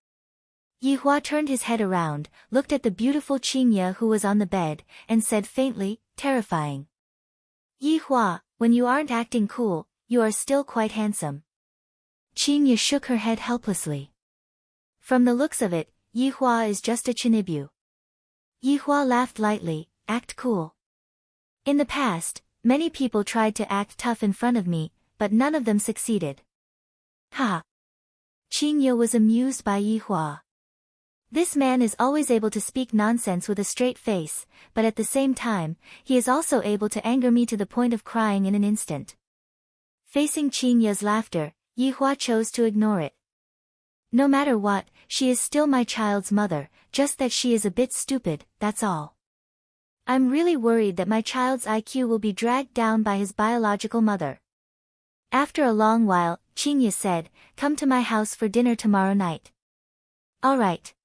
Yihua turned his head around, looked at the beautiful Qingye who was on the bed, and said faintly, "Terrifying." "Yihua, when you aren't acting cool, you are still quite handsome." Qingye shook her head helplessly. "From the looks of it, Yihua is just a chinibu." Yihua laughed lightly. "Act cool. In the past, many people tried to act tough in front of me, but none of them succeeded." Ha! Qingye was amused by Yihua. This man is always able to speak nonsense with a straight face, but at the same time, he is also able to anger me to the point of crying in an instant. Facing Qin Ye's laughter, Yihua chose to ignore it. No matter what, she is still my child's mother, just that she is a bit stupid, that's all. I'm really worried that my child's IQ will be dragged down by his biological mother. After a long while, Qin Ye said, "Come to my house for dinner tomorrow night." Alright.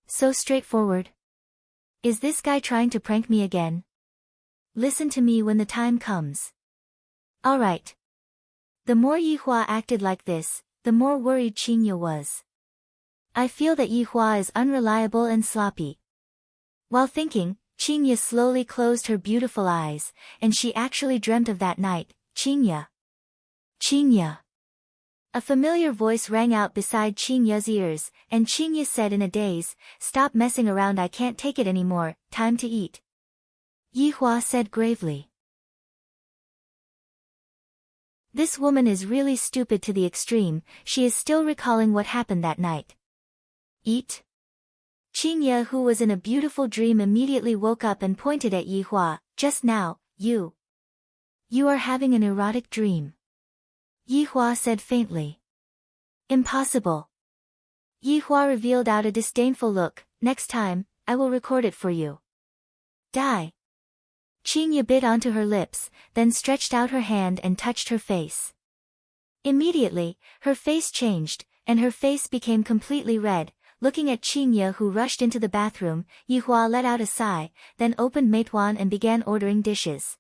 So straightforward. Is this guy trying to prank me again? Listen to me when the time comes. Alright. The more Yihua acted like this, the more worried Qin Ye was. I feel that Yihua is unreliable and sloppy. While thinking, Qin Ye slowly closed her beautiful eyes, and she actually dreamt of that night. Qin Ye. Qin Ye. A familiar voice rang out beside Qin Ye's ears, and Qin Ye said in a daze, "Stop messing around, I can't take it anymore, time to eat." Yihua said gravely. This woman is really stupid to the extreme, she is still recalling what happened that night. Eat? Qin Ye, who was in a beautiful dream, immediately woke up and pointed at Yihua. "Just now, you are having an erotic dream." Yihua said faintly. "Impossible." Yihua revealed out a disdainful look. "Next time, I will record it for you." Die. Qin Ye bit onto her lips, then stretched out her hand and touched her face. Immediately, her face changed, and her face became completely red. Looking at Qin Ye, who rushed into the bathroom, Yihua let out a sigh, then opened Meituan and began ordering dishes.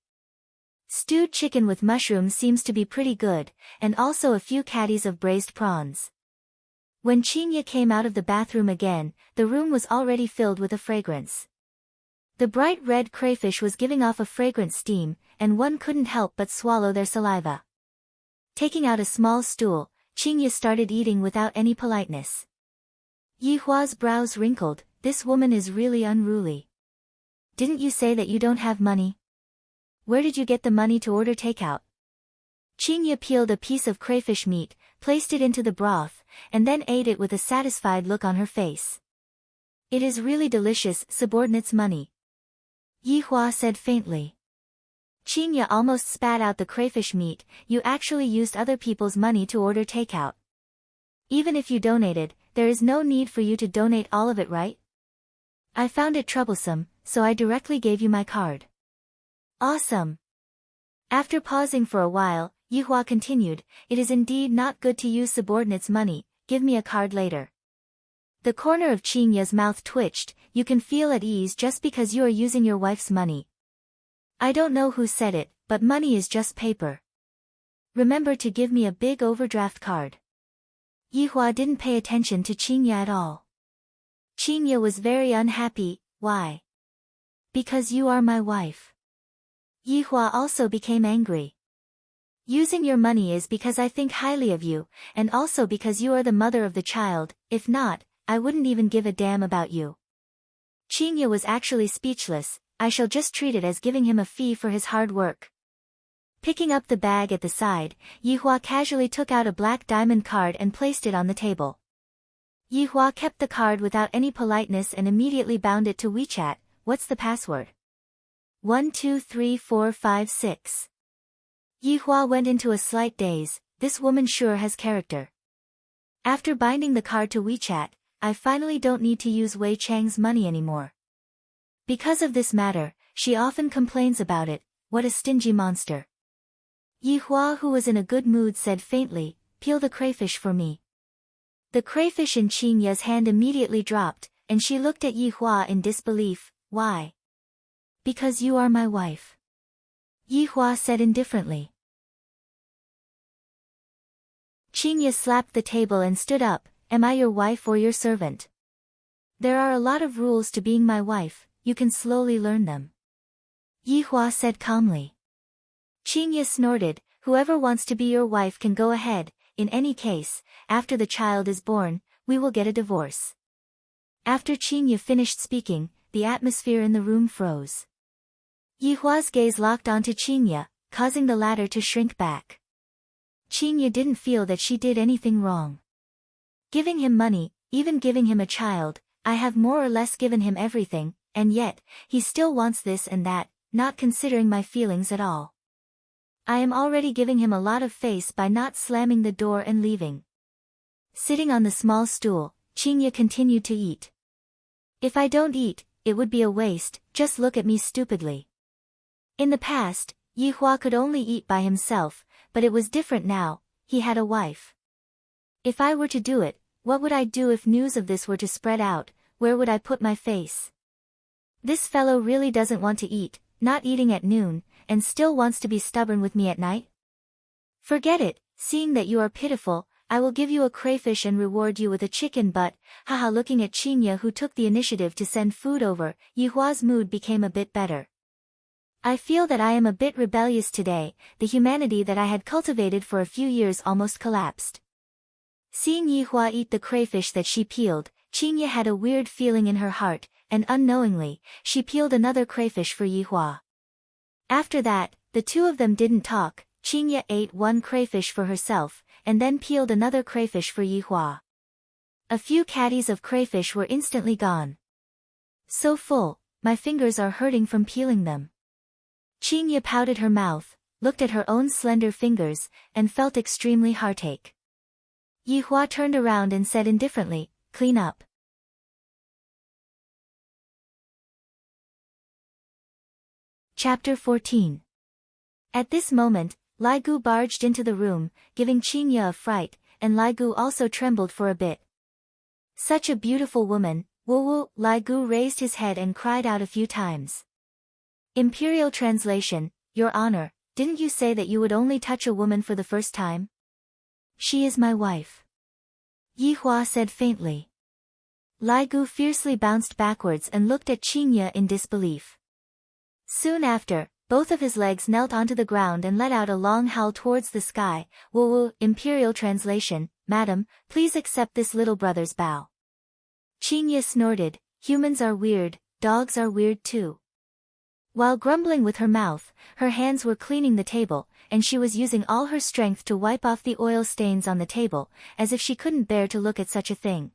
Stewed chicken with mushrooms seems to be pretty good, and also a few caddies of braised prawns. When Qin Ye came out of the bathroom again, the room was already filled with a fragrance. The bright red crayfish was giving off a fragrant steam, and one couldn't help but swallow their saliva. Taking out a small stool, Qin Ye started eating without any politeness. Yihua's brows wrinkled. This woman is really unruly. Didn't you say that you don't have money? Where did you get the money to order takeout? Qin Ye peeled a piece of crayfish meat, placed it into the broth, and then ate it with a satisfied look on her face. It is really delicious, subordinate's money. Yihua said faintly. Qin Ye almost spat out the crayfish meat. You actually used other people's money to order takeout. Even if you donated, there is no need for you to donate all of it, right? I found it troublesome, so I directly gave you my card. Awesome. After pausing for a while, Yihua continued, "It is indeed not good to use subordinates' money, give me a card later." The corner of Qin Ye's mouth twitched. You can feel at ease just because you are using your wife's money. I don't know who said it, but money is just paper. Remember to give me a big overdraft card. Yihua didn't pay attention to Qin Ye at all. Qin Ye was very unhappy. Why? Because you are my wife. Yihua also became angry. Using your money is because I think highly of you, and also because you are the mother of the child. If not, I wouldn't even give a damn about you. Qin Ye was actually speechless. I shall just treat it as giving him a fee for his hard work. Picking up the bag at the side, Yihua casually took out a black diamond card and placed it on the table. Yihua kept the card without any politeness and immediately bound it to WeChat. What's the password? 123456. Yihua went into a slight daze. This woman sure has character. After binding the card to WeChat, I finally don't need to use Wei Chang's money anymore. Because of this matter, she often complains about it. What a stingy monster. Yihua, who was in a good mood, said faintly, "Peel the crayfish for me." The crayfish in Qin Ye's hand immediately dropped, and she looked at Yihua in disbelief. Why? Because you are my wife. Yihua said indifferently. Qin Ye slapped the table and stood up. Am I your wife or your servant? There are a lot of rules to being my wife, you can slowly learn them. Yihua said calmly. Qin Ye snorted. Whoever wants to be your wife can go ahead. In any case, after the child is born, we will get a divorce. After Qin Ye finished speaking, the atmosphere in the room froze. Yihua's gaze locked onto Qin Ye, causing the latter to shrink back. Qin Ye didn't feel that she did anything wrong. Giving him money, even giving him a child, I have more or less given him everything, and yet, he still wants this and that, not considering my feelings at all. I am already giving him a lot of face by not slamming the door and leaving. Sitting on the small stool, Qingye continued to eat. If I don't eat, it would be a waste, just look at me stupidly. In the past, Yihua could only eat by himself, but it was different now, he had a wife. If I were to do it, what would I do if news of this were to spread out, where would I put my face? This fellow really doesn't want to eat, not eating at noon, and still wants to be stubborn with me at night? Forget it, seeing that you are pitiful, I will give you a crayfish and reward you with a chicken butt, haha. Looking at Qingye, who took the initiative to send food over, Yihua's mood became a bit better. I feel that I am a bit rebellious today, the humanity that I had cultivated for a few years almost collapsed. Seeing Yihua eat the crayfish that she peeled, Qingye had a weird feeling in her heart, and unknowingly, she peeled another crayfish for Yihua. After that, the two of them didn't talk. Qingye ate one crayfish for herself, and then peeled another crayfish for Yihua. A few caddies of crayfish were instantly gone. So full, my fingers are hurting from peeling them. Qingye pouted her mouth, looked at her own slender fingers, and felt extremely heartache. Yihua turned around and said indifferently, "Clean up." Chapter 14. At this moment, Lai Gu barged into the room, giving Qingye a fright, and Lai Gu also trembled for a bit. Such a beautiful woman, woo-woo. Lai Gu raised his head and cried out a few times. Imperial translation, Your Honor, didn't you say that you would only touch a woman for the first time? She is my wife. Yihua said faintly. Lai Gu fiercely bounced backwards and looked at Qingye in disbelief. Soon after, both of his legs knelt onto the ground and let out a long howl towards the sky. Woo-woo. Imperial translation, Madam, please accept this little brother's bow. Qingye snorted, humans are weird, dogs are weird too. While grumbling with her mouth, her hands were cleaning the table, and she was using all her strength to wipe off the oil stains on the table, as if she couldn't bear to look at such a thing.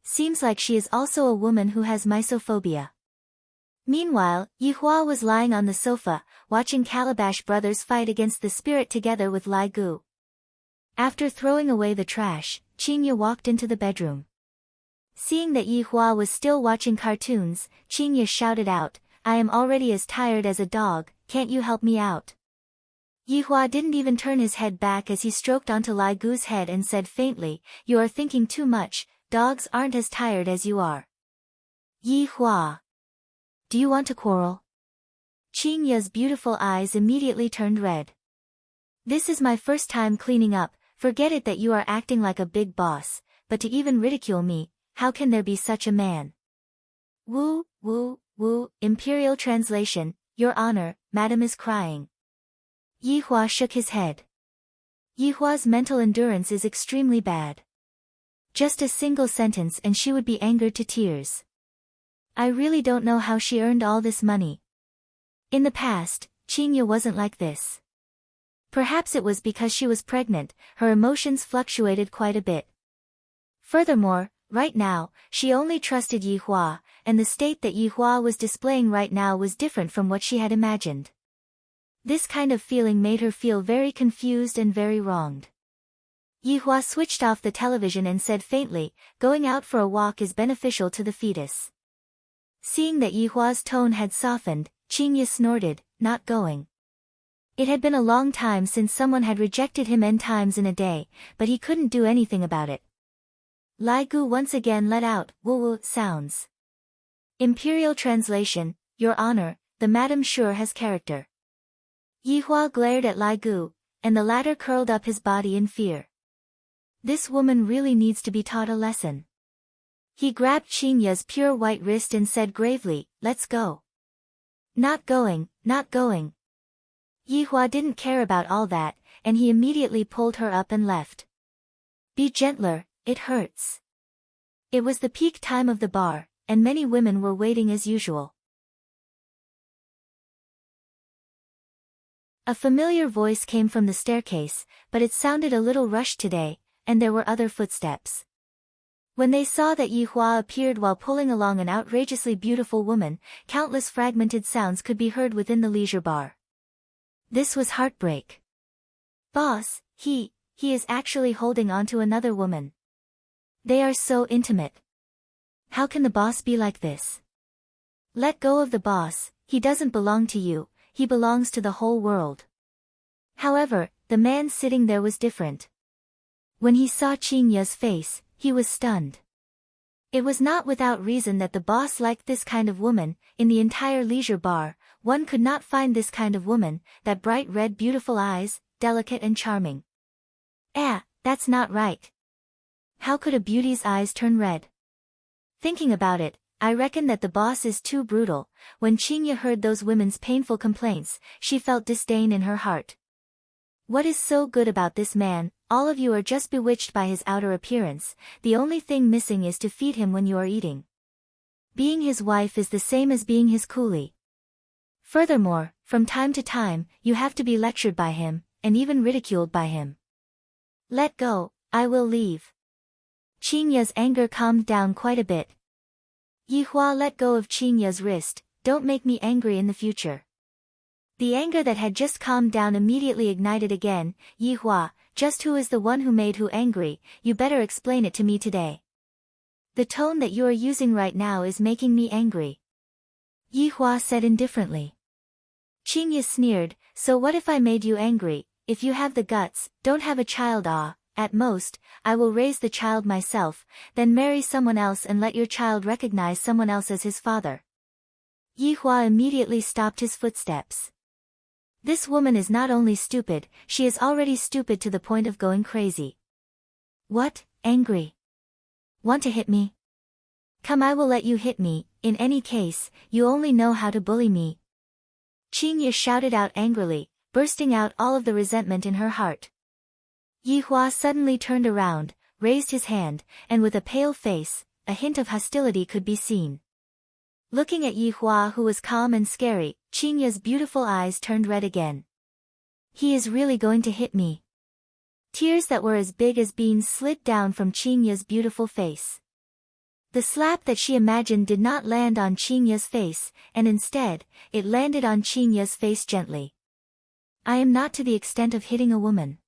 Seems like she is also a woman who has misophobia. Meanwhile, Yihua was lying on the sofa, watching Calabash brothers fight against the spirit together with Lai Gu. After throwing away the trash, Qingye walked into the bedroom. Seeing that Yihua was still watching cartoons, Qingye shouted out, I am already as tired as a dog, can't you help me out? Yihua didn't even turn his head back as he stroked onto Lai Gu's head and said faintly, You are thinking too much, dogs aren't as tired as you are. Yihua. Do you want to quarrel? Qingye's beautiful eyes immediately turned red. This is my first time cleaning up, forget it that you are acting like a big boss, but to even ridicule me, how can there be such a man? Woo, woo, woo. Imperial translation, Your Honor, Madam is crying. Yihua shook his head. Yihua's mental endurance is extremely bad. Just a single sentence and she would be angered to tears. I really don't know how she earned all this money. In the past, Qingye wasn't like this. Perhaps it was because she was pregnant, her emotions fluctuated quite a bit. Furthermore, right now, she only trusted Yihua, and the state that Yihua was displaying right now was different from what she had imagined. This kind of feeling made her feel very confused and very wronged. Yihua switched off the television and said faintly, going out for a walk is beneficial to the fetus. Seeing that Yihua's tone had softened, Qingye snorted, not going. It had been a long time since someone had rejected him n times in a day, but he couldn't do anything about it. Lai Gu once again let out woo-woo sounds. Imperial translation, Your Honor, the madam sure has character. Yihua glared at Lai Gu, and the latter curled up his body in fear. This woman really needs to be taught a lesson. He grabbed Qingye's pure white wrist and said gravely, Let's go. Not going, not going. Yihua didn't care about all that, and he immediately pulled her up and left. Be gentler, it hurts. It was the peak time of the bar, and many women were waiting as usual. A familiar voice came from the staircase, but it sounded a little rushed today, and there were other footsteps. When they saw that Yi Hua appeared while pulling along an outrageously beautiful woman, countless fragmented sounds could be heard within the leisure bar. This was heartbreak. Boss, he is actually holding on to another woman. They are so intimate. How can the boss be like this? Let go of the boss, he doesn't belong to you, he belongs to the whole world. However, the man sitting there was different. When he saw Qingya's face, he was stunned. It was not without reason that the boss liked this kind of woman. In the entire leisure bar, one could not find this kind of woman, that bright red beautiful eyes, delicate and charming. That's not right. How could a beauty's eyes turn red? Thinking about it, I reckon that the boss is too brutal. When Qingya heard those women's painful complaints, she felt disdain in her heart. What is so good about this man? All of you are just bewitched by his outer appearance, the only thing missing is to feed him when you are eating. Being his wife is the same as being his coolie. Furthermore, from time to time, you have to be lectured by him, and even ridiculed by him. Let go, I will leave. Qingya's anger calmed down quite a bit. Yi Hua let go of Qingya's wrist. Don't make me angry in the future. The anger that had just calmed down immediately ignited again. Yi Hua, just who is the one who made who angry? You better explain it to me today. The tone that you are using right now is making me angry. Yi Hua said indifferently. Qingya sneered, so what if I made you angry? If you have the guts, don't have a child. At most, I will raise the child myself, then marry someone else and let your child recognize someone else as his father. Yi Hua immediately stopped his footsteps. This woman is not only stupid, she is already stupid to the point of going crazy. What? Angry? Want to hit me? Come, I will let you hit me. In any case, you only know how to bully me. Qingya shouted out angrily, bursting out all of the resentment in her heart. Yi Hua suddenly turned around, raised his hand, and with a pale face, a hint of hostility could be seen. Looking at Yi Hua, who was calm and scary, Qingya's beautiful eyes turned red again. He is really going to hit me. Tears that were as big as beans slid down from Qingya's beautiful face. The slap that she imagined did not land on Qingya's face, and instead, it landed on Qingya's face gently. I am not to the extent of hitting a woman.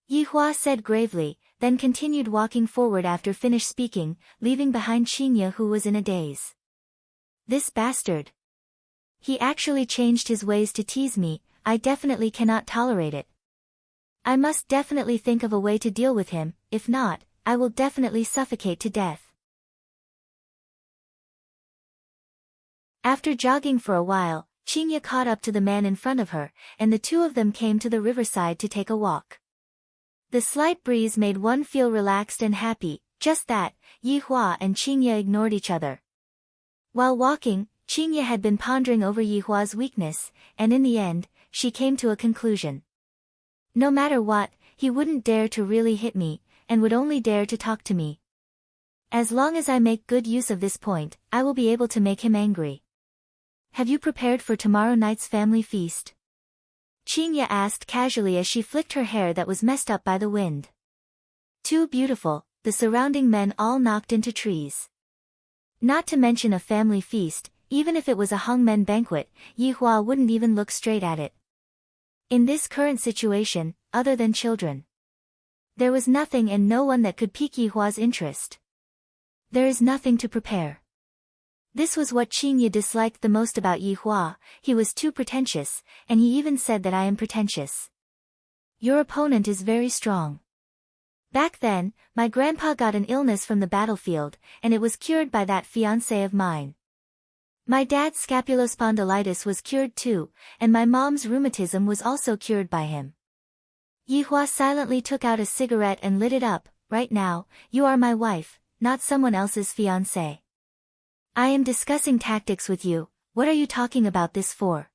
Yi Hua said gravely, then continued walking forward after finished speaking, leaving behind Qingya, who was in a daze. This bastard. He actually changed his ways to tease me. I definitely cannot tolerate it. I must definitely think of a way to deal with him, if not, I will definitely suffocate to death. After jogging for a while, Qingya caught up to the man in front of her, and the two of them came to the riverside to take a walk. The slight breeze made one feel relaxed and happy. Just that, Yi Hua and Qingya ignored each other. While walking, Qingya had been pondering over Yi Hua's weakness, and in the end, she came to a conclusion. No matter what, he wouldn't dare to really hit me, and would only dare to talk to me. As long as I make good use of this point, I will be able to make him angry. Have you prepared for tomorrow night's family feast? Qingya asked casually as she flicked her hair that was messed up by the wind. Too beautiful, the surrounding men all knocked into trees. Not to mention a family feast, even if it was a hangmen banquet, Yi Hua wouldn't even look straight at it. In this current situation, other than children, there was nothing and no one that could pique Yi Hua's interest. There is nothing to prepare. This was what Qingya disliked the most about Yi Hua. He was too pretentious, and he even said that I am pretentious. Your opponent is very strong. Back then, my grandpa got an illness from the battlefield, and it was cured by that fiancé of mine. My dad's scapulospondylitis was cured too, and my mom's rheumatism was also cured by him. Yi Hua silently took out a cigarette and lit it up. Right now, you are my wife, not someone else's fiancé. I am discussing tactics with you. What are you talking about this for?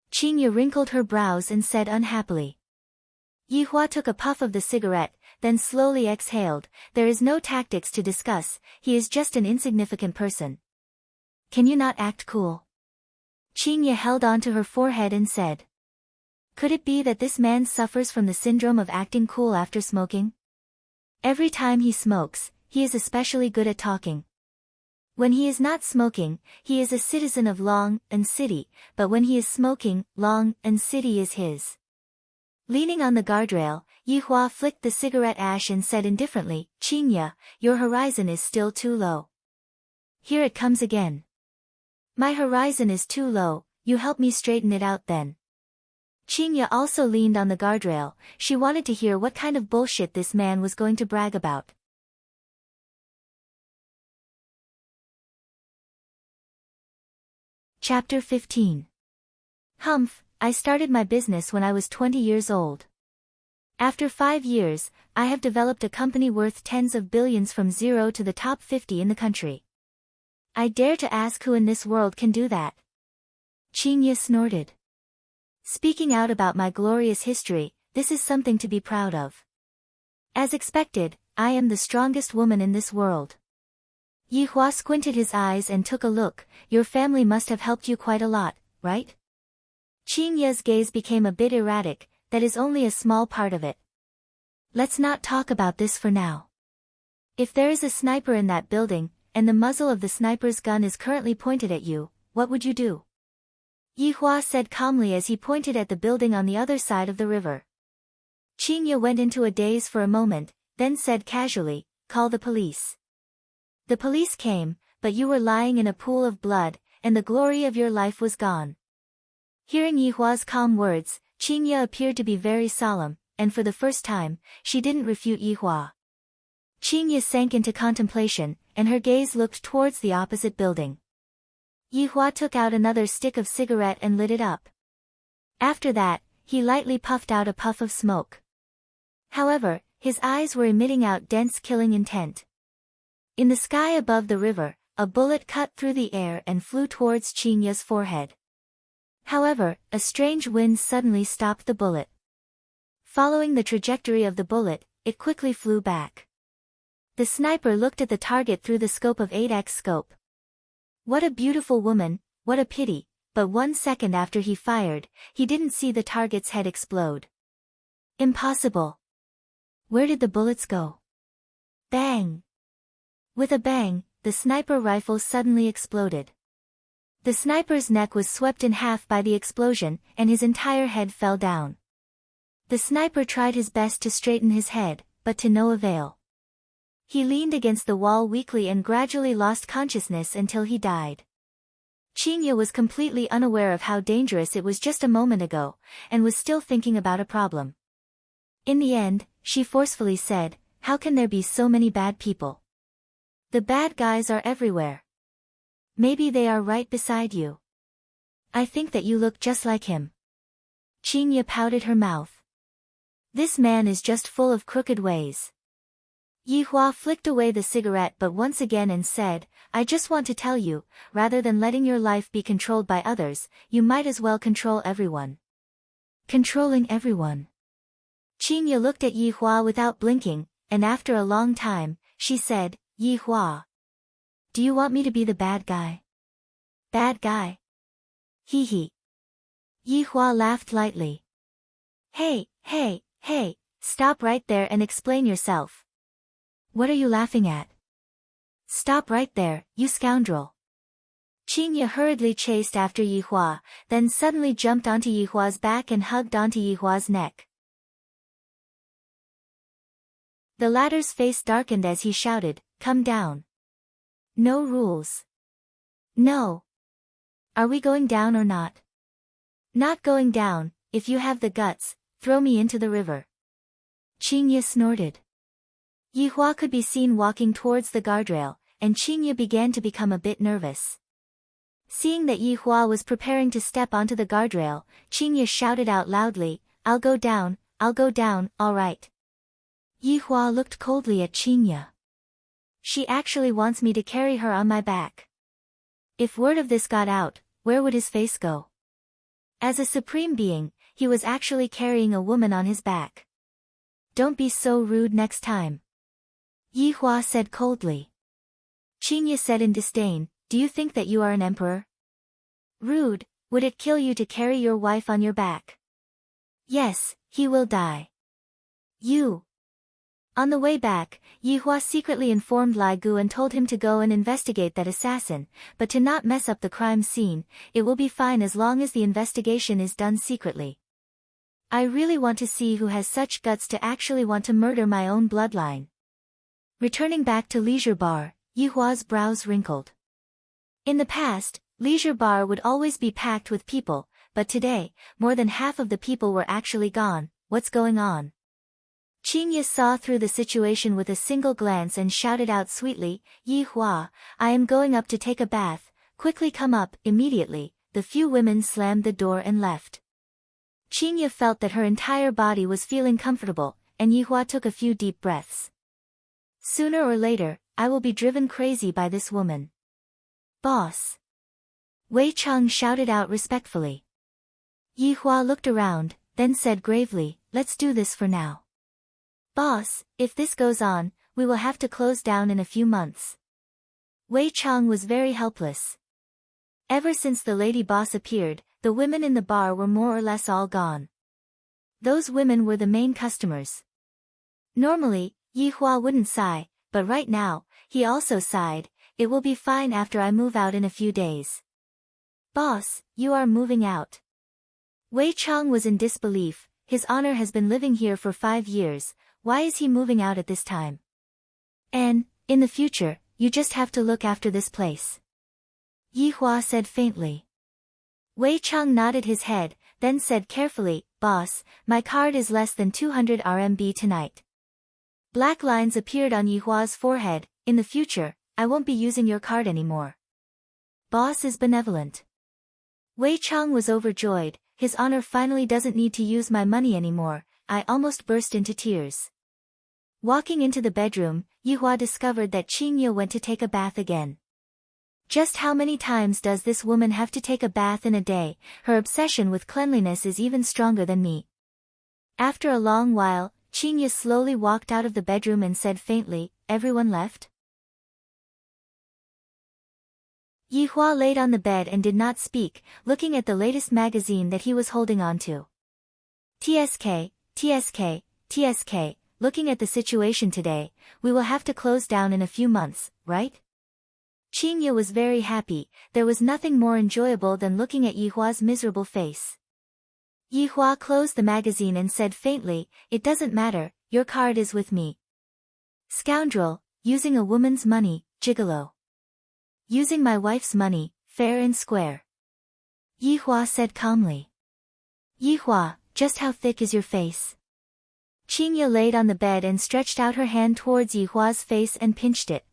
Qingya wrinkled her brows and said unhappily. Yi Hua took a puff of the cigarette, then slowly exhaled. There is no tactics to discuss, he is just an insignificant person. Can you not act cool? Qingya held on to her forehead and said. Could it be that this man suffers from the syndrome of acting cool after smoking? Every time he smokes, he is especially good at talking. When he is not smoking, he is a citizen of Long and City, but when he is smoking, Long and City is his. Leaning on the guardrail, Yihua flicked the cigarette ash and said indifferently, "Qinya, your horizon is still too low." Here it comes again. My horizon is too low, you help me straighten it out then. Qinya also leaned on the guardrail, she wanted to hear what kind of bullshit this man was going to brag about. Chapter 15. Humph, I started my business when I was 20 years old. After 5 years, I have developed a company worth tens of billions from zero to the top 50 in the country. I dare to ask who in this world can do that. Qinya snorted. Speaking out about my glorious history, this is something to be proud of. As expected, I am the strongest woman in this world. Yihua squinted his eyes and took a look. Your family must have helped you quite a lot, right? Qinya's gaze became a bit erratic. That is only a small part of it. Let's not talk about this for now. If there is a sniper in that building, and the muzzle of the sniper's gun is currently pointed at you, what would you do? Yihua said calmly as he pointed at the building on the other side of the river. Qinya went into a daze for a moment, then said casually, "Call the police." The police came, but you were lying in a pool of blood, and the glory of your life was gone. Hearing Yihua's calm words, Qinya appeared to be very solemn, and for the first time, she didn't refute Yihua. Qinya sank into contemplation, and her gaze looked towards the opposite building. Yihua took out another stick of cigarette and lit it up. After that, he lightly puffed out a puff of smoke. However, his eyes were emitting out dense killing intent. In the sky above the river, a bullet cut through the air and flew towards Qinya's forehead. However, a strange wind suddenly stopped the bullet. Following the trajectory of the bullet, it quickly flew back. The sniper looked at the target through the scope of 8x scope. What a beautiful woman, what a pity, but 1 second after he fired, he didn't see the target's head explode. Impossible. Where did the bullets go? Bang! With a bang, the sniper rifle suddenly exploded. The sniper's neck was swept in half by the explosion, and his entire head fell down. The sniper tried his best to straighten his head, but to no avail. He leaned against the wall weakly and gradually lost consciousness until he died. Qinya was completely unaware of how dangerous it was just a moment ago, and was still thinking about a problem. In the end, she forcefully said, "How can there be so many bad people? The bad guys are everywhere. Maybe they are right beside you. I think that you look just like him." Qinya pouted her mouth. This man is just full of crooked ways. Yihua flicked away the cigarette but once again and said, "I just want to tell you, rather than letting your life be controlled by others, you might as well control everyone." Controlling everyone. Qinya looked at Yihua without blinking, and after a long time, she said, "Yihua. Do you want me to be the bad guy?" "Bad guy?" Hee hee. Yihua laughed lightly. Hey, stop right there and explain yourself. What are you laughing at? Stop right there, you scoundrel. Qinya hurriedly chased after Yihua, then suddenly jumped onto Yihua's back and hugged onto Yihua's neck. The latter's face darkened as he shouted, "Come down. No rules." "No. Are we going down or not?" "Not going down. If you have the guts, throw me into the river." Qinya snorted. Yihua could be seen walking towards the guardrail, and Qinya began to become a bit nervous. Seeing that Yihua was preparing to step onto the guardrail, Qinya shouted out loudly, I'll go down, all right." Yihua looked coldly at Qinya. She actually wants me to carry her on my back. If word of this got out, where would his face go? As a supreme being, he was actually carrying a woman on his back. "Don't be so rude next time," Yihua said coldly. Qinya said in disdain, "Do you think that you are an emperor? Rude, would it kill you to carry your wife on your back?" "Yes, he will die." "You." On the way back, Yihua secretly informed Lai Gu and told him to go and investigate that assassin, but to not mess up the crime scene. It will be fine as long as the investigation is done secretly. I really want to see who has such guts to actually want to murder my own bloodline. Returning back to Leisure Bar, Yihua's brows wrinkled. In the past, Leisure Bar would always be packed with people, but today, more than half of the people were actually gone. What's going on? Qingye saw through the situation with a single glance and shouted out sweetly, Yihua, I am going up to take a bath, quickly come up. Immediately, the few women slammed the door and left. Qingye felt that her entire body was feeling comfortable, and Yihua took a few deep breaths. Sooner or later, I will be driven crazy by this woman. Boss. Wei Cheng shouted out respectfully. Yihua looked around, then said gravely, let's do this for now. Boss, if this goes on, we will have to close down in a few months. Wei Cheng was very helpless. Ever since the lady boss appeared, the women in the bar were more or less all gone. Those women were the main customers. Normally, Yihua wouldn't sigh, but right now, he also sighed. It will be fine after I move out in a few days. Boss, you are moving out. Wei Cheng was in disbelief. His honor has been living here for 5 years. Why is he moving out at this time? And, in the future, you just have to look after this place. Yihua said faintly. Wei Cheng nodded his head, then said carefully, Boss, my card is less than 200 RMB tonight. Black lines appeared on Yihua's forehead. In the future, I won't be using your card anymore. Boss is benevolent. Wei Cheng was overjoyed. His honor finally doesn't need to use my money anymore. I almost burst into tears. Walking into the bedroom, Yihua discovered that Qingye went to take a bath again. Just how many times does this woman have to take a bath in a day? Her obsession with cleanliness is even stronger than me. After a long while, Qingye slowly walked out of the bedroom and said faintly, everyone left? Yihua laid on the bed and did not speak, looking at the latest magazine that he was holding on to. TSK, looking at the situation today, we will have to close down in a few months, right? Qingye was very happy. There was nothing more enjoyable than looking at Yihua's miserable face. Yihua closed the magazine and said faintly, it doesn't matter, your card is with me. Scoundrel, using a woman's money, gigolo. Using my wife's money, fair and square. Yihua said calmly. Yihua, just how thick is your face? Qingye laid on the bed and stretched out her hand towards Yihua's face and pinched it.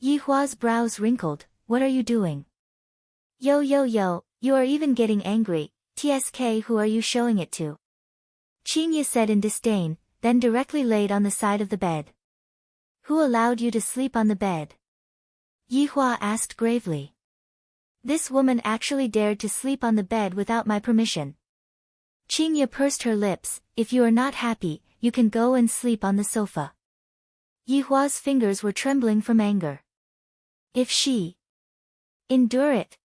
Yihua's brows wrinkled, what are you doing? Yo, you are even getting angry. TSK, who are you showing it to? Qingye said in disdain, then directly laid on the side of the bed. Who allowed you to sleep on the bed? Yihua asked gravely. This woman actually dared to sleep on the bed without my permission. Qingye pursed her lips, if you are not happy, you can go and sleep on the sofa. Yihua's fingers were trembling from anger. If she endure it.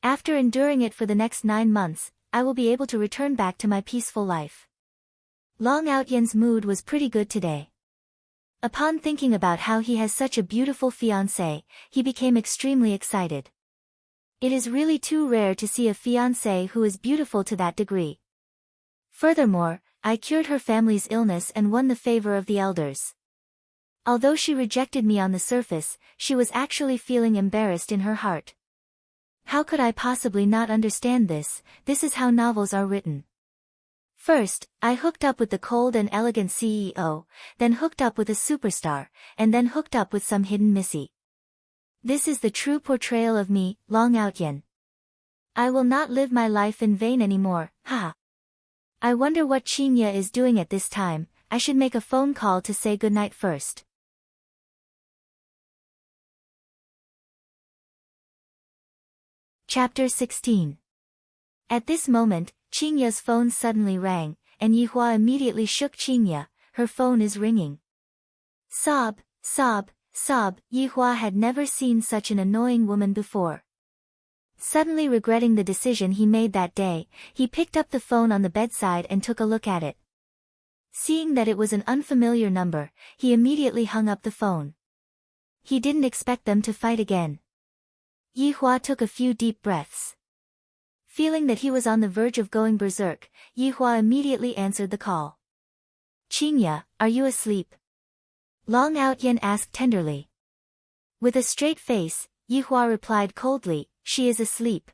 After enduring it for the next 9 months, I will be able to return back to my peaceful life. Long Outyan's mood was pretty good today. Upon thinking about how he has such a beautiful fiancée, he became extremely excited. It is really too rare to see a fiancée who is beautiful to that degree. Furthermore, I cured her family's illness and won the favor of the elders. Although she rejected me on the surface, she was actually feeling embarrassed in her heart. How could I possibly not understand this? This is how novels are written. First, I hooked up with the cold and elegant CEO, then hooked up with a superstar, and then hooked up with some hidden missy. This is the true portrayal of me, Long Outyan. I will not live my life in vain anymore, haha. I wonder what Qingye is doing at this time. I should make a phone call to say goodnight first. Chapter 16. At this moment, Qingye's phone suddenly rang, and Yihua immediately shook Qingye. Her phone is ringing. Sob, sob, sob. Yihua had never seen such an annoying woman before. Suddenly regretting the decision he made that day, he picked up the phone on the bedside and took a look at it. Seeing that it was an unfamiliar number, he immediately hung up the phone. He didn't expect them to fight again. Yi Hua took a few deep breaths. Feeling that he was on the verge of going berserk, Yi Hua immediately answered the call. "Qingya, are you asleep?" Long Outyen asked tenderly. With a straight face, Yi Hua replied coldly, "She is asleep."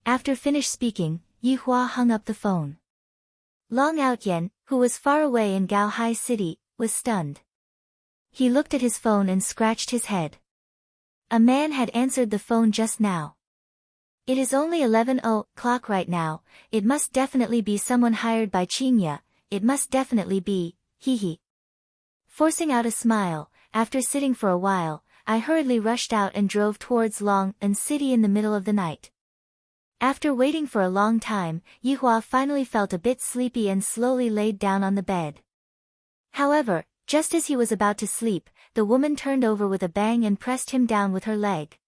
After finished speaking, Yi Hua hung up the phone. Long Outyen, who was far away in Gaohai City, was stunned. He looked at his phone and scratched his head. A man had answered the phone just now. It is only 11 o'clock right now, it must definitely be someone hired by Qingya, it must definitely be, hee. Forcing out a smile, after sitting for a while, I hurriedly rushed out and drove towards Long-an City in the middle of the night. After waiting for a long time, Yi Hua finally felt a bit sleepy and slowly laid down on the bed. However, just as he was about to sleep, the woman turned over with a bang and pressed him down with her leg.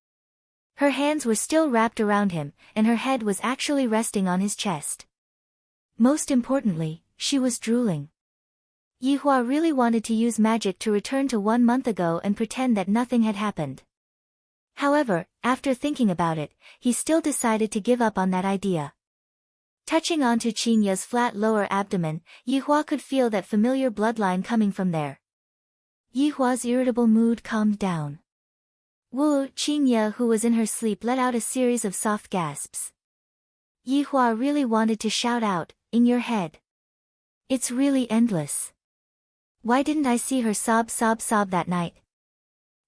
Her hands were still wrapped around him, and her head was actually resting on his chest. Most importantly, she was drooling. Yi Hua really wanted to use magic to return to 1 month ago and pretend that nothing had happened. However, after thinking about it, he still decided to give up on that idea. Touching onto Qingya's flat lower abdomen, Yi Hua could feel that familiar bloodline coming from there. Yi Hua's irritable mood calmed down. Wu Qingya, who was in her sleep, let out a series of soft gasps. Yi Hua really wanted to shout out, "In your head. It's really endless. Why didn't I see her sob that night?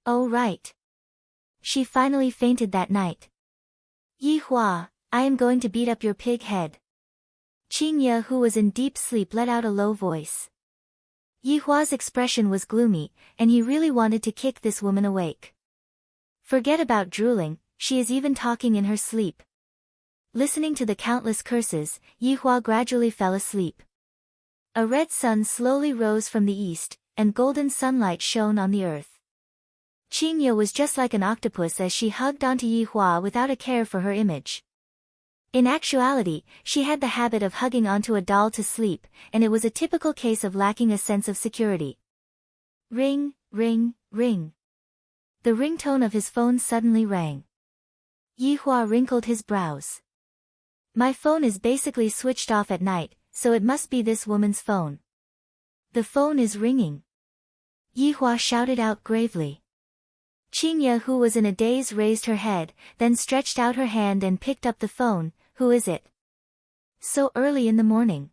Oh right. She finally fainted that night. Yi Hua, I am going to beat up your pig head." Qingya, who was in deep sleep, let out a low voice. Yi Hua's expression was gloomy, and he really wanted to kick this woman awake. Forget about drooling, she is even talking in her sleep. Listening to the countless curses, Yi Hua gradually fell asleep. A red sun slowly rose from the east, and golden sunlight shone on the earth. Qingya was just like an octopus as she hugged onto Yi Hua without a care for her image. In actuality, she had the habit of hugging onto a doll to sleep, and it was a typical case of lacking a sense of security. Ring, ring, ring. The ringtone of his phone suddenly rang. Yi Hua wrinkled his brows. My phone is basically switched off at night, so it must be this woman's phone. The phone is ringing. Yi Hua shouted out gravely. Qingya, who was in a daze, raised her head, then stretched out her hand and picked up the phone. Who is it? So early in the morning.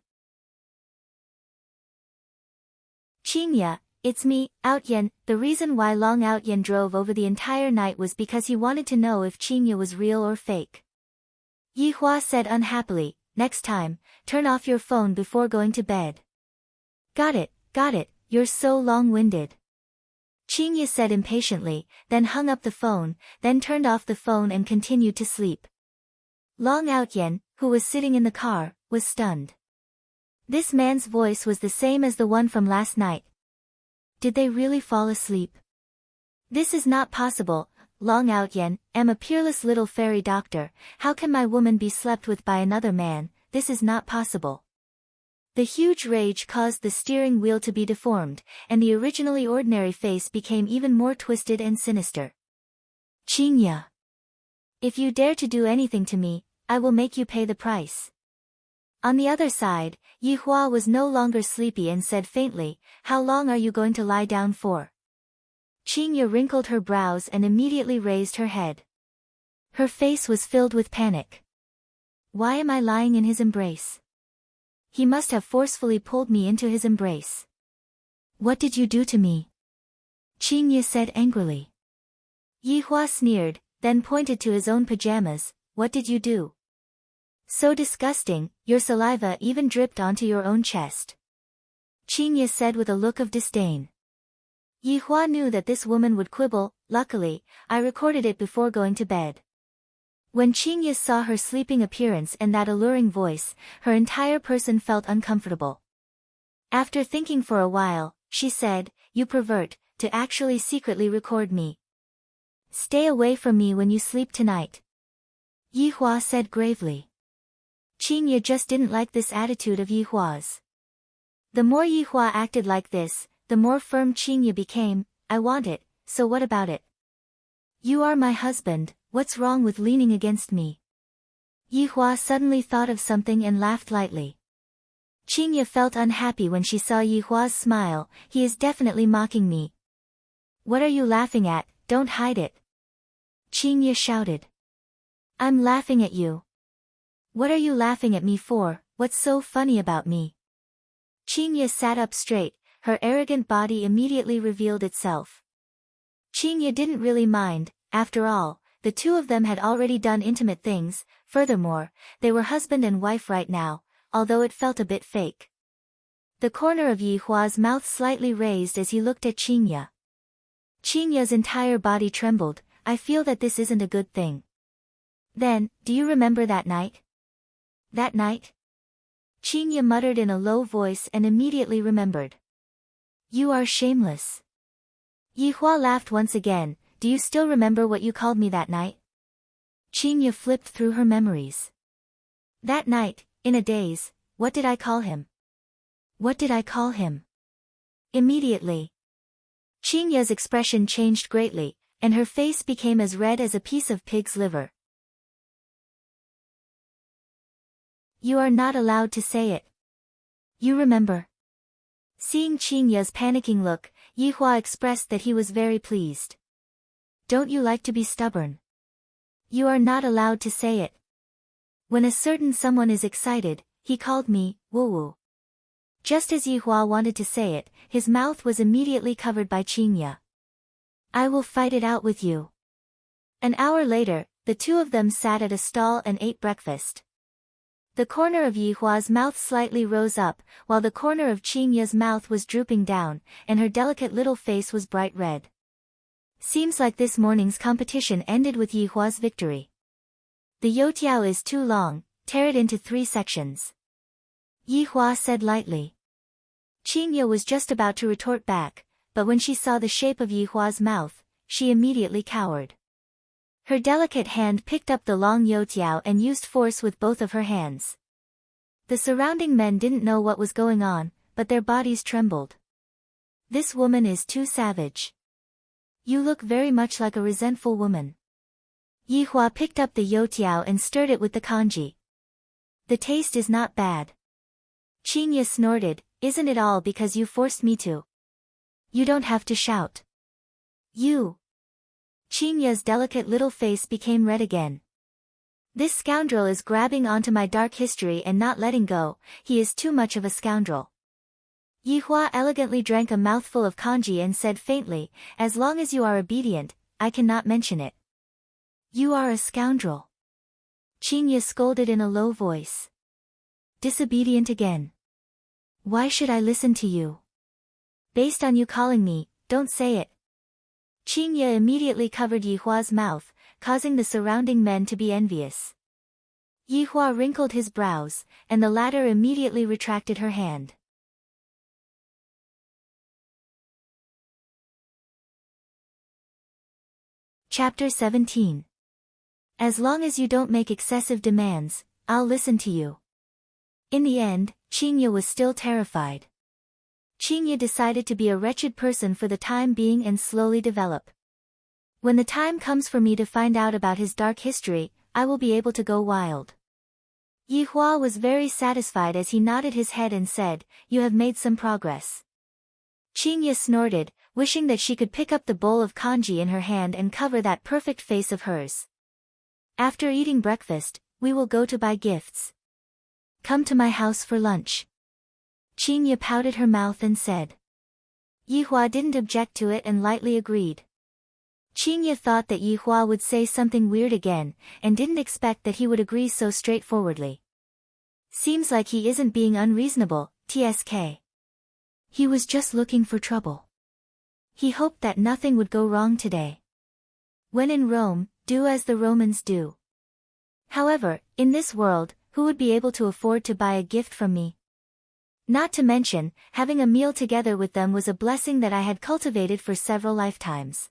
Qingya, it's me, Outyen. The reason why Long Outyen drove over the entire night was because he wanted to know if Qingya was real or fake. Yi Hua said unhappily, "Next time, turn off your phone before going to bed." Got it, you're so long-winded. Qingya said impatiently, then hung up the phone, then turned off the phone and continued to sleep. Long Outyen, who was sitting in the car, was stunned. This man's voice was the same as the one from last night. Did they really fall asleep? This is not possible. Long Outyen, am a peerless little fairy doctor, how can my woman be slept with by another man? This is not possible. The huge rage caused the steering wheel to be deformed, and the originally ordinary face became even more twisted and sinister. Qingya. If you dare to do anything to me, I will make you pay the price. On the other side, Yi Hua was no longer sleepy and said faintly, "How long are you going to lie down for?" Qingya wrinkled her brows and immediately raised her head. Her face was filled with panic. Why am I lying in his embrace? He must have forcefully pulled me into his embrace. What did you do to me? Qingya said angrily. Yi Hua sneered, then pointed to his own pajamas. What did you do? So disgusting, your saliva even dripped onto your own chest. Qingya said with a look of disdain. Yi Hua knew that this woman would quibble. Luckily, I recorded it before going to bed. When Qingya saw her sleeping appearance and that alluring voice, her entire person felt uncomfortable. After thinking for a while, she said, "You pervert, to actually secretly record me. Stay away from me when you sleep tonight." Yi Hua said gravely. Qingya just didn't like this attitude of Yi Hua's. The more Yihua acted like this, the more firm Qingye became. I want it, so what about it? You are my husband, what's wrong with leaning against me? Yihua suddenly thought of something and laughed lightly. Qingye felt unhappy when she saw Yihua's smile. He is definitely mocking me. What are you laughing at? Don't hide it. Qingye shouted. I'm laughing at you. What are you laughing at me for? What's so funny about me? Qingye sat up straight, her arrogant body immediately revealed itself. Qingye didn't really mind, after all, the two of them had already done intimate things, furthermore, they were husband and wife right now, although it felt a bit fake. The corner of Yihua's mouth slightly raised as he looked at Qingye. Qingye's entire body trembled. I feel that this isn't a good thing. Then, do you remember that night? That night? Qingye muttered in a low voice and immediately remembered. You are shameless. Yihua laughed once again. Do you still remember what you called me that night? Qingye flipped through her memories. That night, in a daze, what did I call him? What did I call him? Immediately. Qingye's expression changed greatly, and her face became as red as a piece of pig's liver. You are not allowed to say it. You remember. Seeing Qingye's panicking look, Yihua expressed that he was very pleased. Don't you like to be stubborn? You are not allowed to say it. When a certain someone is excited, he called me, woo-woo. Just as Yihua wanted to say it, his mouth was immediately covered by Qingye. I will fight it out with you. An hour later, the two of them sat at a stall and ate breakfast. The corner of Yihua's mouth slightly rose up, while the corner of Qingye's mouth was drooping down, and her delicate little face was bright red. Seems like this morning's competition ended with Yihua's victory. The youtiao is too long, tear it into 3 sections. Yihua said lightly. Qingye was just about to retort back, but when she saw the shape of Yihua's mouth, she immediately cowered. Her delicate hand picked up the long youtiao and used force with both of her hands. The surrounding men didn't know what was going on, but their bodies trembled. This woman is too savage. You look very much like a resentful woman. Yihua picked up the youtiao and stirred it with the kanji. The taste is not bad. Qingye snorted, isn't it all because you forced me to? You don't have to shout. You. Qingye's delicate little face became red again. This scoundrel is grabbing onto my dark history and not letting go. He is too much of a scoundrel. Yihua elegantly drank a mouthful of kanji and said faintly, as long as you are obedient, I cannot mention it. You are a scoundrel. Qingye scolded in a low voice. Disobedient again. Why should I listen to you? Based on you calling me, don't say it. Qingye immediately covered Yihua's mouth, causing the surrounding men to be envious. Yihua wrinkled his brows, and the latter immediately retracted her hand. Chapter 17. As long as you don't make excessive demands, I'll listen to you. In the end, Qingye was still terrified. Qingye decided to be a wretched person for the time being and slowly develop. When the time comes for me to find out about his dark history, I will be able to go wild. Yihua was very satisfied as he nodded his head and said, you have made some progress. Qingye snorted, wishing that she could pick up the bowl of kanji in her hand and cover that perfect face of hers. After eating breakfast, we will go to buy gifts. Come to my house for lunch. Qingye pouted her mouth and said. Yihua didn't object to it and lightly agreed. Qingye thought that Yihua would say something weird again, and didn't expect that he would agree so straightforwardly. Seems like he isn't being unreasonable, TSK. He was just looking for trouble. He hoped that nothing would go wrong today. When in Rome, do as the Romans do. However, in this world, who would be able to afford to buy a gift from me? Not to mention, having a meal together with them was a blessing that I had cultivated for several lifetimes.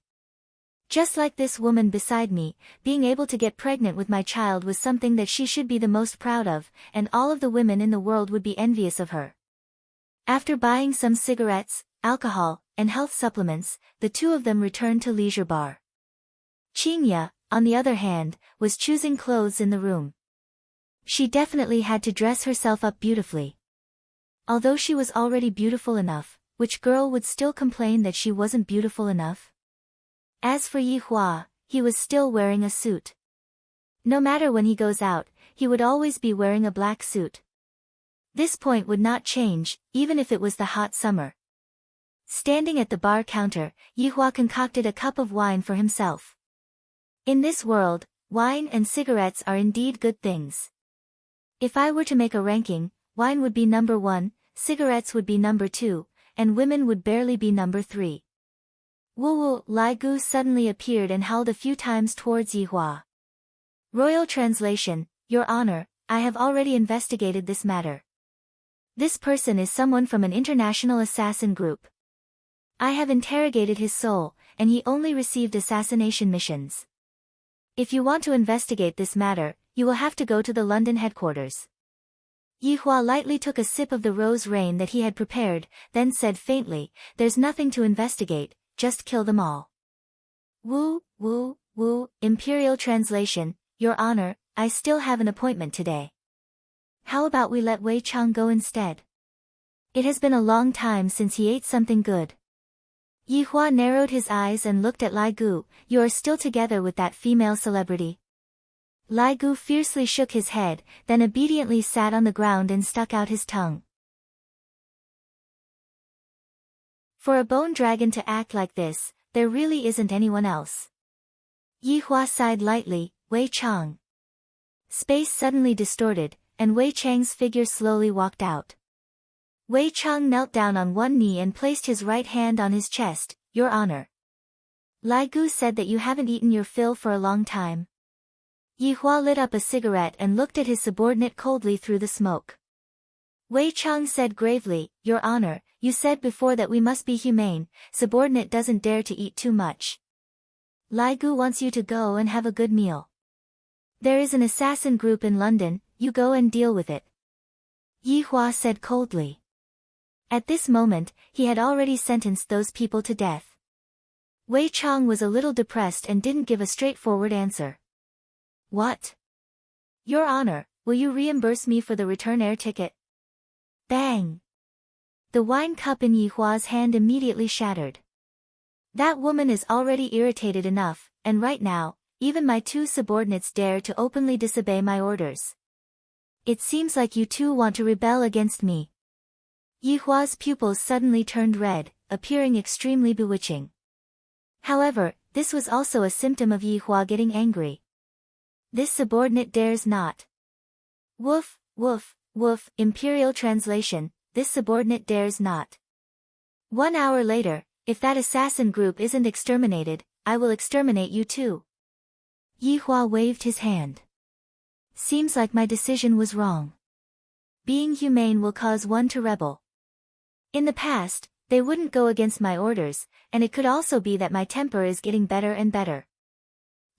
Just like this woman beside me, being able to get pregnant with my child was something that she should be the most proud of, and all of the women in the world would be envious of her. After buying some cigarettes, alcohol, and health supplements, the two of them returned to leisure bar. Qingya, on the other hand, was choosing clothes in the room. She definitely had to dress herself up beautifully. Although she was already beautiful enough, which girl would still complain that she wasn't beautiful enough? As for Yi Hua, he was still wearing a suit. No matter when he goes out, he would always be wearing a black suit. This point would not change, even if it was the hot summer. Standing at the bar counter, Yi Hua concocted a cup of wine for himself. In this world, wine and cigarettes are indeed good things. If I were to make a ranking, wine would be number 1, cigarettes would be number 2, and women would barely be number 3. Wu Lai Gu suddenly appeared and howled a few times towards Yi Hua. Royal translation, Your Honor, I have already investigated this matter. This person is someone from an international assassin group. I have interrogated his soul, and he only received assassination missions. If you want to investigate this matter, you will have to go to the London headquarters. Yi Hua lightly took a sip of the rose rain that he had prepared, then said faintly, There's nothing to investigate, just kill them all. Wu, Imperial translation, Your Honor, I still have an appointment today. How about we let Wei Chang go instead? It has been a long time since he ate something good. Yi Hua narrowed his eyes and looked at Lai Gu. You are still together with that female celebrity? Lai Gu fiercely shook his head, then obediently sat on the ground and stuck out his tongue. For a bone dragon to act like this, there really isn't anyone else. Yi Hua sighed lightly, Wei Chang. Space suddenly distorted, and Wei Chang's figure slowly walked out. Wei Chang knelt down on one knee and placed his right hand on his chest, Your Honor. Lai Gu said that you haven't eaten your fill for a long time. Yi Hua lit up a cigarette and looked at his subordinate coldly through the smoke. Wei Chang said gravely, Your Honor, you said before that we must be humane, subordinate doesn't dare to eat too much. Lai Gu wants you to go and have a good meal. There is an assassin group in London, you go and deal with it. Yi Hua said coldly. At this moment, he had already sentenced those people to death. Wei Chang was a little depressed and didn't give a straightforward answer. What? Your Honor, will you reimburse me for the return air ticket? Bang! The wine cup in Yi Hua's hand immediately shattered. That woman is already irritated enough, and right now, even my two subordinates dare to openly disobey my orders. It seems like you two want to rebel against me. Yi Hua's pupils suddenly turned red, appearing extremely bewitching. However, this was also a symptom of Yi Hua getting angry. This subordinate dares not. Woof, Imperial translation, this subordinate dares not. 1 hour later, if that assassin group isn't exterminated, I will exterminate you too. Yi Hua waved his hand. Seems like my decision was wrong. Being humane will cause one to rebel. In the past, they wouldn't go against my orders, and it could also be that my temper is getting better and better.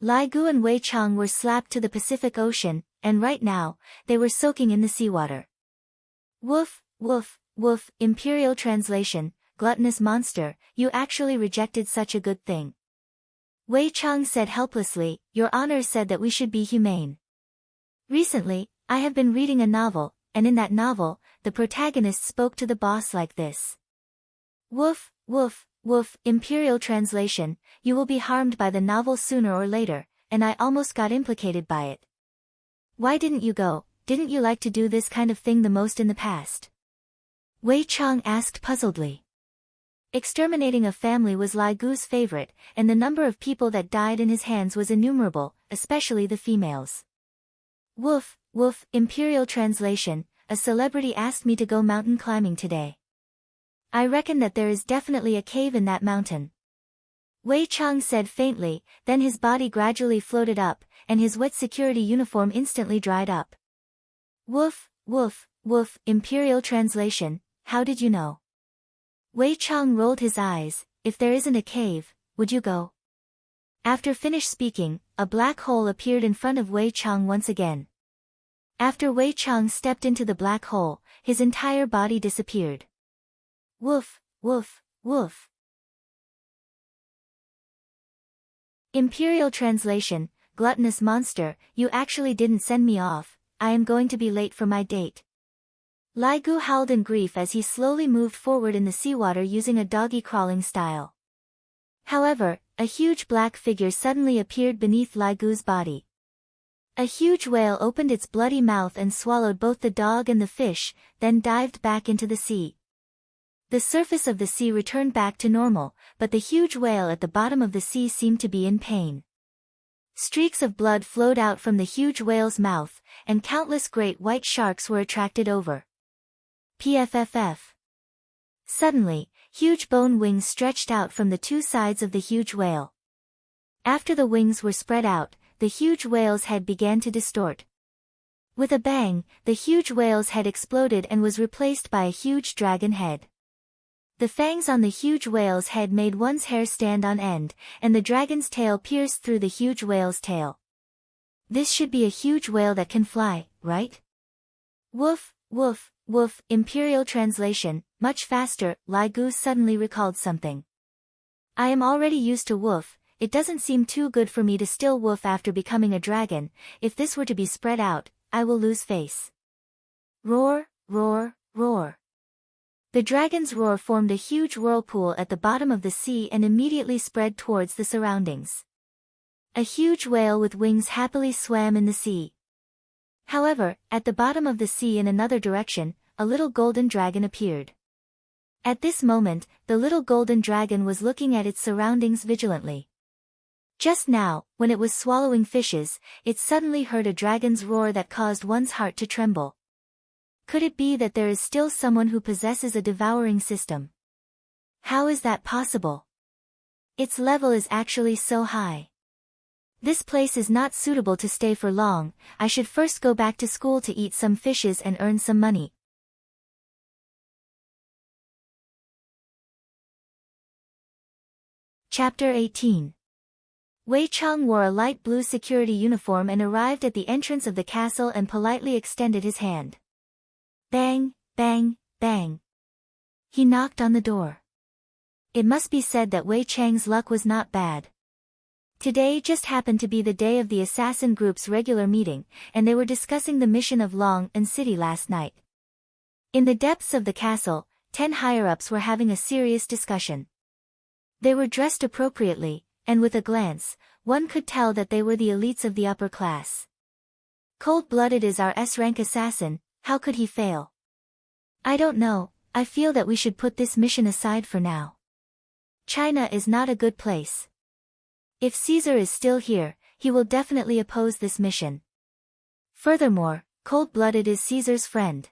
Lai Gu and Wei Chang were slapped to the Pacific Ocean, and right now, they were soaking in the seawater. Woof, Imperial translation, gluttonous monster, you actually rejected such a good thing. Wei Chang said helplessly, Your Honor said that we should be humane. Recently, I have been reading a novel, and in that novel, the protagonist spoke to the boss like this. Woof, Imperial translation, you will be harmed by the novel sooner or later, and I almost got implicated by it. Why didn't you go? Didn't you like to do this kind of thing the most in the past? Wei Chang asked puzzledly. Exterminating a family was Lai Gu's favorite, and the number of people that died in his hands was innumerable, especially the females. Woof, Imperial translation, a celebrity asked me to go mountain climbing today. I reckon that there is definitely a cave in that mountain. Wei Chang said faintly, then his body gradually floated up, and his wet security uniform instantly dried up. Woof, Imperial translation, how did you know? Wei Chang rolled his eyes, if there isn't a cave, would you go? After finished speaking, a black hole appeared in front of Wei Chang once again. After Wei Chang stepped into the black hole, his entire body disappeared. Woof, woof, woof. Imperial translation, gluttonous monster, you actually didn't send me off, I am going to be late for my date. Lai Gu howled in grief as he slowly moved forward in the seawater using a doggy crawling style. However, a huge black figure suddenly appeared beneath Lai Gu's body. A huge whale opened its bloody mouth and swallowed both the dog and the fish, then dived back into the sea. The surface of the sea returned back to normal, but the huge whale at the bottom of the sea seemed to be in pain. Streaks of blood flowed out from the huge whale's mouth, and countless great white sharks were attracted over. PFFF. Suddenly, huge bone wings stretched out from the two sides of the huge whale. After the wings were spread out, the huge whale's head began to distort. With a bang, the huge whale's head exploded and was replaced by a huge dragon head. The fangs on the huge whale's head made one's hair stand on end, and the dragon's tail pierced through the huge whale's tail. This should be a huge whale that can fly, right? Woof, woof, woof. Imperial translation, much faster. Lai Gu suddenly recalled something. I am already used to woof, it doesn't seem too good for me to still woof after becoming a dragon. If this were to be spread out, I will lose face. Roar, roar, roar. The dragon's roar formed a huge whirlpool at the bottom of the sea and immediately spread towards the surroundings. A huge whale with wings happily swam in the sea. However, at the bottom of the sea in another direction, a little golden dragon appeared. At this moment, the little golden dragon was looking at its surroundings vigilantly. Just now, when it was swallowing fishes, it suddenly heard a dragon's roar that caused one's heart to tremble. Could it be that there is still someone who possesses a devouring system? How is that possible? Its level is actually so high. This place is not suitable to stay for long. I should first go back to school to eat some fishes and earn some money. Chapter 18. Wei Cheng wore a light blue security uniform and arrived at the entrance of the castle and politely extended his hand. Bang, bang, bang. He knocked on the door. It must be said that Wei Cheng's luck was not bad. Today just happened to be the day of the assassin group's regular meeting, and they were discussing the mission of Long and City last night. In the depths of the castle, 10 higher-ups were having a serious discussion. They were dressed appropriately, and with a glance, one could tell that they were the elites of the upper class. Cold-blooded is our S-rank assassin. How could he fail? I don't know, I feel that we should put this mission aside for now. China is not a good place. If Caesar is still here, he will definitely oppose this mission. Furthermore, cold-blooded is Caesar's friend.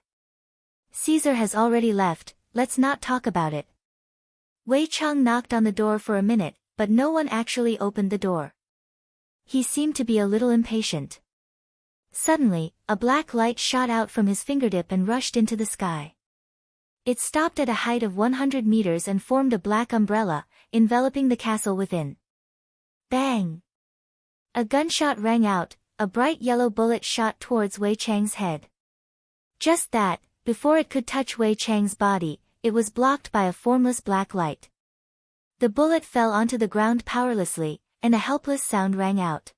Caesar has already left, let's not talk about it. Wei Cheng knocked on the door for a minute, but no one actually opened the door. He seemed to be a little impatient. Suddenly, a black light shot out from his fingertip and rushed into the sky. It stopped at a height of 100 meters and formed a black umbrella, enveloping the castle within. Bang! A gunshot rang out, a bright yellow bullet shot towards Wei Cheng's head. Just that, before it could touch Wei Cheng's body, it was blocked by a formless black light. The bullet fell onto the ground powerlessly, and a helpless sound rang out.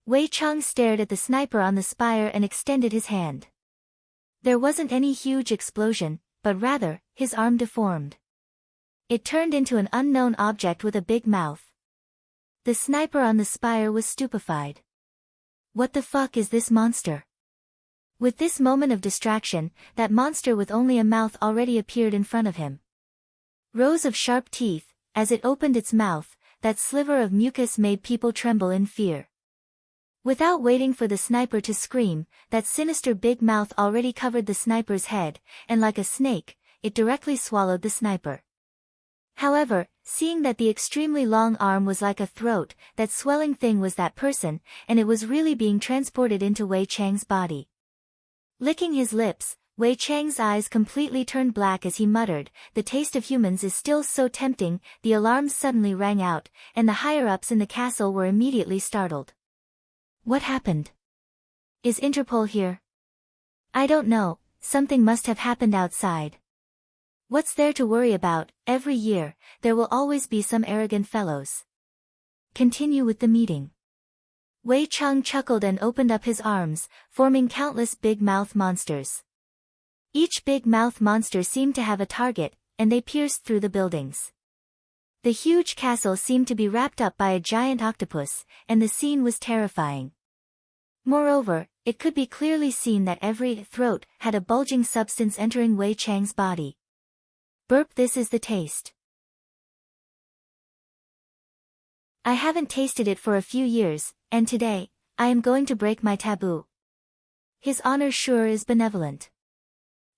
Wei Cheng stared at the sniper on the spire and extended his hand. There wasn't any huge explosion, but rather, his arm deformed. It turned into an unknown object with a big mouth. The sniper on the spire was stupefied. What the fuck is this monster? With this moment of distraction, that monster with only a mouth already appeared in front of him. Rows of sharp teeth, as it opened its mouth, that sliver of mucus made people tremble in fear. Without waiting for the sniper to scream, that sinister big mouth already covered the sniper's head, and like a snake, it directly swallowed the sniper. However, seeing that the extremely long arm was like a throat, that swelling thing was that person, and it was really being transported into Wei Cheng's body. Licking his lips, Wei Cheng's eyes completely turned black as he muttered, "The taste of humans is still so tempting." The alarms suddenly rang out, and the higher-ups in the castle were immediately startled. What happened? Is Interpol here? I don't know, something must have happened outside. What's there to worry about? Every year, there will always be some arrogant fellows. Continue with the meeting. Wei Chang chuckled and opened up his arms, forming countless big mouth monsters. Each big mouth monster seemed to have a target, and they pierced through the buildings. The huge castle seemed to be wrapped up by a giant octopus, and the scene was terrifying. Moreover, it could be clearly seen that every throat had a bulging substance entering Wei Chang's body. Burp, this is the taste. I haven't tasted it for a few years, and today, I am going to break my taboo. His honor sure is benevolent.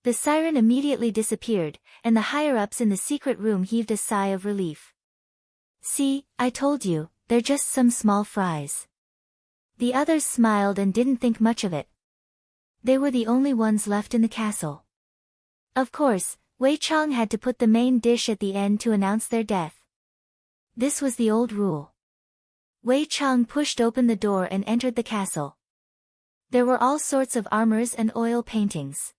The siren immediately disappeared, and the higher-ups in the secret room heaved a sigh of relief. See, I told you, they're just some small fries. The others smiled and didn't think much of it. They were the only ones left in the castle. Of course, Wei Chang had to put the main dish at the end to announce their death. This was the old rule. Wei Chang pushed open the door and entered the castle. There were all sorts of armors and oil paintings.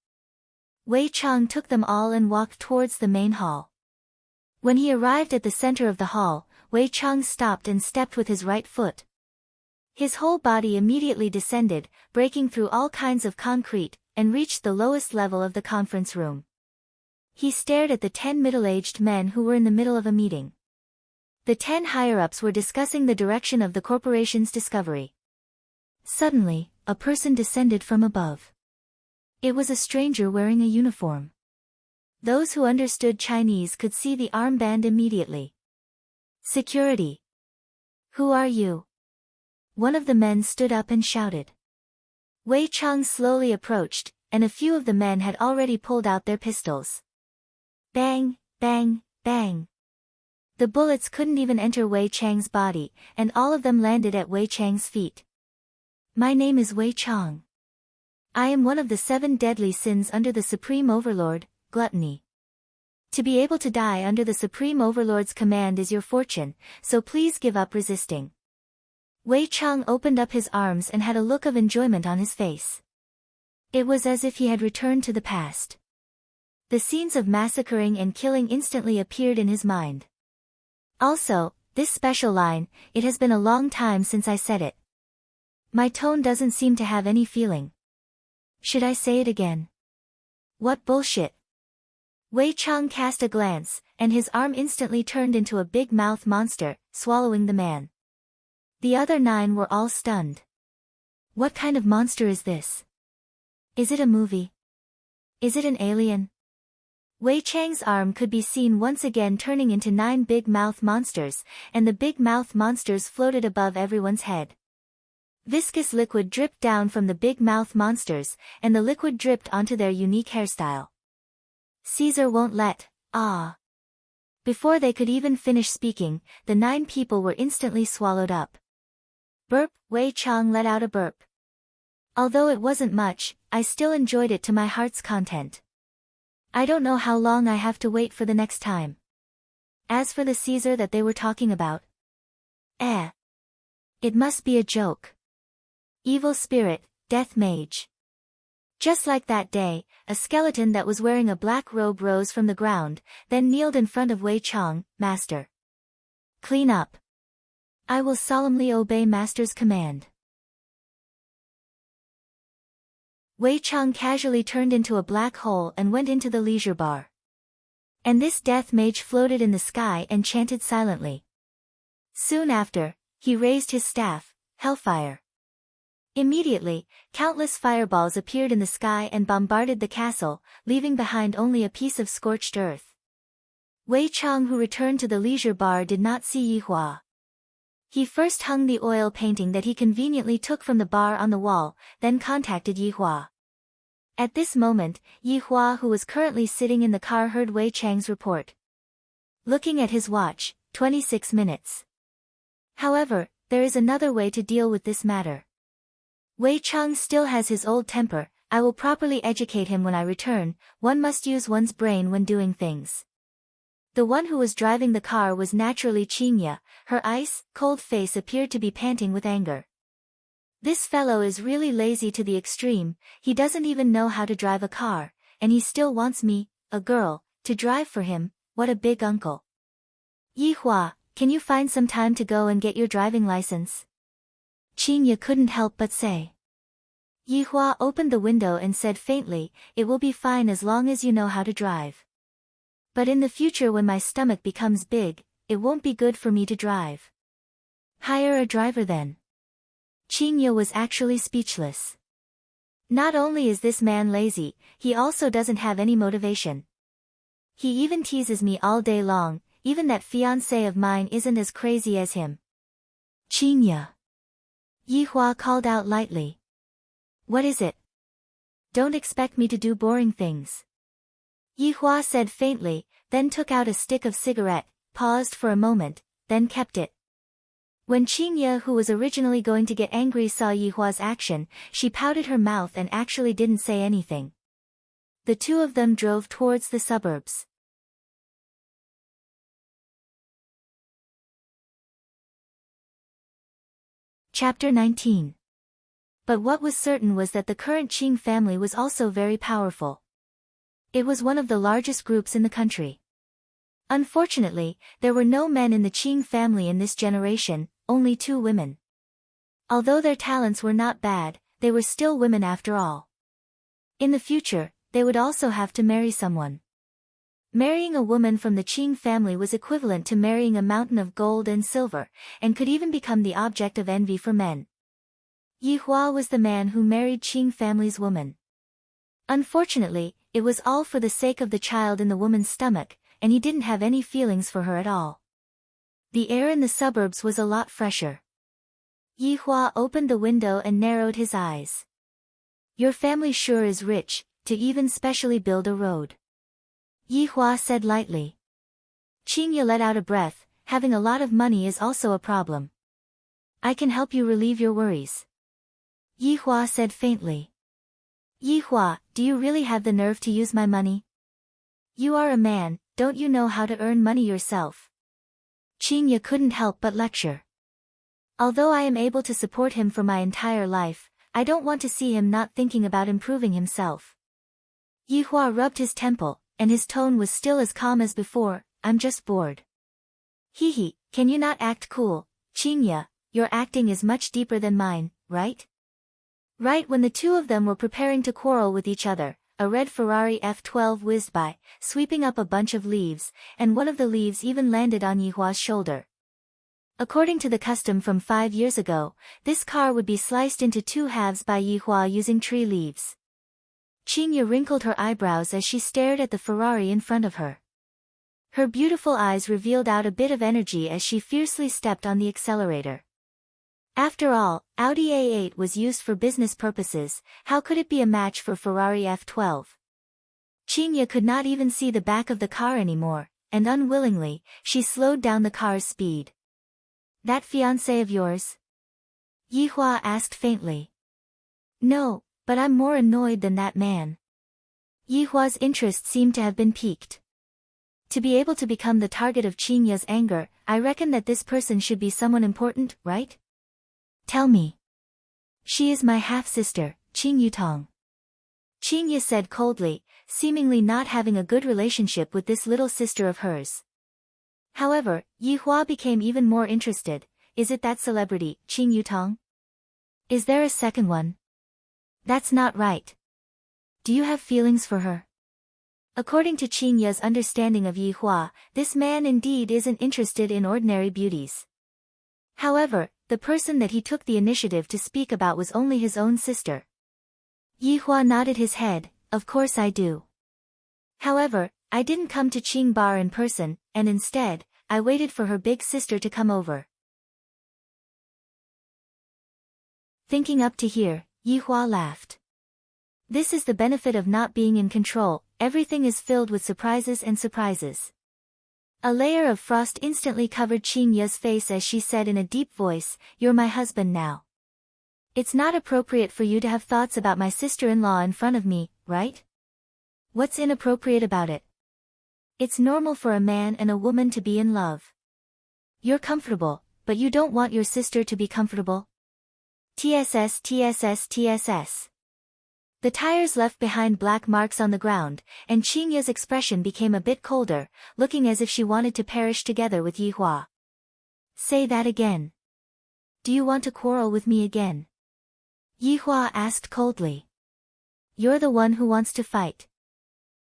Wei Chang took them all and walked towards the main hall. When he arrived at the center of the hall, Wei Chang stopped and stepped with his right foot. His whole body immediately descended, breaking through all kinds of concrete, and reached the lowest level of the conference room. He stared at the 10 middle-aged men who were in the middle of a meeting. The 10 higher-ups were discussing the direction of the corporation's discovery. Suddenly, a person descended from above. It was a stranger wearing a uniform. Those who understood Chinese could see the armband immediately. Security. Who are you? One of the men stood up and shouted. Wei Chang slowly approached, and a few of the men had already pulled out their pistols. Bang, bang, bang. The bullets couldn't even enter Wei Chang's body, and all of them landed at Wei Chang's feet. My name is Wei Chang. I am one of the 7 deadly sins under the Supreme Overlord, gluttony. To be able to die under the Supreme Overlord's command is your fortune, so please give up resisting. Wei Chang opened up his arms and had a look of enjoyment on his face. It was as if he had returned to the past. The scenes of massacring and killing instantly appeared in his mind. Also, this special line, it has been a long time since I said it. My tone doesn't seem to have any feeling. Should I say it again? What bullshit. Wei Chang cast a glance, and his arm instantly turned into a big mouth monster, swallowing the man. The other 9 were all stunned. What kind of monster is this? Is it a movie? Is it an alien? Wei Chang's arm could be seen once again turning into 9 big mouth monsters, and the big mouth monsters floated above everyone's head. Viscous liquid dripped down from the big mouth monsters, and the liquid dripped onto their unique hairstyle. Caesar won't let, ah. Before they could even finish speaking, the 9 people were instantly swallowed up. Burp, Wei Chang let out a burp. Although it wasn't much, I still enjoyed it to my heart's content. I don't know how long I have to wait for the next time. As for the Caesar that they were talking about. It must be a joke. Evil spirit, death mage. Just like that day, a skeleton that was wearing a black robe rose from the ground, then kneeled in front of Wei Chang. Master. Clean up. I will solemnly obey Master's command. Wei Chang casually turned into a black hole and went into the leisure bar. And this death mage floated in the sky and chanted silently. Soon after, he raised his staff, Hellfire. Immediately, countless fireballs appeared in the sky and bombarded the castle, leaving behind only a piece of scorched earth. Wei Chang, who returned to the leisure bar, did not see Yi Hua. He first hung the oil painting that he conveniently took from the bar on the wall, then contacted Yi Hua. At this moment, Yi Hua, who was currently sitting in the car, heard Wei Chang's report. Looking at his watch, 26 minutes. However, there is another way to deal with this matter. Wei Chang still has his old temper. I will properly educate him when I return. One must use one's brain when doing things. The one who was driving the car was naturally Qingya. Her ice-cold face appeared to be panting with anger. This fellow is really lazy to the extreme. He doesn't even know how to drive a car, and he still wants me, a girl, to drive for him, what a big uncle. Yihua, can you find some time to go and get your driving license? Qingye couldn't help but say. Yihua opened the window and said faintly, it will be fine as long as you know how to drive. But in the future when my stomach becomes big, it won't be good for me to drive. Hire a driver then. Qingye was actually speechless. Not only is this man lazy, he also doesn't have any motivation. He even teases me all day long, even that fiancé of mine isn't as crazy as him. Qingye. Yihua called out lightly. What is it? Don't expect me to do boring things. Yihua said faintly, then took out a stick of cigarette, paused for a moment, then kept it. When Qingye, who was originally going to get angry, saw Yihua's action, she pouted her mouth and actually didn't say anything. The two of them drove towards the suburbs. Chapter 19. But what was certain was that the current Qing family was also very powerful. It was one of the largest groups in the country. Unfortunately, there were no men in the Qing family in this generation, only 2 women. Although their talents were not bad, they were still women after all. In the future, they would also have to marry someone. Marrying a woman from the Qing family was equivalent to marrying a mountain of gold and silver, and could even become the object of envy for men. Yihua was the man who married Qing family's woman. Unfortunately, it was all for the sake of the child in the woman's stomach, and he didn't have any feelings for her at all. The air in the suburbs was a lot fresher. Yihua opened the window and narrowed his eyes. Your family sure is rich, to even specially build a road. Yihua said lightly. Qingye let out a breath, having a lot of money is also a problem. I can help you relieve your worries. Yihua said faintly. Yihua, do you really have the nerve to use my money? You are a man, don't you know how to earn money yourself? Qingye couldn't help but lecture. Although I am able to support him for my entire life, I don't want to see him not thinking about improving himself. Yihua rubbed his temple, and his tone was still as calm as before, I'm just bored. Hehe, can you not act cool, Qingye, your acting is much deeper than mine, right? Right when the two of them were preparing to quarrel with each other, a red Ferrari F12 whizzed by, sweeping up a bunch of leaves, and one of the leaves even landed on Yihua's shoulder. According to the custom from 5 years ago, this car would be sliced into 2 halves by Yihua using tree leaves. Qingye wrinkled her eyebrows as she stared at the Ferrari in front of her. Her beautiful eyes revealed out a bit of energy as she fiercely stepped on the accelerator. After all, Audi A8 was used for business purposes, how could it be a match for Ferrari F12? Qingye could not even see the back of the car anymore, and unwillingly, she slowed down the car's speed. That fiancé of yours? Yihua asked faintly. No, but I'm more annoyed than that man. Yihua's interest seemed to have been piqued. To be able to become the target of Qingye's anger, I reckon that this person should be someone important, right? Tell me. She is my half-sister, Qing Yutong. Qingye said coldly, seemingly not having a good relationship with this little sister of hers. However, Yihua became even more interested. Is it that celebrity, Qing Yutong? Is there a second one? That's not right. Do you have feelings for her? According to Qingye's understanding of Yihua, this man indeed isn't interested in ordinary beauties. However, the person that he took the initiative to speak about was only his own sister. Yihua nodded his head, of course I do. However, I didn't come to Qing Bar in person, and instead, I waited for her big sister to come over. Thinking up to here, Yihua laughed. This is the benefit of not being in control, everything is filled with surprises and surprises. A layer of frost instantly covered Qingye's face as she said in a deep voice, You're my husband now. It's not appropriate for you to have thoughts about my sister-in-law in front of me, right? What's inappropriate about it? It's normal for a man and a woman to be in love. You're comfortable, but you don't want your sister to be comfortable? TSS TSS TSS. The tires left behind black marks on the ground, and Qingya's expression became a bit colder, looking as if she wanted to perish together with Yihua. Say that again. Do you want to quarrel with me again? Yihua asked coldly. You're the one who wants to fight.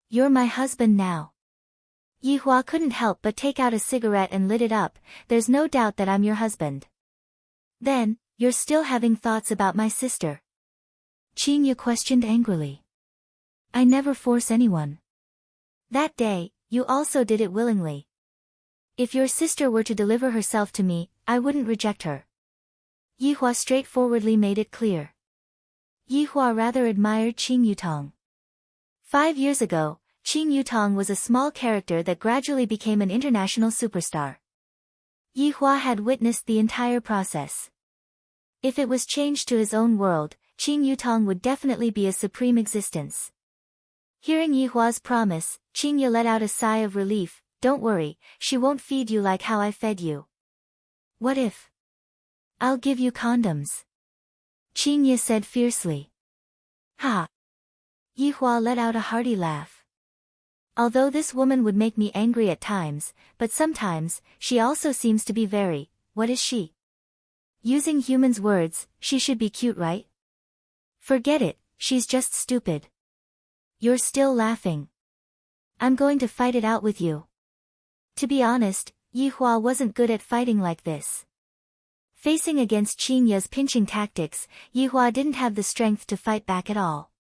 You're my husband now. Yihua couldn't help but take out a cigarette and lit it up. There's no doubt that I'm your husband. Then, you're still having thoughts about my sister? Qingya questioned angrily. I never force anyone. That day, you also did it willingly. If your sister were to deliver herself to me, I wouldn't reject her. Yihua straightforwardly made it clear. Yihua rather admired Qing Yutong. 5 years ago, Qing Yutong was a small character that gradually became an international superstar. Yihua had witnessed the entire process. If it was changed to his own world, Qing Yutong would definitely be a supreme existence. Hearing Yihua's promise, Qingya let out a sigh of relief. Don't worry, she won't feed you like how I fed you. What if? I'll give you condoms. Qingya said fiercely. Ha! Yihua let out a hearty laugh. Although this woman would make me angry at times, but sometimes, she also seems to be very, what is she? Using humans' words, she should be cute, right? Forget it, she's just stupid. You're still laughing. I'm going to fight it out with you. To be honest, Yihua wasn't good at fighting like this. Facing against Qingya's pinching tactics, Yihua didn't have the strength to fight back at all.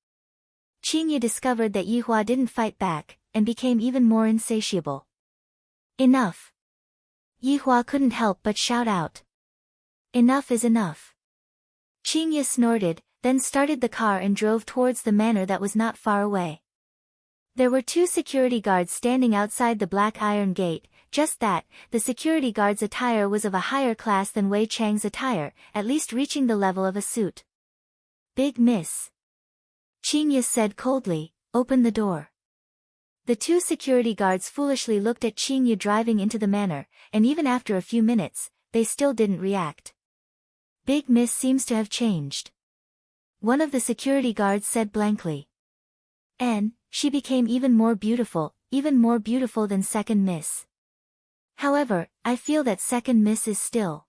Qingya discovered that Yihua didn't fight back, and became even more insatiable. Enough! Yihua couldn't help but shout out. Enough is enough. Qingya snorted, then started the car and drove towards the manor that was not far away. There were 2 security guards standing outside the black iron gate. Just that, the security guard's attire was of a higher class than Wei Chang's attire, at least reaching the level of a suit. Big miss. Qingya said coldly, open the door. The 2 security guards foolishly looked at Qingya driving into the manor, and even after a few minutes, they still didn't react. Big miss seems to have changed. One of the security guards said blankly. And, she became even more beautiful than second miss. However, I feel that second miss is still.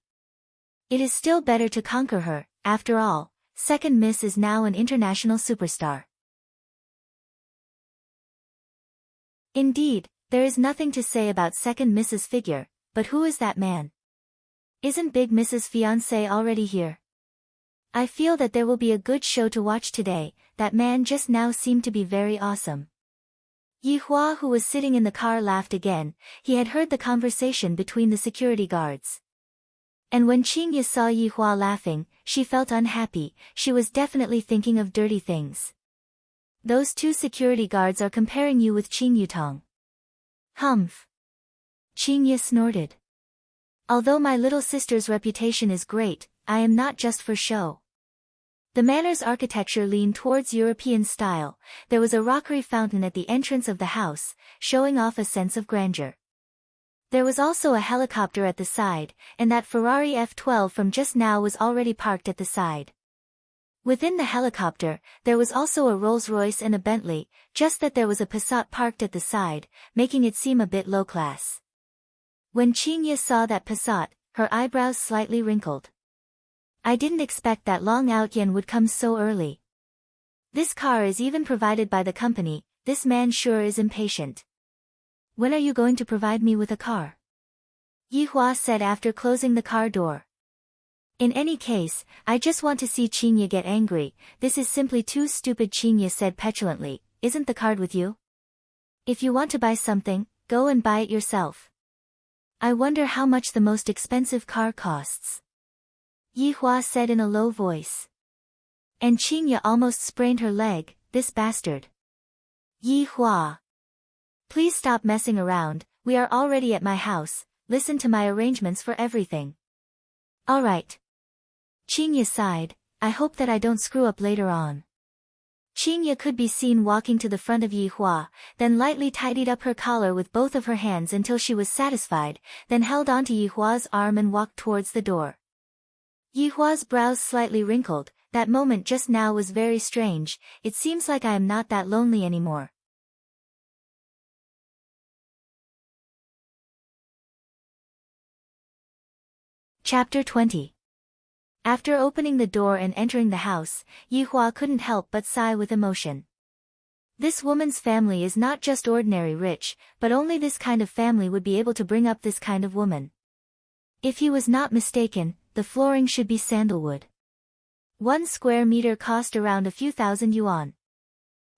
It is still better to conquer her. After all, second miss is now an international superstar. Indeed, there is nothing to say about second miss's figure, but who is that man? Isn't big miss's fiancé already here? I feel that there will be a good show to watch today. That man just now seemed to be very awesome. Yihua, who was sitting in the car, laughed again. He had heard the conversation between the security guards. And when Qingya saw Yihua laughing, she felt unhappy. She was definitely thinking of dirty things. Those 2 security guards are comparing you with Qing Yutong. Humph. Qingya snorted. Although my little sister's reputation is great, I am not just for show. The manor's architecture leaned towards European style. There was a rockery fountain at the entrance of the house, showing off a sense of grandeur. There was also a helicopter at the side, and that Ferrari F12 from just now was already parked at the side. Within the helicopter, there was also a Rolls-Royce and a Bentley, just that there was a Passat parked at the side, making it seem a bit low-class. When Qingya saw that Passat, her eyebrows slightly wrinkled. I didn't expect that Long Outyen would come so early. This car is even provided by the company. This man sure is impatient. When are you going to provide me with a car? Yihua said after closing the car door. In any case, I just want to see Qingya get angry. This is simply too stupid, Qingya said petulantly. Isn't the card with you? If you want to buy something, go and buy it yourself. I wonder how much the most expensive car costs. Yihua said in a low voice. And Qingya almost sprained her leg, this bastard. Yihua. Please stop messing around, we are already at my house, listen to my arrangements for everything. Alright. Qingya sighed, I hope that I don't screw up later on. Qingya could be seen walking to the front of Yihua, then lightly tidied up her collar with both of her hands until she was satisfied, then held onto Yihua's arm and walked towards the door. Yihua's brows slightly wrinkled, that moment just now was very strange. It seems like I am not that lonely anymore. Chapter 20. After opening the door and entering the house, Yihua couldn't help but sigh with emotion. This woman's family is not just ordinary rich, but only this kind of family would be able to bring up this kind of woman. If he was not mistaken, the flooring should be sandalwood. 1 square meter cost around a few thousand yuan.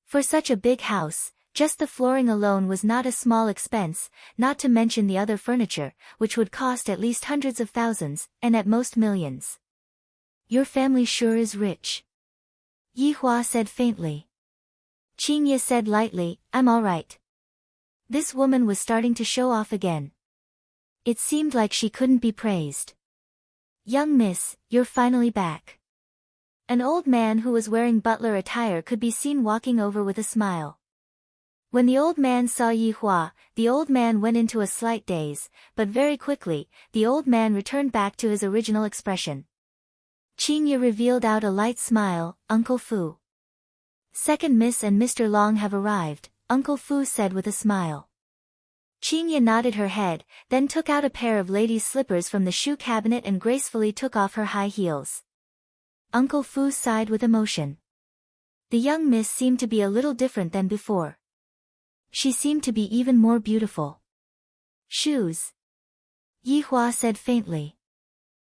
For such a big house, just the flooring alone was not a small expense, not to mention the other furniture, which would cost at least hundreds of thousands, and at most millions. Your family sure is rich. Yihua said faintly. Qingye said lightly, I'm all right. This woman was starting to show off again. It seemed like she couldn't be praised. Young miss, you're finally back. An old man who was wearing butler attire could be seen walking over with a smile. When the old man saw Yihua, the old man went into a slight daze, but very quickly, the old man returned back to his original expression. Qingye revealed out a light smile, Uncle Fu. Second Miss and Mr. Long have arrived, Uncle Fu said with a smile. Qingye nodded her head, then took out a pair of ladies' slippers from the shoe cabinet and gracefully took off her high heels. Uncle Fu sighed with emotion. The young miss seemed to be a little different than before. She seemed to be even more beautiful. Shoes. Yihua said faintly.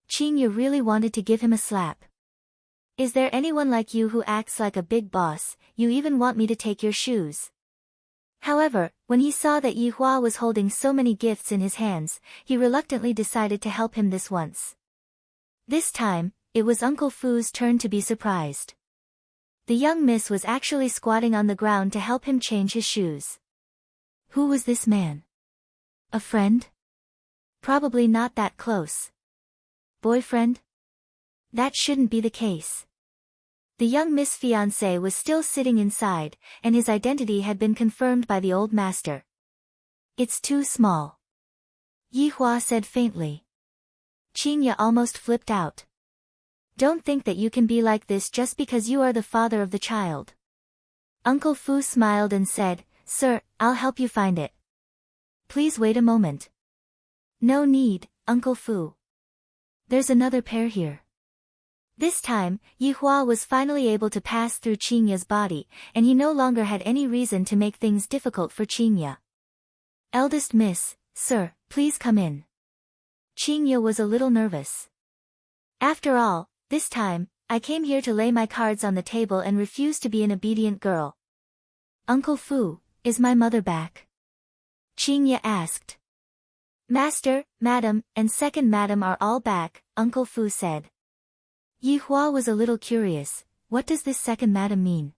Qingye really wanted to give him a slap. Is there anyone like you who acts like a big boss? You even want me to take your shoes? However, when he saw that Yihua was holding so many gifts in his hands, he reluctantly decided to help him this once. This time, it was Uncle Fu's turn to be surprised. The young miss was actually squatting on the ground to help him change his shoes. Who was this man? A friend? Probably not that close. Boyfriend? That shouldn't be the case. The young Miss fiancé was still sitting inside, and his identity had been confirmed by the old master. It's too small. Yihua said faintly. Qingye almost flipped out. Don't think that you can be like this just because you are the father of the child. Uncle Fu smiled and said, Sir, I'll help you find it. Please wait a moment. No need, Uncle Fu. There's another pair here. This time, Yihua was finally able to pass through Qingye's body, and he no longer had any reason to make things difficult for Qingye. Eldest miss, sir, please come in. Qingye was a little nervous. After all, this time, I came here to lay my cards on the table and refuse to be an obedient girl. Uncle Fu, is my mother back? Qingye asked. Master, Madam, and second Madam are all back, Uncle Fu said. Yihua was a little curious, what does this second Madam mean?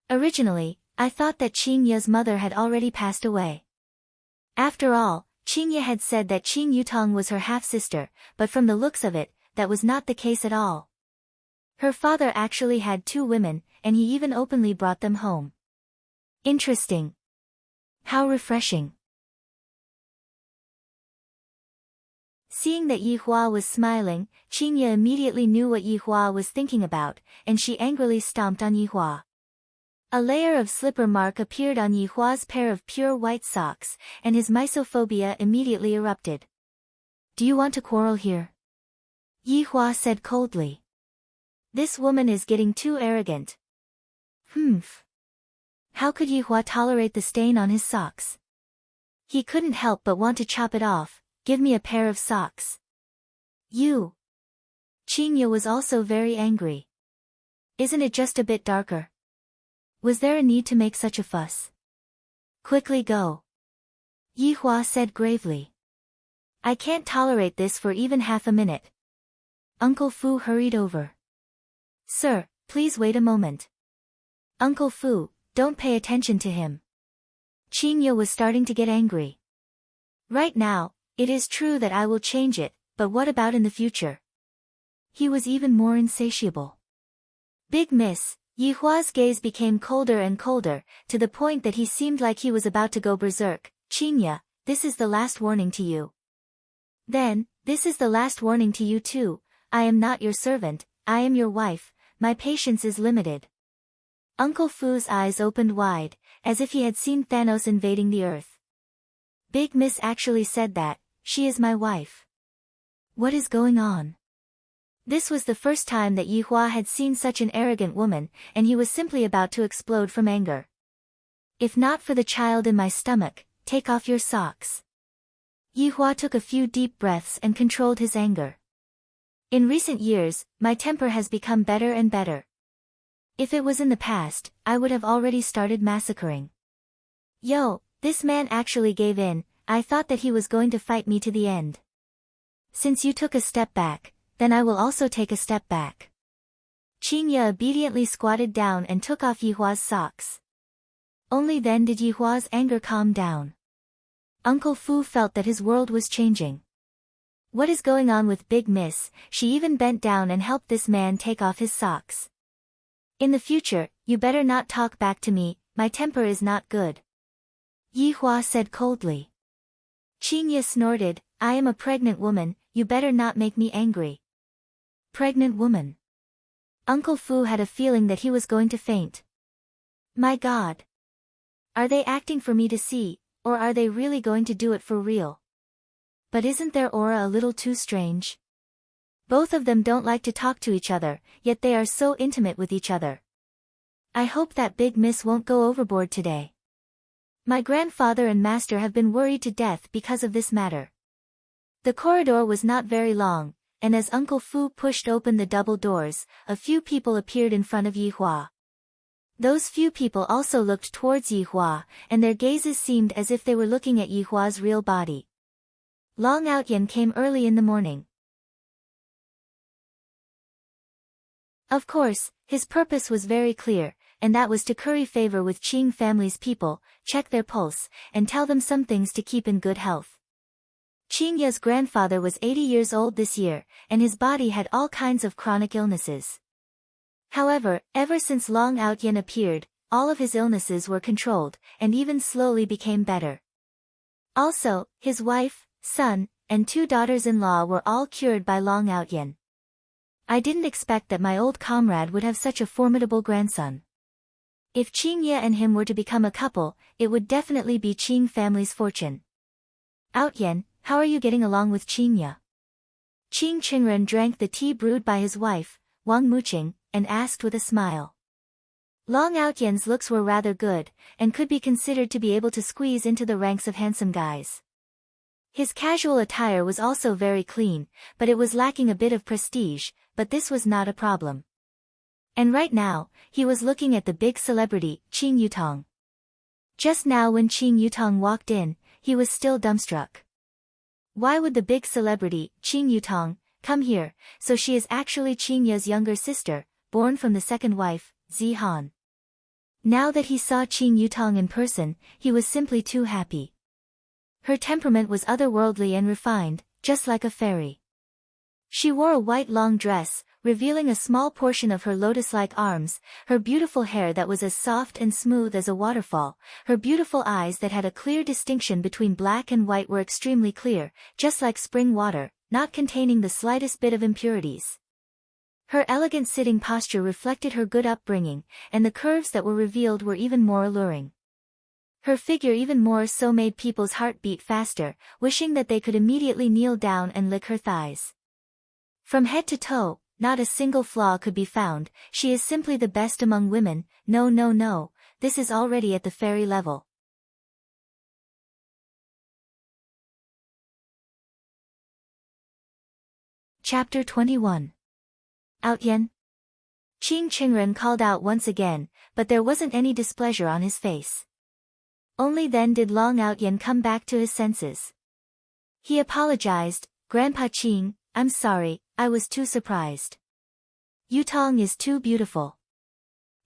Originally, I thought that Qingye's mother had already passed away. After all, Qingye had said that Qing Yutong was her half-sister, but from the looks of it, that was not the case at all. Her father actually had 2 women, and he even openly brought them home. Interesting. How refreshing. Seeing that Yihua was smiling, Qingye immediately knew what Yihua was thinking about, and she angrily stomped on Yihua. A layer of slipper mark appeared on Yihua's pair of pure white socks, and his misophobia immediately erupted. Do you want to quarrel here? Yihua said coldly. This woman is getting too arrogant. Humph. How could Yihua tolerate the stain on his socks? He couldn't help but want to chop it off. Give me a pair of socks. You. Qingye was also very angry. Isn't it just a bit darker? Was there a need to make such a fuss? Quickly go. Yihua said gravely. I can't tolerate this for even half a minute. Uncle Fu hurried over. Sir, please wait a moment. Uncle Fu, don't pay attention to him. Qingye was starting to get angry. Right now, it is true that I will change it, but what about in the future? He was even more insatiable. Big miss, Yihua's gaze became colder and colder, to the point that he seemed like he was about to go berserk. Qingye, this is the last warning to you. Then, this is the last warning to you too. I am not your servant, I am your wife. my patience is limited. Uncle Fu's eyes opened wide, as if he had seen Thanos invading the earth. Big Miss actually said that, she is my wife. What is going on? This was the first time that Yi Hua had seen such an arrogant woman, and he was simply about to explode from anger. If not for the child in my stomach, take off your socks. Yi Hua took a few deep breaths and controlled his anger. In recent years, my temper has become better and better. If it was in the past, I would have already started massacring. Yo, this man actually gave in. I thought that he was going to fight me to the end. Since you took a step back, then I will also take a step back. Qingye obediently squatted down and took off Yi Hua's socks. Only then did Yi Hua's anger calm down. Uncle Fu felt that his world was changing. What is going on with Big Miss? She even bent down and helped this man take off his socks. In the future, you better not talk back to me, my temper is not good. Yi Hua said coldly. Qingye snorted, I am a pregnant woman, you better not make me angry. Pregnant woman. Uncle Fu had a feeling that he was going to faint. My God. Are they acting for me to see, or are they really going to do it for real? But isn't their aura a little too strange? Both of them don't like to talk to each other, yet they are so intimate with each other. I hope that Big Miss won't go overboard today. My grandfather and master have been worried to death because of this matter. The corridor was not very long, and as Uncle Fu pushed open the double doors, a few people appeared in front of Yi Hua. Those few people also looked towards Yi Hua, and their gazes seemed as if they were looking at Yi Hua's real body. Long Outyan came early in the morning. Of course, his purpose was very clear, and that was to curry favor with Qing family's people, check their pulse, and tell them some things to keep in good health. Qingye's grandfather was 80 years old this year, and his body had all kinds of chronic illnesses. However, ever since Long Outyan appeared, all of his illnesses were controlled, and even slowly became better. Also, his wife, son, and 2 daughters-in-law were all cured by Long Outyan. I didn't expect that my old comrade would have such a formidable grandson. If Qingye and him were to become a couple, it would definitely be Qing family's fortune. Outyan, how are you getting along with Qingye? Qing Qingren drank the tea brewed by his wife, Wang Muqing, and asked with a smile. Long Outyan's looks were rather good, and could be considered to be able to squeeze into the ranks of handsome guys. His casual attire was also very clean, but it was lacking a bit of prestige, but this was not a problem. And right now, he was looking at the big celebrity, Qing Yutong. Just now when Qing Yutong walked in, he was still dumbstruck. Why would the big celebrity, Qing Yutong, come here? So she is actually Qingye's younger sister, born from the second wife, Zihan. Now that he saw Qing Yutong in person, he was simply too happy. Her temperament was otherworldly and refined, just like a fairy. She wore a white long dress, revealing a small portion of her lotus-like arms, her beautiful hair that was as soft and smooth as a waterfall, her beautiful eyes that had a clear distinction between black and white were extremely clear, just like spring water, not containing the slightest bit of impurities. Her elegant sitting posture reflected her good upbringing, and the curves that were revealed were even more alluring. Her figure even more so made people's heart beat faster, wishing that they could immediately kneel down and lick her thighs. From head to toe, not a single flaw could be found. She is simply the best among women. No, this is already at the fairy level. Chapter 21. Outyan. Qing Qingren called out once again, but there wasn't any displeasure on his face. Only then did Long Outyan come back to his senses. He apologized, Grandpa Qing, I'm sorry, I was too surprised. Yutong is too beautiful.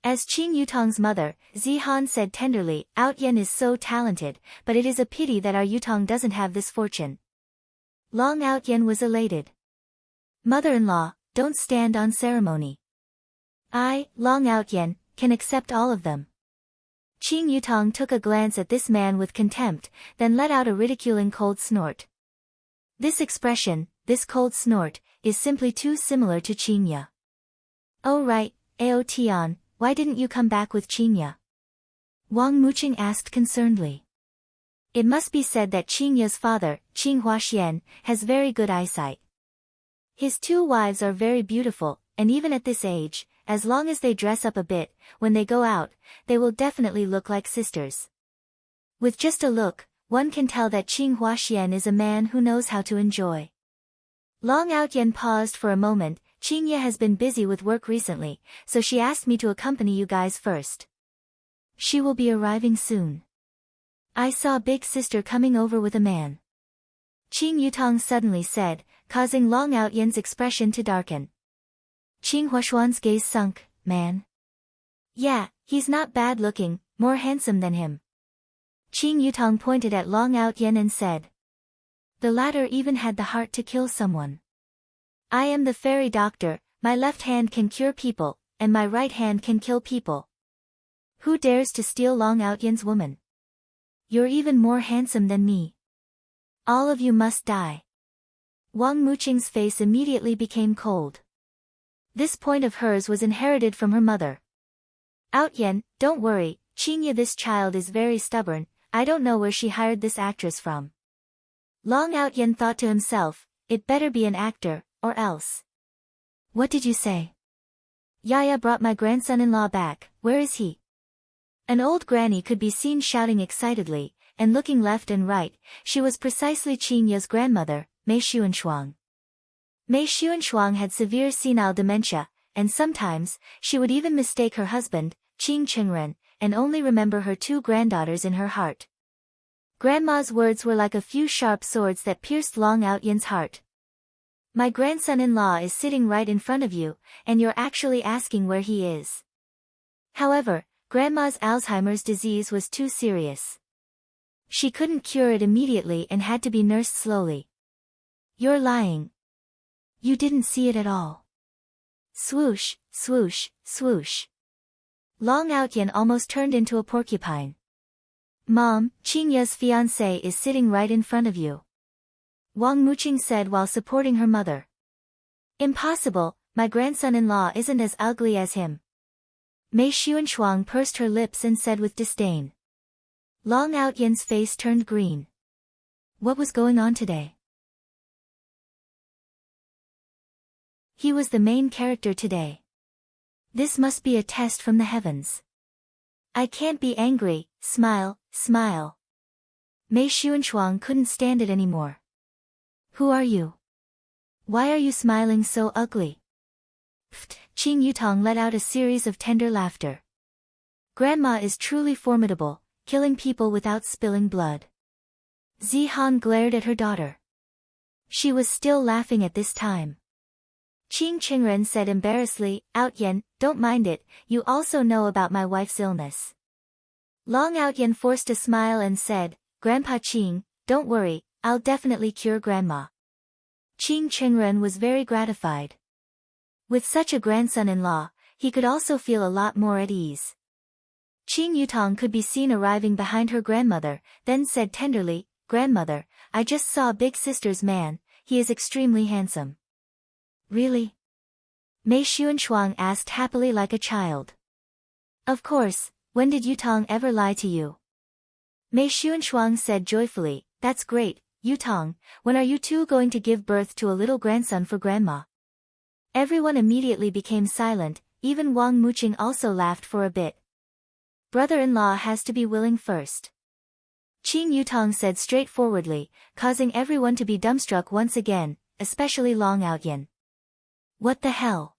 As Qing Yutong's mother, Zihan said tenderly, Outyan is so talented, but it is a pity that our Yutong doesn't have this fortune. Long Outyan was elated. Mother-in-law, don't stand on ceremony. I, Long Outyan, can accept all of them. Qing Yutong took a glance at this man with contempt, then let out a ridiculing cold snort. This expression, this cold snort, is simply too similar to Qingye. Oh right, Tian, why didn't you come back with Qingya? Wang Muqing asked concernedly. It must be said that Qingya's father, Qing Huaxian, has very good eyesight. His two wives are very beautiful, and even at this age, as long as they dress up a bit, when they go out, they will definitely look like sisters. With just a look, one can tell that Qing Huaxian is a man who knows how to enjoy. Long Outyen paused for a moment. Qingya has been busy with work recently, so she asked me to accompany you guys first. She will be arriving soon. I saw big sister coming over with a man. Qing Yutong suddenly said, causing Long Outyen's expression to darken. Qing Huashuan's gaze sunk. Man? Yeah, he's not bad looking, more handsome than him. Qing Yutong pointed at Long Outyen and said. The latter even had the heart to kill someone. I am the fairy doctor, my left hand can cure people, and my right hand can kill people. Who dares to steal Long Outyen's woman? You're even more handsome than me. All of you must die. Wang Muqing's face immediately became cold. This point of hers was inherited from her mother. Outyen, don't worry, Qingya, this child is very stubborn, I don't know where she hired this actress from. Long Outyen thought to himself, it better be an actor, or else. What did you say? Yaya brought my grandson-in-law back, where is he? An old granny could be seen shouting excitedly, and looking left and right. She was precisely Qingya's grandmother, Mei Xuanshuang. Mei Xuanshuang had severe senile dementia, and sometimes, she would even mistake her husband, Qing Qingren, and only remember her two granddaughters in her heart. Grandma's words were like a few sharp swords that pierced Long Outyen's heart. My grandson-in-law is sitting right in front of you, and you're actually asking where he is. However, Grandma's Alzheimer's disease was too serious. She couldn't cure it immediately and had to be nursed slowly. You're lying. You didn't see it at all. Swoosh, swoosh, swoosh. Long Outyen almost turned into a porcupine. Mom, Qingya's fiancé is sitting right in front of you. Wang Muqing said while supporting her mother. Impossible, my grandson-in-law isn't as ugly as him. Mei Xuanshuang pursed her lips and said with disdain. Long Outyen's face turned green. What was going on today? He was the main character today. This must be a test from the heavens. I can't be angry, smile, smile. Mei Xuanshuang couldn't stand it anymore. Who are you? Why are you smiling so ugly? Pfft, Qing Yutong let out a series of tender laughter. Grandma is truly formidable, killing people without spilling blood. Zihan glared at her daughter. She was still laughing at this time. Qing Qingren said embarrassedly, Outyen, don't mind it, you also know about my wife's illness. Long Outyen forced a smile and said, Grandpa Qing, don't worry, I'll definitely cure Grandma. Qing Qingren was very gratified. With such a grandson-in-law, he could also feel a lot more at ease. Qing Yutong could be seen arriving behind her grandmother, then said tenderly, Grandmother, I just saw big sister's man, he is extremely handsome. Really? Mei Xuanshuang asked happily like a child. Of course, when did Yutong ever lie to you? Mei Xuanshuang said joyfully, that's great, Yutong, when are you two going to give birth to a little grandson for Grandma? Everyone immediately became silent, even Wang Muqing also laughed for a bit. Brother-in-law has to be willing first. Qing Yutong said straightforwardly, causing everyone to be dumbstruck once again, especially Long Outyen. What the hell?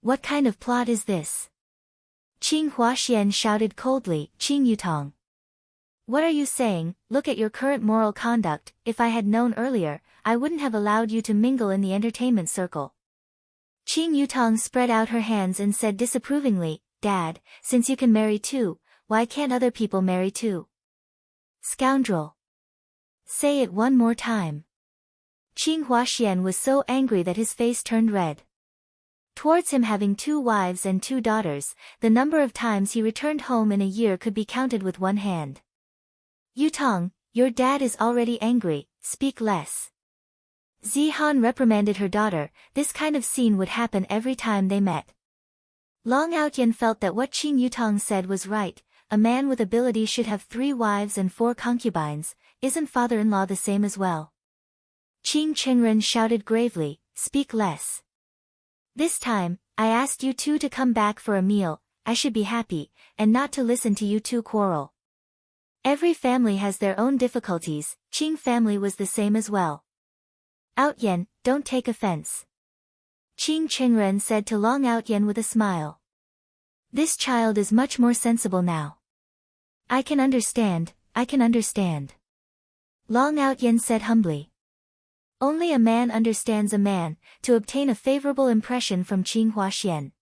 What kind of plot is this? Qing Huaxian shouted coldly, Qing Yutong. What are you saying? Look at your current moral conduct, if I had known earlier, I wouldn't have allowed you to mingle in the entertainment circle. Qing Yutong spread out her hands and said disapprovingly, Dad, since you can marry too, why can't other people marry too? Scoundrel. Say it one more time. Qing Huaxian was so angry that his face turned red. Towards him having 2 wives and 2 daughters, the number of times he returned home in a year could be counted with one hand. Yutong, your dad is already angry, speak less. Zihan reprimanded her daughter, this kind of scene would happen every time they met. Long Outyen felt that what Qing Yutong said was right. A man with ability should have 3 wives and 4 concubines. Isn't father-in-law the same as well? Qing Qingren shouted gravely, speak less. This time, I asked you two to come back for a meal. I should be happy, and not to listen to you two quarrel. Every family has their own difficulties. Qing family was the same as well. Outyen, don't take offense. Qing Qingren said to Long Outyen with a smile. This child is much more sensible now. I can understand. Long Outyen said humbly. Only a man understands a man, to obtain a favorable impression from Qing Huaxian.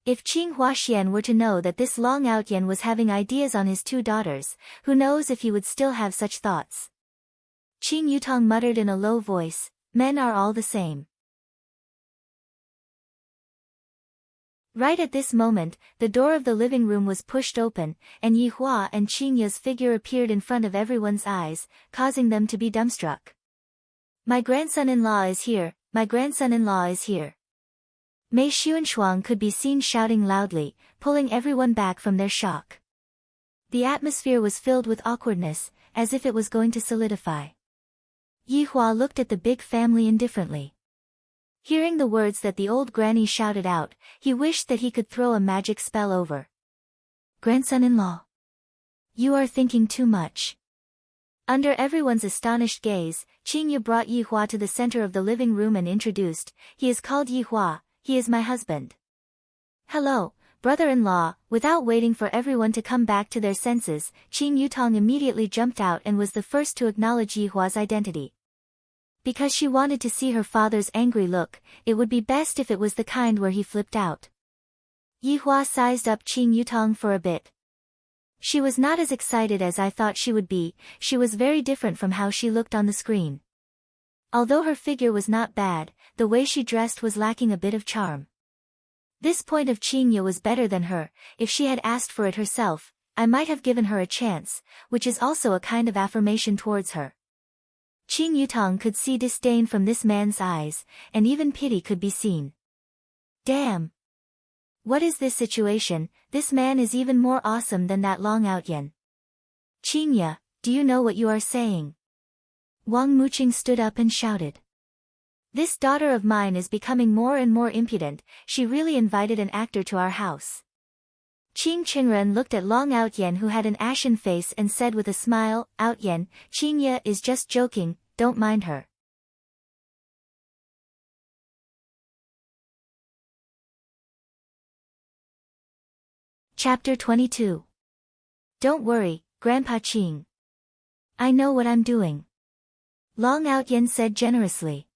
If Qing Huaxian were to know that this Long Outyen was having ideas on his 2 daughters, who knows if he would still have such thoughts. Qing Yutong muttered in a low voice, men are all the same. Right at this moment, the door of the living room was pushed open, and Yi Hua and Qing Ya's figure appeared in front of everyone's eyes, causing them to be dumbstruck. My grandson-in-law is here, my grandson-in-law is here. Mei Xuanshuang could be seen shouting loudly, pulling everyone back from their shock. The atmosphere was filled with awkwardness, as if it was going to solidify. Yi Hua looked at the big family indifferently. Hearing the words that the old granny shouted out, he wished that he could throw a magic spell over. Grandson-in-law. You are thinking too much. Under everyone's astonished gaze, Qing Ya brought Yi Hua to the center of the living room and introduced, he is called Yi Hua, he is my husband. Hello, brother-in-law. Without waiting for everyone to come back to their senses, Qing Yutong immediately jumped out and was the first to acknowledge Yi Hua's identity. Because she wanted to see her father's angry look, it would be best if it was the kind where he flipped out. Yi Hua sized up Qing Yutong for a bit. She was not as excited as I thought she would be. She was very different from how she looked on the screen. Although her figure was not bad, the way she dressed was lacking a bit of charm. This point of Qing Ya was better than her. If she had asked for it herself, I might have given her a chance, which is also a kind of affirmation towards her. Qing Yutong could see disdain from this man's eyes, and even pity could be seen. Damn! What is this situation? This man is even more awesome than that Long Outyen. Qing Ya, do you know what you are saying? Wang Muqing stood up and shouted. This daughter of mine is becoming more and more impudent. She really invited an actor to our house. Qing Qingren looked at Long Outyen, who had an ashen face, and said with a smile, Outyen, Qing Ya is just joking, don't mind her. Chapter 22. Don't worry, Grandpa Qing. I know what I'm doing. Long Outyen said generously.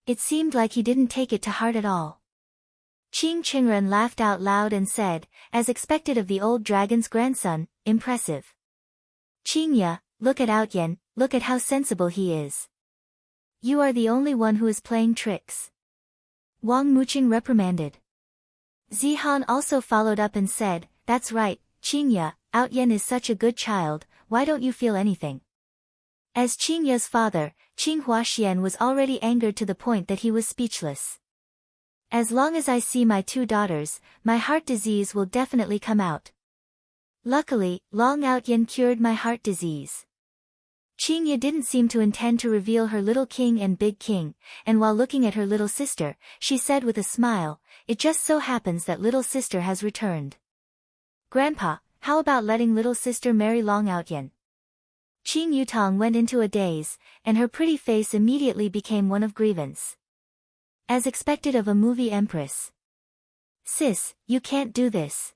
It seemed like he didn't take it to heart at all. Qing Qingren laughed out loud and said, as expected of the old dragon's grandson, impressive. Qing Ya, look at Outyen, look at how sensible he is. You are the only one who is playing tricks. Wang Muqing reprimanded. Zihan also followed up and said, that's right, Qing Ya, Outyen is such a good child, why don't you feel anything? As Qing Ya's father, Qing Huaxian was already angered to the point that he was speechless. As long as I see my 2 daughters, my heart disease will definitely come out. Luckily, Long Outyen cured my heart disease. Qing Ya didn't seem to intend to reveal her little king and big king, and while looking at her little sister, she said with a smile, it just so happens that little sister has returned. Grandpa, how about letting little sister marry Long Outyen? Qing Yutong went into a daze, and her pretty face immediately became one of grievance. As expected of a movie empress. Sis, you can't do this.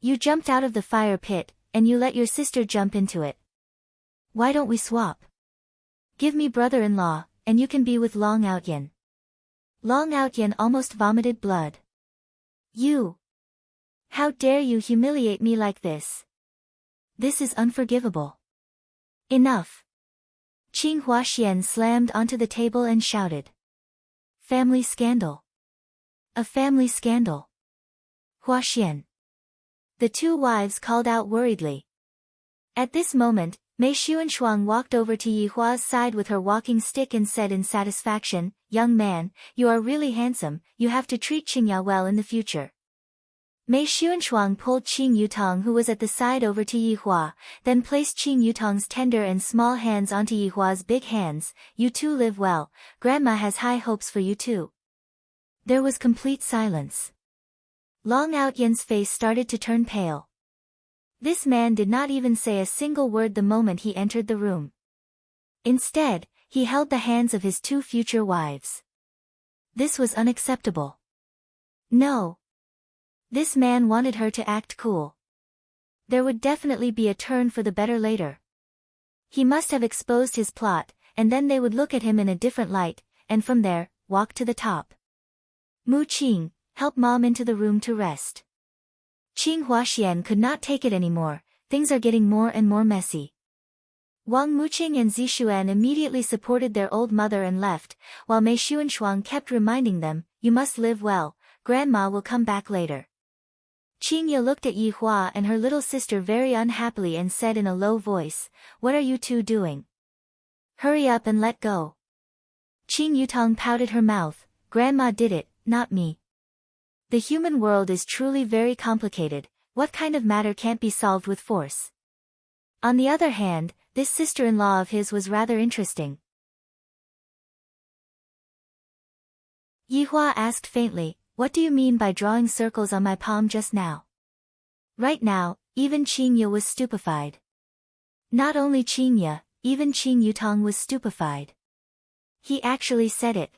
You jumped out of the fire pit, and you let your sister jump into it. Why don't we swap? Give me brother-in-law, and you can be with Long Outyen. Long Outyen almost vomited blood. You! How dare you humiliate me like this? This is unforgivable. Enough! Qing Huaxian slammed onto the table and shouted. Family scandal. A family scandal. Huaxian. The 2 wives called out worriedly. At this moment, Mei Xuanshuang walked over to Yi Hua's side with her walking stick and said in satisfaction, young man, you are really handsome, you have to treat Qing Ya well in the future. Mei Xuanshuang pulled Qing Yutong, who was at the side, over to Yihua, then placed Qing Yutong's tender and small hands onto Yihua's big hands. You two live well, Grandma has high hopes for you too. There was complete silence. Long Outyen's face started to turn pale. This man did not even say a single word the moment he entered the room. Instead, he held the hands of his two future wives. This was unacceptable. No. This man wanted her to act cool. There would definitely be a turn for the better later. He must have exposed his plot, and then they would look at him in a different light, and from there, walk to the top. Mu Qing, help Mom into the room to rest. Qing Huaxian could not take it anymore. Things are getting more and more messy. Wang Muqing and Zixuan immediately supported their old mother and left, while Mei Xuanshuang kept reminding them, you must live well, Grandma will come back later. Qing Ye looked at Yihua and her little sister very unhappily and said in a low voice, what are you two doing? Hurry up and let go. Qing Yutong pouted her mouth, Grandma did it, not me. The human world is truly very complicated. What kind of matter can't be solved with force? On the other hand, this sister-in-law of his was rather interesting. Yihua asked faintly, what do you mean by drawing circles on my palm just now? Right now, even Qing Ye was stupefied. Not only Qing Ye, even Qing Yutong was stupefied. He actually said it.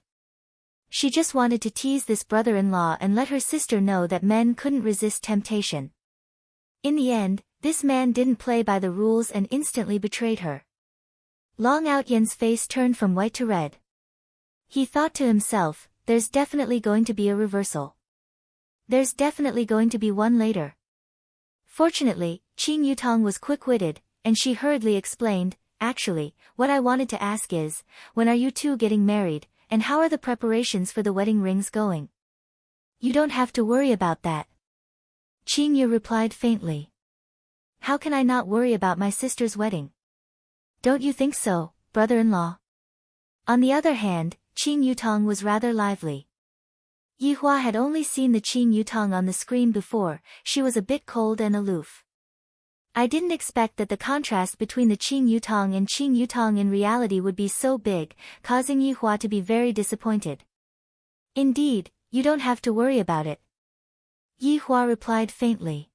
She just wanted to tease this brother-in-law and let her sister know that men couldn't resist temptation. In the end, this man didn't play by the rules and instantly betrayed her. Long Outyen's face turned from white to red. He thought to himself, there's definitely going to be a reversal. There's definitely going to be one later. Fortunately, Qing Yutong was quick-witted, and she hurriedly explained, actually, what I wanted to ask is, when are you two getting married, and how are the preparations for the wedding rings going? You don't have to worry about that. Qing Ye replied faintly. How can I not worry about my sister's wedding? Don't you think so, brother-in-law? On the other hand, Qing Yutong was rather lively. Yihua had only seen the Qing Yutong on the screen before. She was a bit cold and aloof. I didn't expect that the contrast between the Qing Yutong and Qing Yutong in reality would be so big, causing Yihua to be very disappointed. Indeed, you don't have to worry about it. Yihua replied faintly.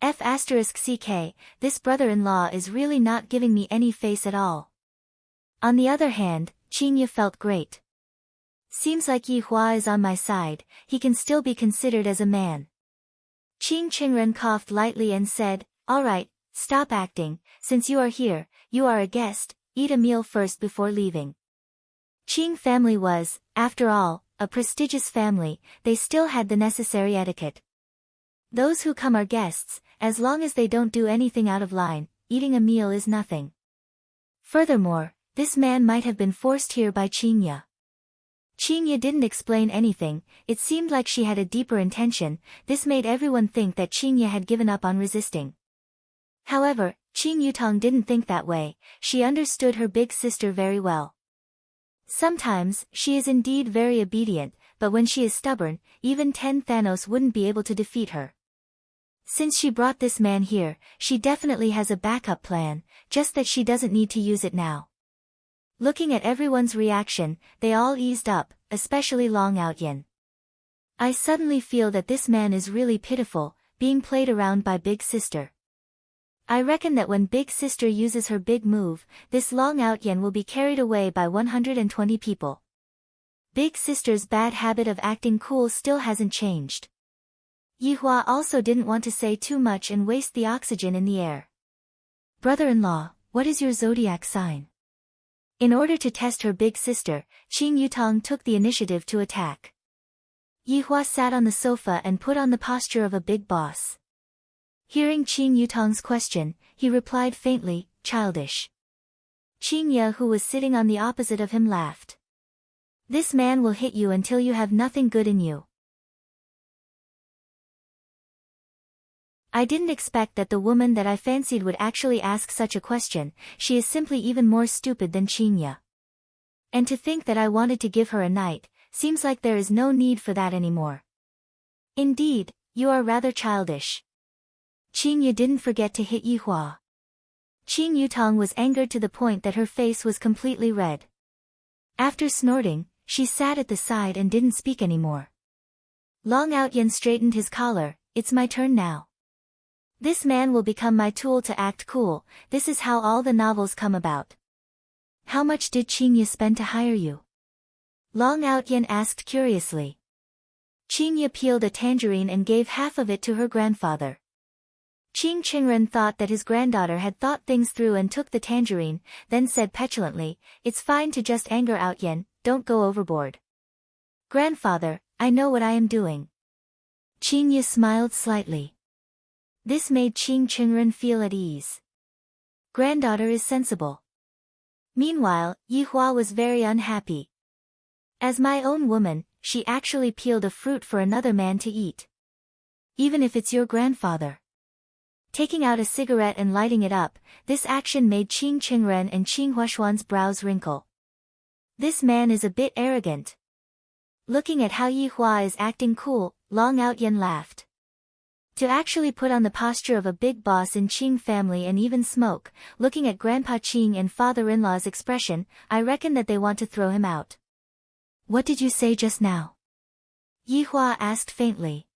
F*ck, this brother-in-law is really not giving me any face at all. On the other hand, Qing Ye felt great. Seems like Yihua is on my side, he can still be considered as a man. Qing Qingren coughed lightly and said, all right, stop acting, since you are here, you are a guest, eat a meal first before leaving. Qing family was, after all, a prestigious family, they still had the necessary etiquette. Those who come are guests, as long as they don't do anything out of line, eating a meal is nothing. Furthermore, this man might have been forced here by Qing Ye. Qing Ye didn't explain anything, it seemed like she had a deeper intention. This made everyone think that Qing Ye had given up on resisting. However, Qing Yutong didn't think that way, she understood her big sister very well. Sometimes, she is indeed very obedient, but when she is stubborn, even 10 Thanos wouldn't be able to defeat her. Since she brought this man here, she definitely has a backup plan, just that she doesn't need to use it now. Looking at everyone's reaction, they all eased up, especially Long Outyen. I suddenly feel that this man is really pitiful, being played around by Big Sister. I reckon that when Big Sister uses her big move, this Long Outyen will be carried away by 120 people. Big Sister's bad habit of acting cool still hasn't changed. Yihua also didn't want to say too much and waste the oxygen in the air. Brother-in-law, what is your zodiac sign? In order to test her big sister, Qing Yutong took the initiative to attack. Yihua sat on the sofa and put on the posture of a big boss. Hearing Qing Yutong's question, he replied faintly, childish. Qing Ye, who was sitting on the opposite of him, laughed. This man will hit you until you have nothing good in you. I didn't expect that the woman that I fancied would actually ask such a question. She is simply even more stupid than Qing Ye. And to think that I wanted to give her a knight, seems like there is no need for that anymore. Indeed, you are rather childish. Qing Yu didn't forget to hit Yihua. Qing Yutong was angered to the point that her face was completely red. After snorting, she sat at the side and didn't speak anymore. Long Outyan straightened his collar. It's my turn now. This man will become my tool to act cool. This is how all the novels come about. How much did Qing Yu spend to hire you? Long Outyan asked curiously. Qing Yu peeled a tangerine and gave half of it to her grandfather. Qing Qingren thought that his granddaughter had thought things through and took the tangerine, then said petulantly, "It's fine to just anger Outyan, don't go overboard." "Grandfather, I know what I am doing." Qing Yu smiled slightly. This made Qing Qingren feel at ease. Granddaughter is sensible. Meanwhile, Yihua was very unhappy. As my own woman, she actually peeled a fruit for another man to eat. Even if it's your grandfather. Taking out a cigarette and lighting it up, this action made Qing Qingren and Qing Huashuan's brows wrinkle. This man is a bit arrogant. Looking at how Yihua is acting cool, Long Outyan laughed. To actually put on the posture of a big boss in Qing family and even smoke, looking at Grandpa Qing and father-in-law's expression, I reckon that they want to throw him out. What did you say just now? Yihua asked faintly.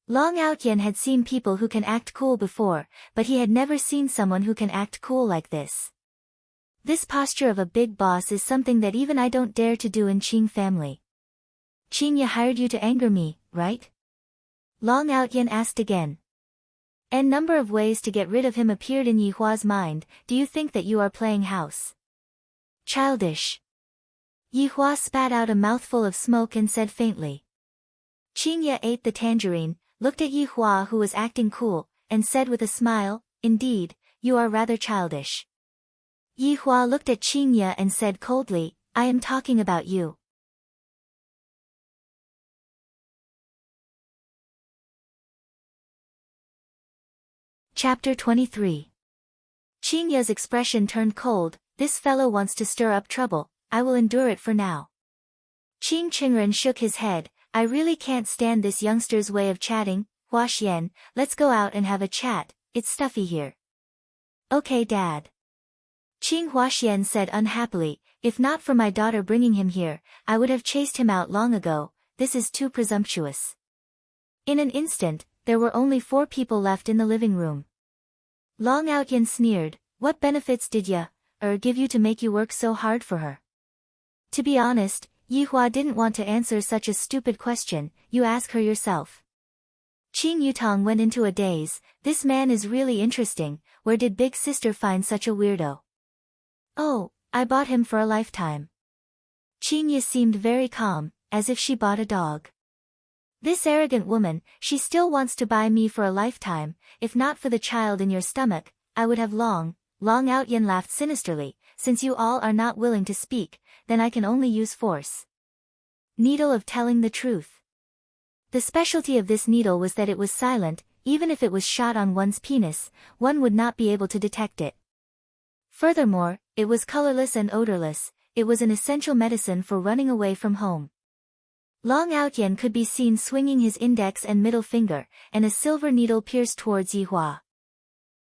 Long Outyan had seen people who can act cool before, but he had never seen someone who can act cool like this. This posture of a big boss is something that even I don't dare to do in Qing family. Qing Yu hired you to anger me, right? Long Outyan asked again. N number of ways to get rid of him appeared in Yihua's mind. Do you think that you are playing house? Childish. Yihua spat out a mouthful of smoke and said faintly. Qing Yu ate the tangerine, looked at Yihua who was acting cool, and said with a smile, "Indeed, you are rather childish." Yihua looked at Qing Yu and said coldly, "I am talking about you." Chapter 23. Qing Yu's expression turned cold. This fellow wants to stir up trouble. I will endure it for now. Qing Qingren shook his head. I really can't stand this youngster's way of chatting. Huaxian, let's go out and have a chat. It's stuffy here. Okay, Dad. Qing Huaxian said unhappily, if not for my daughter bringing him here, I would have chased him out long ago. This is too presumptuous. In an instant, there were only 4 people left in the living room. Long Outyan sneered, what benefits did give you to make you work so hard for her? To be honest, Yihua didn't want to answer such a stupid question, you ask her yourself. Qing Yutong went into a daze, this man is really interesting, where did big sister find such a weirdo? Oh, I bought him for a lifetime. Qing Yu seemed very calm, as if she bought a dog. This arrogant woman, she still wants to buy me for a lifetime. If not for the child in your stomach, I would have Long Outyan laughed sinisterly, since you all are not willing to speak, then I can only use force. Needle of telling the truth. The specialty of this needle was that it was silent, even if it was shot on one's penis, one would not be able to detect it. Furthermore, it was colorless and odorless, it was an essential medicine for running away from home. Long Outyan could be seen swinging his index and middle finger, and a silver needle pierced towards Yihua.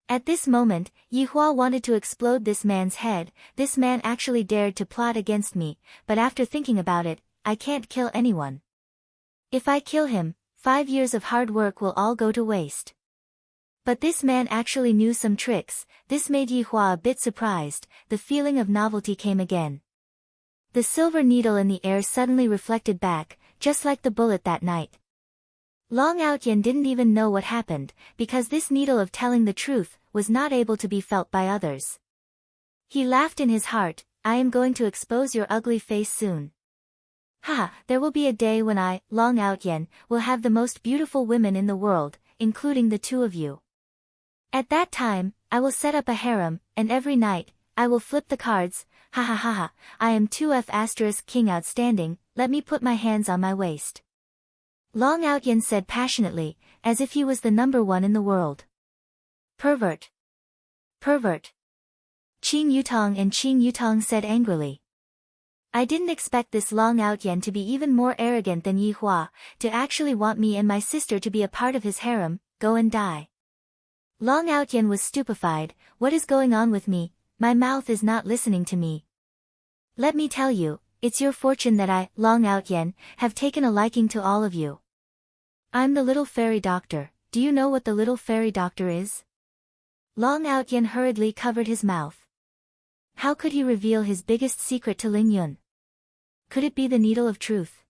At this moment, Yihua wanted to explode this man's head. This man actually dared to plot against me, but after thinking about it, I can't kill anyone. If I kill him, 5 years of hard work will all go to waste. But this man actually knew some tricks. This made Yihua a bit surprised. The feeling of novelty came again. The silver needle in the air suddenly reflected back, just like the bullet that night. Long Outyan didn't even know what happened, because this needle of telling the truth was not able to be felt by others. He laughed in his heart, I am going to expose your ugly face soon. Haha, there will be a day when I, Long Outyan, will have the most beautiful women in the world, including the 2 of you. At that time, I will set up a harem, and every night, I will flip the cards. Ha ha ha ha, I am 2F** king outstanding, let me put my hands on my waist. Long Outyan said passionately, as if he was the number 1 in the world. Pervert. Pervert. Qing Yutong and Qing Yutong said angrily. I didn't expect this Long Outyen to be even more arrogant than Yi Hua, to actually want me and my sister to be a part of his harem. Go and die. Long Outyen was stupefied. What is going on with me? My mouth is not listening to me. Let me tell you, it's your fortune that I, Long Outyen, have taken a liking to all of you. I'm the little fairy doctor. Do you know what the little fairy doctor is? Long Outyen hurriedly covered his mouth. How could he reveal his biggest secret to Ling Yun? Could it be the needle of truth?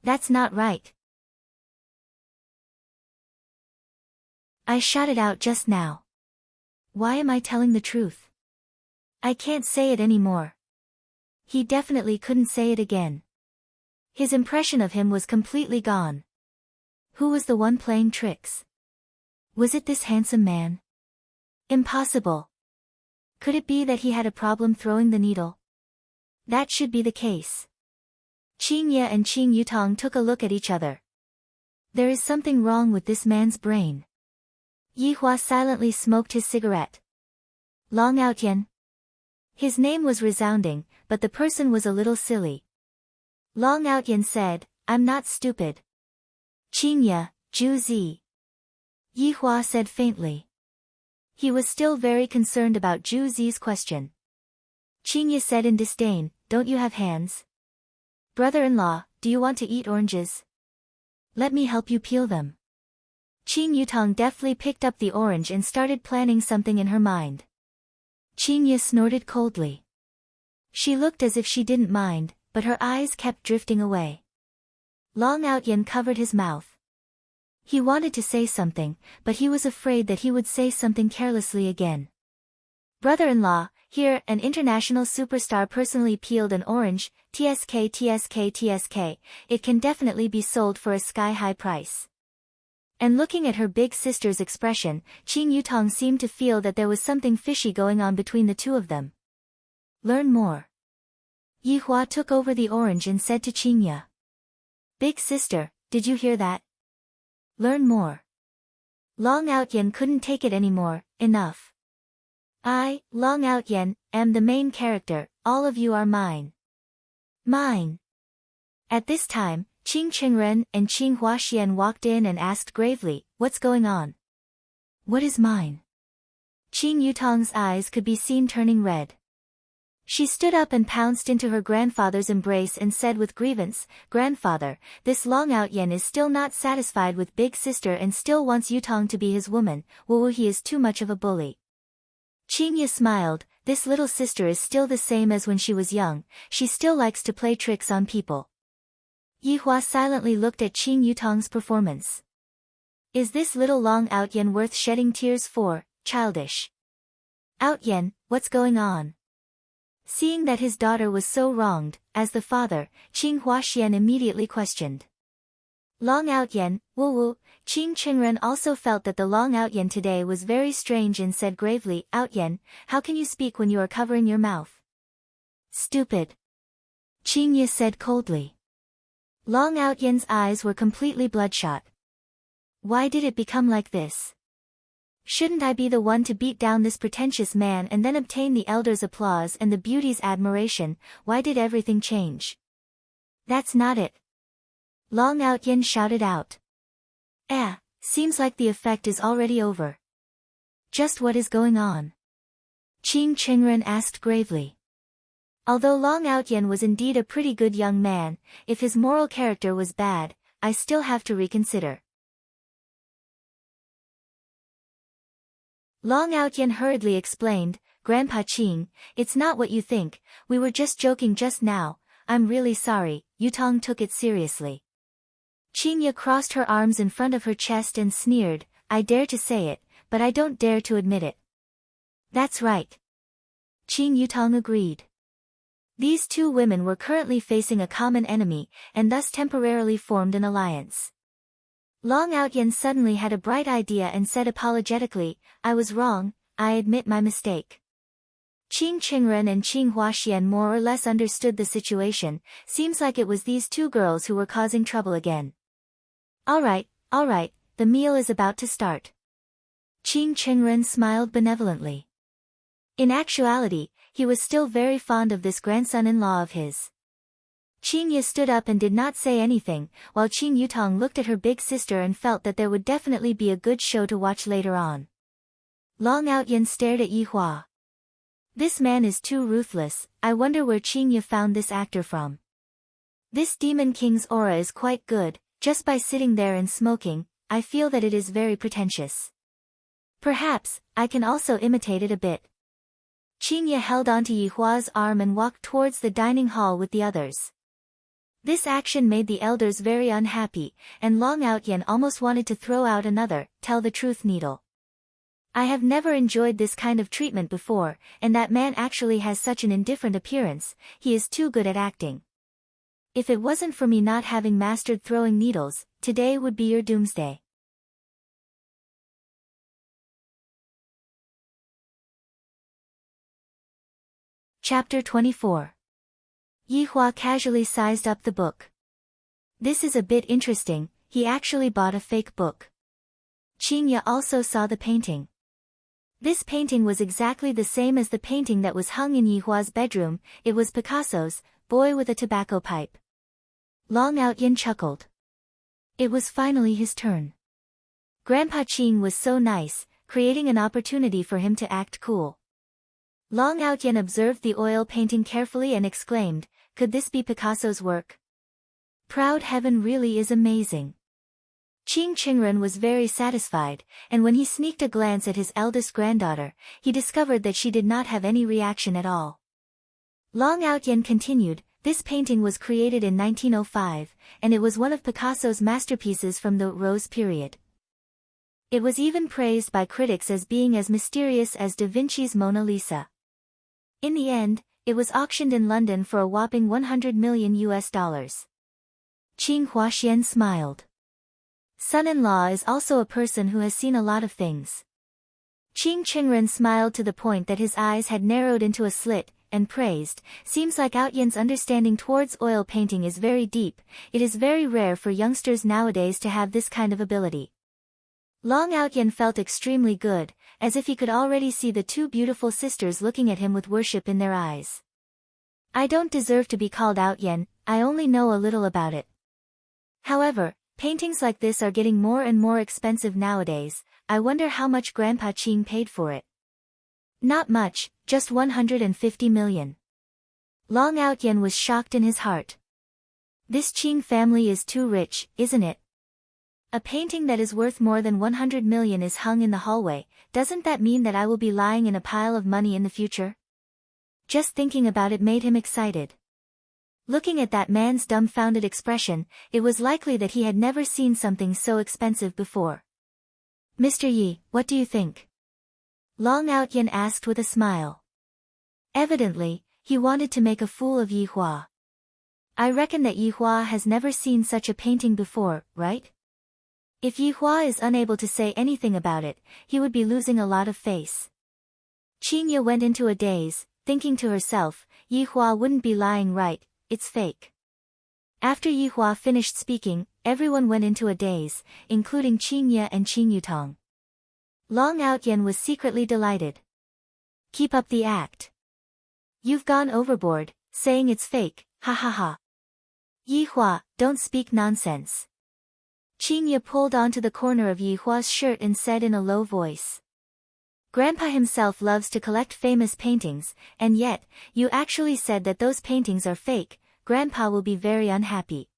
That's not right. I shouted out just now. Why am I telling the truth? I can't say it anymore. He definitely couldn't say it again. His impression of him was completely gone. Who was the one playing tricks? Was it this handsome man? Impossible. Could it be that he had a problem throwing the needle? That should be the case. Qing Ye and Qing Yutong took a look at each other. There is something wrong with this man's brain. Yi Hua silently smoked his cigarette. Long Outyen. His name was resounding, but the person was a little silly. Long Outyen said, I'm not stupid. Qing Ye, Zhu Zi. Yi Hua said faintly. He was still very concerned about Zhu Zi's question. Qing Ye said in disdain, don't you have hands? Brother-in-law, do you want to eat oranges? Let me help you peel them. Qing Yutong deftly picked up the orange and started planning something in her mind. Qing Ye snorted coldly. She looked as if she didn't mind, but her eyes kept drifting away. Long Outyen covered his mouth. He wanted to say something, but he was afraid that he would say something carelessly again. Brother-in-law, here, an international superstar personally peeled an orange, TSK TSK TSK, it can definitely be sold for a sky-high price. And looking at her big sister's expression, Qing Yutong seemed to feel that there was something fishy going on between the two of them. Learn more. Yi Hua took over the orange and said to Qing Ye. Big sister, did you hear that? Learn more. Long Outyen couldn't take it anymore. Enough. I, Long Outyen, am the main character, all of you are mine. Mine. At this time, Qing Qingren and Qing Huaxian walked in and asked gravely, what's going on? What is mine? Qing Yutong's eyes could be seen turning red. She stood up and pounced into her grandfather's embrace and said with grievance, Grandfather, this Long Outyen is still not satisfied with big sister and still wants Yutong to be his woman. Woo, he is too much of a bully. Qing Ye smiled, this little sister is still the same as when she was young, she still likes to play tricks on people. Yi Hua silently looked at Qing Yutong's performance. Is this little Long Outyen worth shedding tears for? Childish. Outyen, what's going on? Seeing that his daughter was so wronged, as the father, Qing Huaxian immediately questioned. Long Outyen, woo. Qing Qingren also felt that the Long Outyen today was very strange and said gravely, Outyen, how can you speak when you are covering your mouth? Stupid. Qing Ye said coldly. Long Outyen's eyes were completely bloodshot. Why did it become like this? Shouldn't I be the one to beat down this pretentious man and then obtain the elders' applause and the beauty's admiration? Why did everything change? That's not it. Long Outyen shouted out. Seems like the effect is already over. Just what is going on? Qing Qingren asked gravely. Although Long Outyen was indeed a pretty good young man, if his moral character was bad, I still have to reconsider. Long Outyen hurriedly explained, Grandpa Qing, it's not what you think, we were just joking just now, I'm really sorry. Yutong took it seriously. Qing Ye crossed her arms in front of her chest and sneered, I dare to say it, but I don't dare to admit it. That's right. Qing Yutong agreed. These two women were currently facing a common enemy, and thus temporarily formed an alliance. Long Outyen suddenly had a bright idea and said apologetically, I was wrong, I admit my mistake. Qing Qingren and Qing Huaxian more or less understood the situation, seems like it was these two girls who were causing trouble again. All right, the meal is about to start. Qing Qingren smiled benevolently. In actuality, he was still very fond of this grandson-in-law of his. Qing Ye stood up and did not say anything, while Qing Yutong looked at her big sister and felt that there would definitely be a good show to watch later on. Long Outyan stared at Yi Hua. This man is too ruthless. I wonder where Qing Ye found this actor from. This Demon King's aura is quite good. Just by sitting there and smoking, I feel that it is very pretentious. Perhaps, I can also imitate it a bit. Qing Ye held onto Yi Hua's arm and walked towards the dining hall with the others. This action made the elders very unhappy, and Long Outyan almost wanted to throw out another, tell the truth needle. I have never enjoyed this kind of treatment before, and that man actually has such an indifferent appearance, he is too good at acting. If it wasn't for me not having mastered throwing needles, today would be your doomsday. Chapter 24. Yi Hua casually sized up the book. This is a bit interesting, he actually bought a fake book. Qing Ye also saw the painting. This painting was exactly the same as the painting that was hung in Yi Hua's bedroom. It was Picasso's, Boy with a Tobacco Pipe. Long Outyan chuckled. It was finally his turn. Grandpa Qing was so nice, creating an opportunity for him to act cool. Long Outyan observed the oil painting carefully and exclaimed, could this be Picasso's work? Proud heaven really is amazing. Qing Qingren was very satisfied, and when he sneaked a glance at his eldest granddaughter, he discovered that she did not have any reaction at all. Long Outyan continued, this painting was created in 1905, and it was one of Picasso's masterpieces from the Rose period. It was even praised by critics as being as mysterious as Da Vinci's Mona Lisa. In the end, it was auctioned in London for a whopping $100 million. Qing Huaxian smiled. Son-in-law is also a person who has seen a lot of things. Qing Qingren smiled to the point that his eyes had narrowed into a slit, and praised, seems like Outyan's understanding towards oil painting is very deep. It is very rare for youngsters nowadays to have this kind of ability. Long Outyan felt extremely good, as if he could already see the two beautiful sisters looking at him with worship in their eyes. I don't deserve to be called Outyan, I only know a little about it. However, paintings like this are getting more and more expensive nowadays. I wonder how much Grandpa Qing paid for it. Not much, just 150 million. Long Outyan was shocked in his heart. This Qing family is too rich, isn't it? A painting that is worth more than 100 million is hung in the hallway. Doesn't that mean that I will be lying in a pile of money in the future? Just thinking about it made him excited. Looking at that man's dumbfounded expression, it was likely that he had never seen something so expensive before. Mr. Yi, what do you think? Long Outyan asked with a smile. Evidently, he wanted to make a fool of Yi Hua. I reckon that Yi Hua has never seen such a painting before, right? If Yi Hua is unable to say anything about it, he would be losing a lot of face. Qing Ye went into a daze, thinking to herself, Yi Hua wouldn't be lying, right? It's fake. After Yi Hua finished speaking, everyone went into a daze, including Qing Ye and Qing Yutong. Long Outyan was secretly delighted. Keep up the act. You've gone overboard, saying it's fake, ha ha ha. Yi Hua, don't speak nonsense. Qing Ye pulled onto the corner of Yi Hua's shirt and said in a low voice. Grandpa himself loves to collect famous paintings, and yet, you actually said that those paintings are fake. Grandpa will be very unhappy.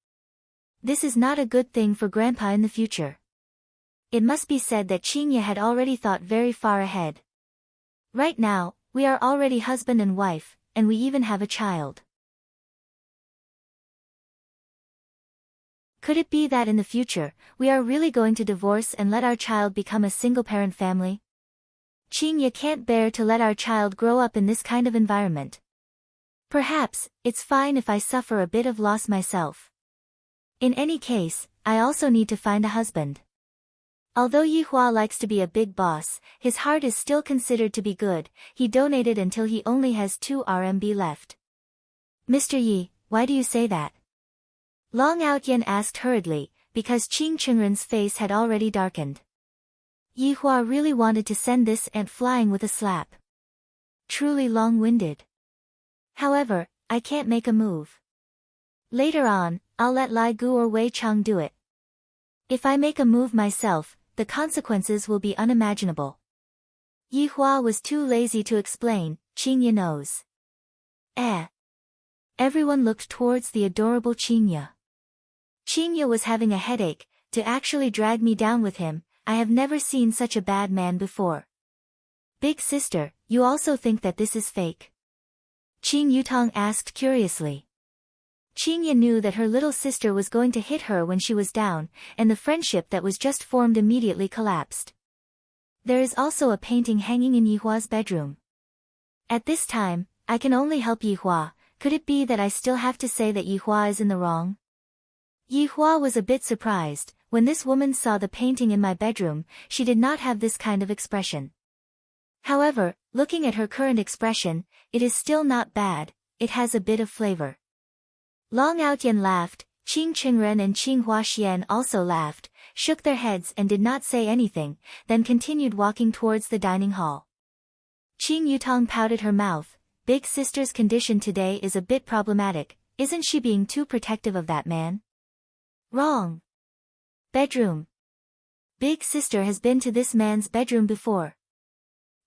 This is not a good thing for Grandpa in the future. It must be said that Qing Ye had already thought very far ahead. Right now, we are already husband and wife, and we even have a child. Could it be that in the future, we are really going to divorce and let our child become a single-parent family? Qing Ye can't bear to let our child grow up in this kind of environment. Perhaps, it's fine if I suffer a bit of loss myself. In any case, I also need to find a husband. Although Yi Hua likes to be a big boss, his heart is still considered to be good. He donated until he only has 2 RMB left. Mr. Yi, why do you say that? Long Outyan asked hurriedly, because Qing Qingren's face had already darkened. Yi Hua really wanted to send this ant flying with a slap. truly long-winded. However, I can't make a move. Later on, I'll let Lai Gu or Wei Chang do it. If I make a move myself, the consequences will be unimaginable. Yi Hua was too lazy to explain, Qingye knows. Everyone looked towards the adorable Qingye. Qingye was having a headache. To actually drag me down with him, I have never seen such a bad man before. Big sister, you also think that this is fake? Qing Yutong asked curiously. Qingye knew that her little sister was going to hit her when she was down, and the friendship that was just formed immediately collapsed. There is also a painting hanging in Yihua's bedroom. At this time, I can only help Yihua. Could it be that I still have to say that Yihua is in the wrong? Yihua was a bit surprised. When this woman saw the painting in my bedroom, she did not have this kind of expression. However, looking at her current expression, it is still not bad, it has a bit of flavor. Long Outyan laughed, Qing Qingren and Qing Huaxian also laughed, shook their heads and did not say anything, then continued walking towards the dining hall. Qing Yutong pouted her mouth. Big sister's condition today is a bit problematic, isn't she being too protective of that man? Wrong. Bedroom. Big sister has been to this man's bedroom before.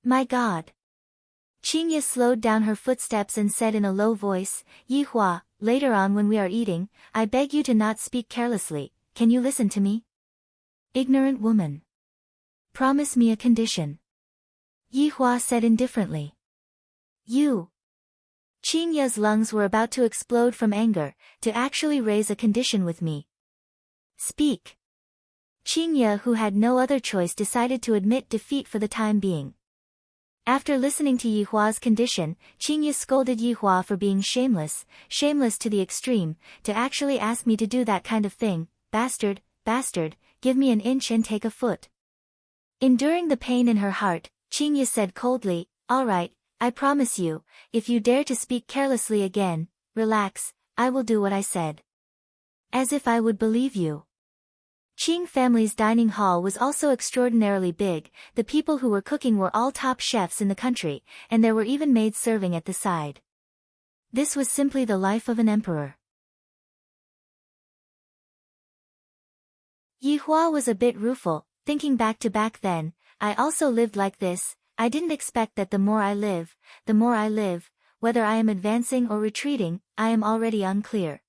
My God. Qingye slowed down her footsteps and said in a low voice, Yihua, later on when we are eating, I beg you to not speak carelessly, can you listen to me? Ignorant woman. Promise me a condition. Yihua said indifferently. You. Qingye's lungs were about to explode from anger, to actually raise a condition with me. Speak. Qingye, who had no other choice, decided to admit defeat for the time being. After listening to Yihua's condition, Qingye scolded Yihua for being shameless to the extreme, to actually ask me to do that kind of thing. Bastard, give me an inch and take a foot. Enduring the pain in her heart, Qingye said coldly, all right, I promise you, if you dare to speak carelessly again, relax, I will do what I said. As if I would believe you. Qing family's dining hall was also extraordinarily big, the people who were cooking were all top chefs in the country, and there were even maids serving at the side. This was simply the life of an emperor. Yihua was a bit rueful, thinking back then, I also lived like this, I didn't expect that the more I live, whether I am advancing or retreating, I am already unclear.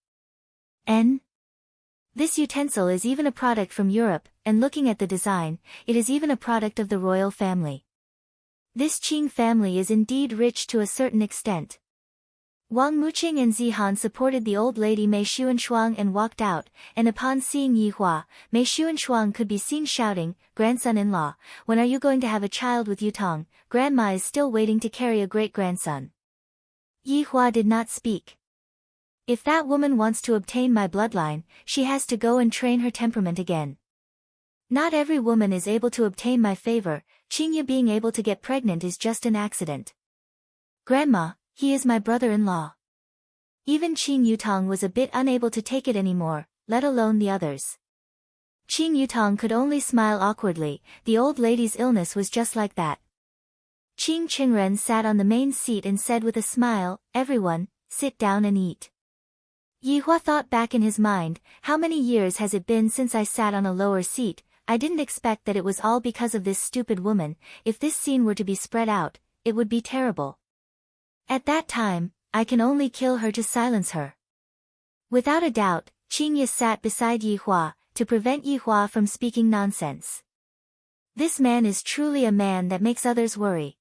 This utensil is even a product from Europe, and looking at the design, it is even a product of the royal family. This Qing family is indeed rich to a certain extent. Wang Muqing and Zihan supported the old lady Mei Xuanshuang and walked out, and upon seeing Yihua, Mei Xuanshuang could be seen shouting, grandson-in-law, when are you going to have a child with Yutong? Grandma is still waiting to carry a great-grandson. Yihua did not speak. If that woman wants to obtain my bloodline, she has to go and train her temperament again. Not every woman is able to obtain my favor, Qingye being able to get pregnant is just an accident. Grandma, he is my brother-in-law. Even Qing Yutong was a bit unable to take it anymore, let alone the others. Qing Yutong could only smile awkwardly, the old lady's illness was just like that. Qing Qingren sat on the main seat and said with a smile, everyone, sit down and eat. Yihua thought back in his mind, how many years has it been since I sat on a lower seat? I didn't expect that it was all because of this stupid woman. If this scene were to be spread out, it would be terrible. At that time, I can only kill her to silence her. Without a doubt, Qingye sat beside Yihua, to prevent Yihua from speaking nonsense. This man is truly a man that makes others worry.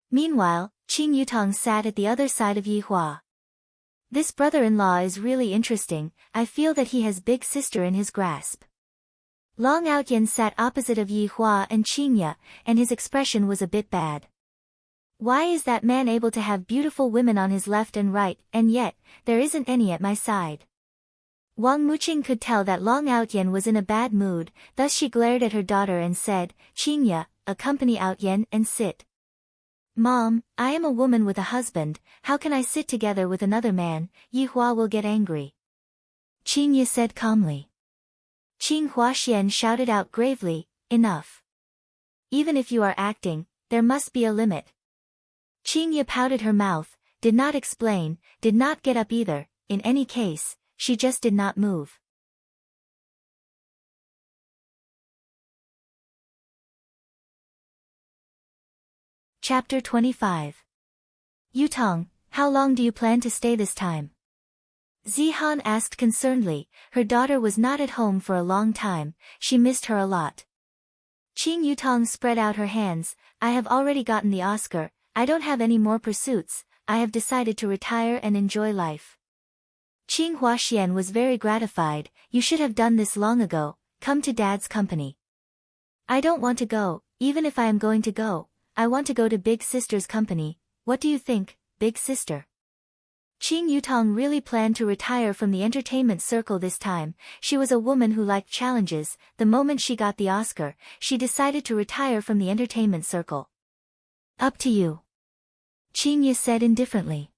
Meanwhile, Qing Yutong sat at the other side of Yihua. This brother-in-law is really interesting, I feel that he has big sister in his grasp. Long Outyan sat opposite of Yihua and Qingye, and his expression was a bit bad. Why is that man able to have beautiful women on his left and right, and yet, there isn't any at my side? Wang Muqing could tell that Long Outyan was in a bad mood, thus she glared at her daughter and said, Qingye, accompany Outyan and sit. Mom, I am a woman with a husband, how can I sit together with another man? Yihua will get angry. Qingye said calmly. Qing Huaxian shouted out gravely, enough. Even if you are acting, there must be a limit. Qingye pouted her mouth, did not explain, did not get up either. In any case, she just did not move. Chapter 25. Yutong, how long do you plan to stay this time? Zihan asked concernedly. Her daughter was not at home for a long time, she missed her a lot. Qing Yutong spread out her hands. I have already gotten the Oscar, I don't have any more pursuits, I have decided to retire and enjoy life. Qing Huaxian was very gratified. You should have done this long ago, come to Dad's company. I don't want to go, even if I am going to go, I want to go to Big Sister's company. What do you think, Big Sister? Qing Yutong really planned to retire from the entertainment circle this time. She was a woman who liked challenges. The moment she got the Oscar, she decided to retire from the entertainment circle. Up to you. Qingye said indifferently.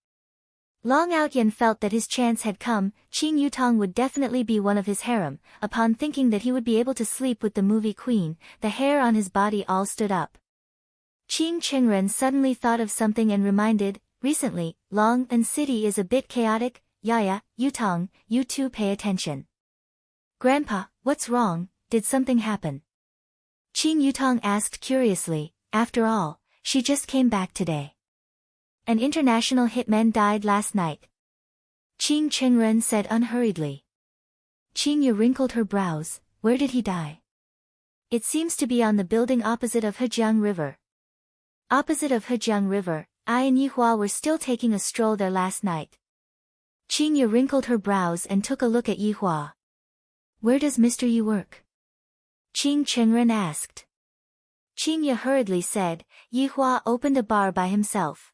Long Outyen felt that his chance had come. Qing Yutong would definitely be one of his harem. Upon thinking that he would be able to sleep with the movie queen, the hair on his body all stood up. Qing Qingren suddenly thought of something and reminded, recently, Long and City is a bit chaotic. Yaya, Yutong, you two pay attention. Grandpa, what's wrong, did something happen? Qing Yutong asked curiously. After all, she just came back today. An international hitman died last night. Qing Qingren said unhurriedly. Qingye wrinkled her brows. Where did he die? It seems to be on the building opposite of Hejiang River. Opposite of Hejiang River, I and Yihua were still taking a stroll there last night. Qingye wrinkled her brows and took a look at Yihua. Where does Mr. Yi work? Qing Qingren asked. Qingye hurriedly said, Yihua opened a bar by himself.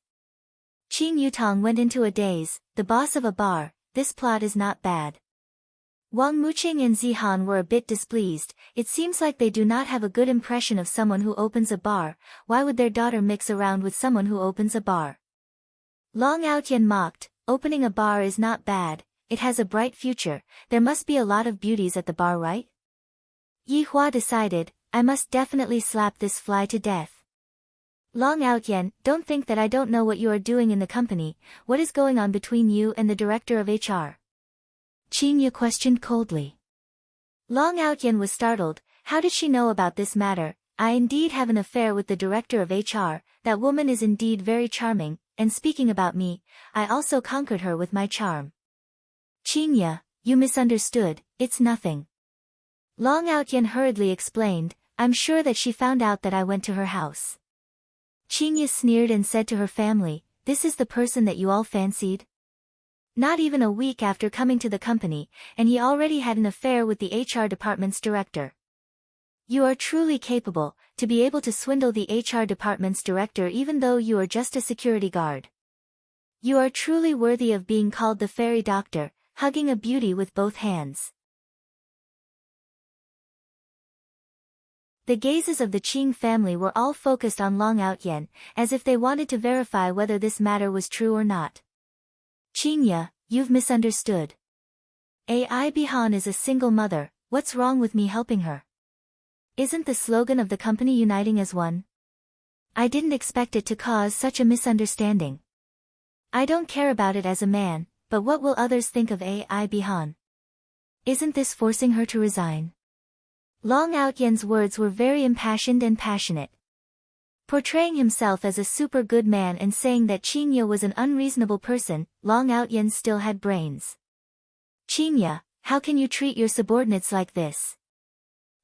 Qing Yutong went into a daze. The boss of a bar, this plot is not bad. Wang Muqing and Zihan were a bit displeased. It seems like they do not have a good impression of someone who opens a bar. Why would their daughter mix around with someone who opens a bar? Long Outyen mocked. Opening a bar is not bad, it has a bright future. There must be a lot of beauties at the bar, right? Yihua decided, I must definitely slap this fly to death. Long Outyen, don't think that I don't know what you are doing in the company. What is going on between you and the director of HR? Qingye questioned coldly. Long Outyen was startled. How did she know about this matter? I indeed have an affair with the director of HR, that woman is indeed very charming, and speaking about me, I also conquered her with my charm. Qingye, you misunderstood, it's nothing. Long Outyen hurriedly explained, I'm sure that she found out that I went to her house. Qingye sneered and said to her family, this is the person that you all fancied? Not even a week after coming to the company, and he already had an affair with the HR department's director. You are truly capable, to be able to swindle the HR department's director even though you are just a security guard. You are truly worthy of being called the fairy doctor, hugging a beauty with both hands. The gazes of the Qing family were all focused on Long Outyen, as if they wanted to verify whether this matter was true or not. Qingye, you've misunderstood. Ai Bihan is a single mother, what's wrong with me helping her? Isn't the slogan of the company uniting as one? I didn't expect it to cause such a misunderstanding. I don't care about it as a man, but what will others think of Ai Bihan? Isn't this forcing her to resign? Long Outyen's words were very impassioned and passionate. Portraying himself as a super good man and saying that Qingye was an unreasonable person, Long Outyen still had brains. Qingye, how can you treat your subordinates like this?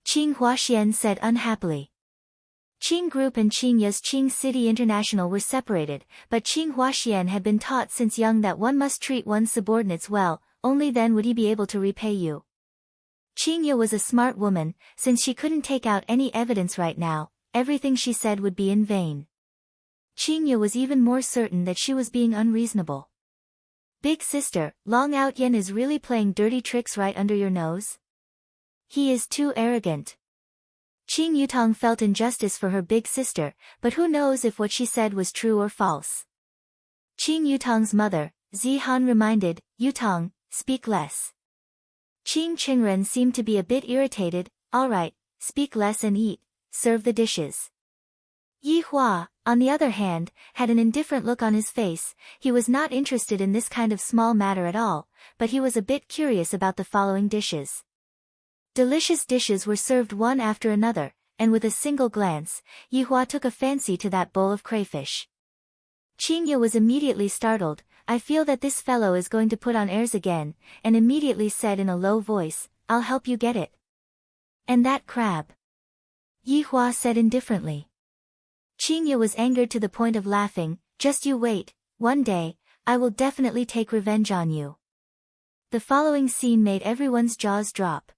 Qing Huaxian said unhappily. Qing Group and Qingye's Qing City International were separated, but Qing Huaxian had been taught since young that one must treat one's subordinates well, only then would he be able to repay you. Qingye was a smart woman. Since she couldn't take out any evidence right now, everything she said would be in vain. Qingye was even more certain that she was being unreasonable. Big sister, Long Outyen is really playing dirty tricks right under your nose? He is too arrogant. Qing Yutong felt injustice for her big sister, but who knows if what she said was true or false. Qing Yutong's mother, Zihan reminded, Yutong, speak less. Qing Qingren seemed to be a bit irritated. All right, speak less and eat, serve the dishes. Yihua, on the other hand, had an indifferent look on his face. He was not interested in this kind of small matter at all, but he was a bit curious about the following dishes. Delicious dishes were served one after another, and with a single glance, Yihua took a fancy to that bowl of crayfish. Qingye was immediately startled. I feel that this fellow is going to put on airs again, and immediately said in a low voice, I'll help you get it. And that crab? Yihua said indifferently. Qingye was angered to the point of laughing. Just you wait, one day, I will definitely take revenge on you. The following scene made everyone's jaws drop.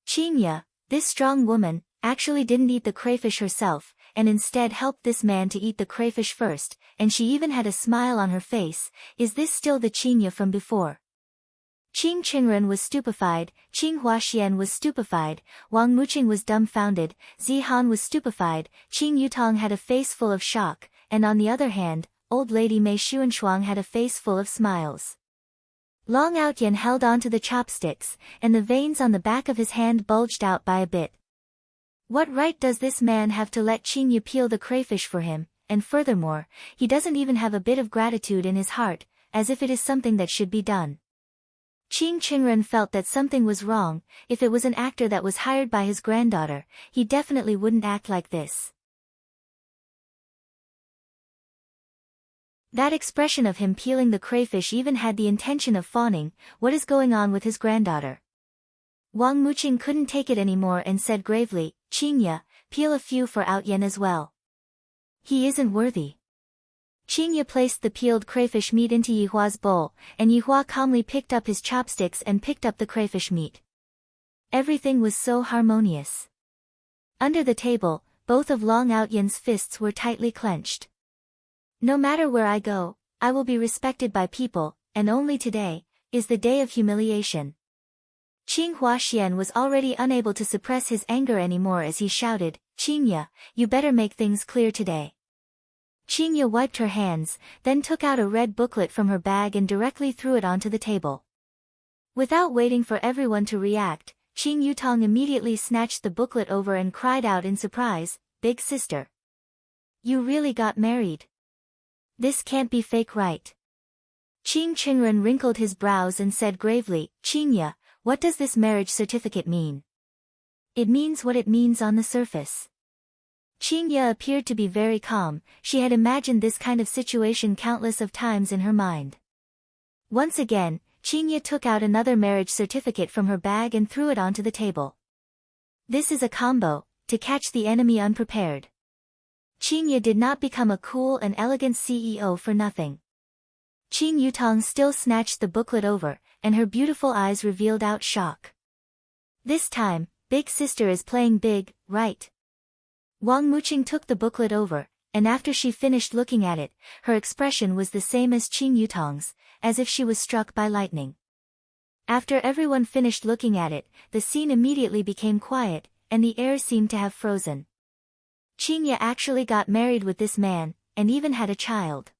Qingye, this strong woman, actually didn't eat the crayfish herself, and instead helped this man to eat the crayfish first, and she even had a smile on her face. Is this still the Qingye from before? Qing Qingren was stupefied, Qing Huaxian was stupefied, Wang Muqing was dumbfounded, Zihan was stupefied, Qing Yutong had a face full of shock, and on the other hand, old lady Mei Xuanshuang had a face full of smiles. Long Outyan held onto the chopsticks, and the veins on the back of his hand bulged out by a bit. What right does this man have to let Qingye peel the crayfish for him, and furthermore, he doesn't even have a bit of gratitude in his heart, as if it is something that should be done. Qing Qingren felt that something was wrong. If it was an actor that was hired by his granddaughter, he definitely wouldn't act like this. That expression of him peeling the crayfish even had the intention of fawning. What is going on with his granddaughter? Wang Muqing couldn't take it anymore and said gravely, Qingye, peel a few for Outyan as well. He isn't worthy. Qingye placed the peeled crayfish meat into Yihua's bowl, and Yihua calmly picked up his chopsticks and picked up the crayfish meat. Everything was so harmonious. Under the table, both of Long Outyan's fists were tightly clenched. No matter where I go, I will be respected by people, and only today is the day of humiliation. Qing Huaxian was already unable to suppress his anger anymore as he shouted, Qingye, you better make things clear today. Qingye wiped her hands, then took out a red booklet from her bag and directly threw it onto the table. Without waiting for everyone to react, Qing Yutong immediately snatched the booklet over and cried out in surprise, Big sister. You really got married? This can't be fake, right? Qing Qingren wrinkled his brows and said gravely, Qingye, what does this marriage certificate mean? It means what it means on the surface. Qingye appeared to be very calm. She had imagined this kind of situation countless of times in her mind. Once again, Qingye took out another marriage certificate from her bag and threw it onto the table. This is a combo, to catch the enemy unprepared. Qingye did not become a cool and elegant CEO for nothing. Qing Yutong still snatched the booklet over, and her beautiful eyes revealed out shock. This time, Big sister is playing big, right? Wang Muqing took the booklet over, and after she finished looking at it, her expression was the same as Qing Yutong's, as if she was struck by lightning. After everyone finished looking at it, the scene immediately became quiet, and the air seemed to have frozen. Qingye actually got married with this man, and even had a child.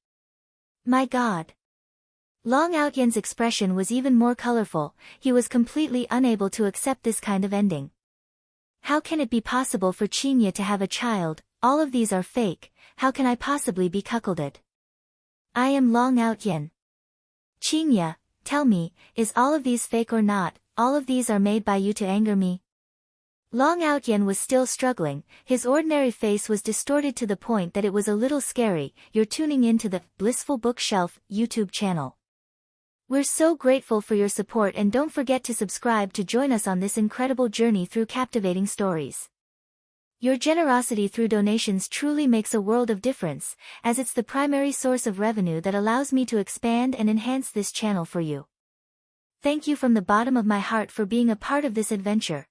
My God! Long Outyan's expression was even more colorful. He was completely unable to accept this kind of ending. How can it be possible for Qingye to have a child? All of these are fake. How can I possibly be cuckolded? I am Long Outyan. Qingye, tell me, is all of these fake or not? All of these are made by you to anger me? Long Outyan was still struggling. His ordinary face was distorted to the point that it was a little scary. You're tuning into the Blissful Bookshelf YouTube channel. We're so grateful for your support, and don't forget to subscribe to join us on this incredible journey through captivating stories. Your generosity through donations truly makes a world of difference, as it's the primary source of revenue that allows me to expand and enhance this channel for you. Thank you from the bottom of my heart for being a part of this adventure.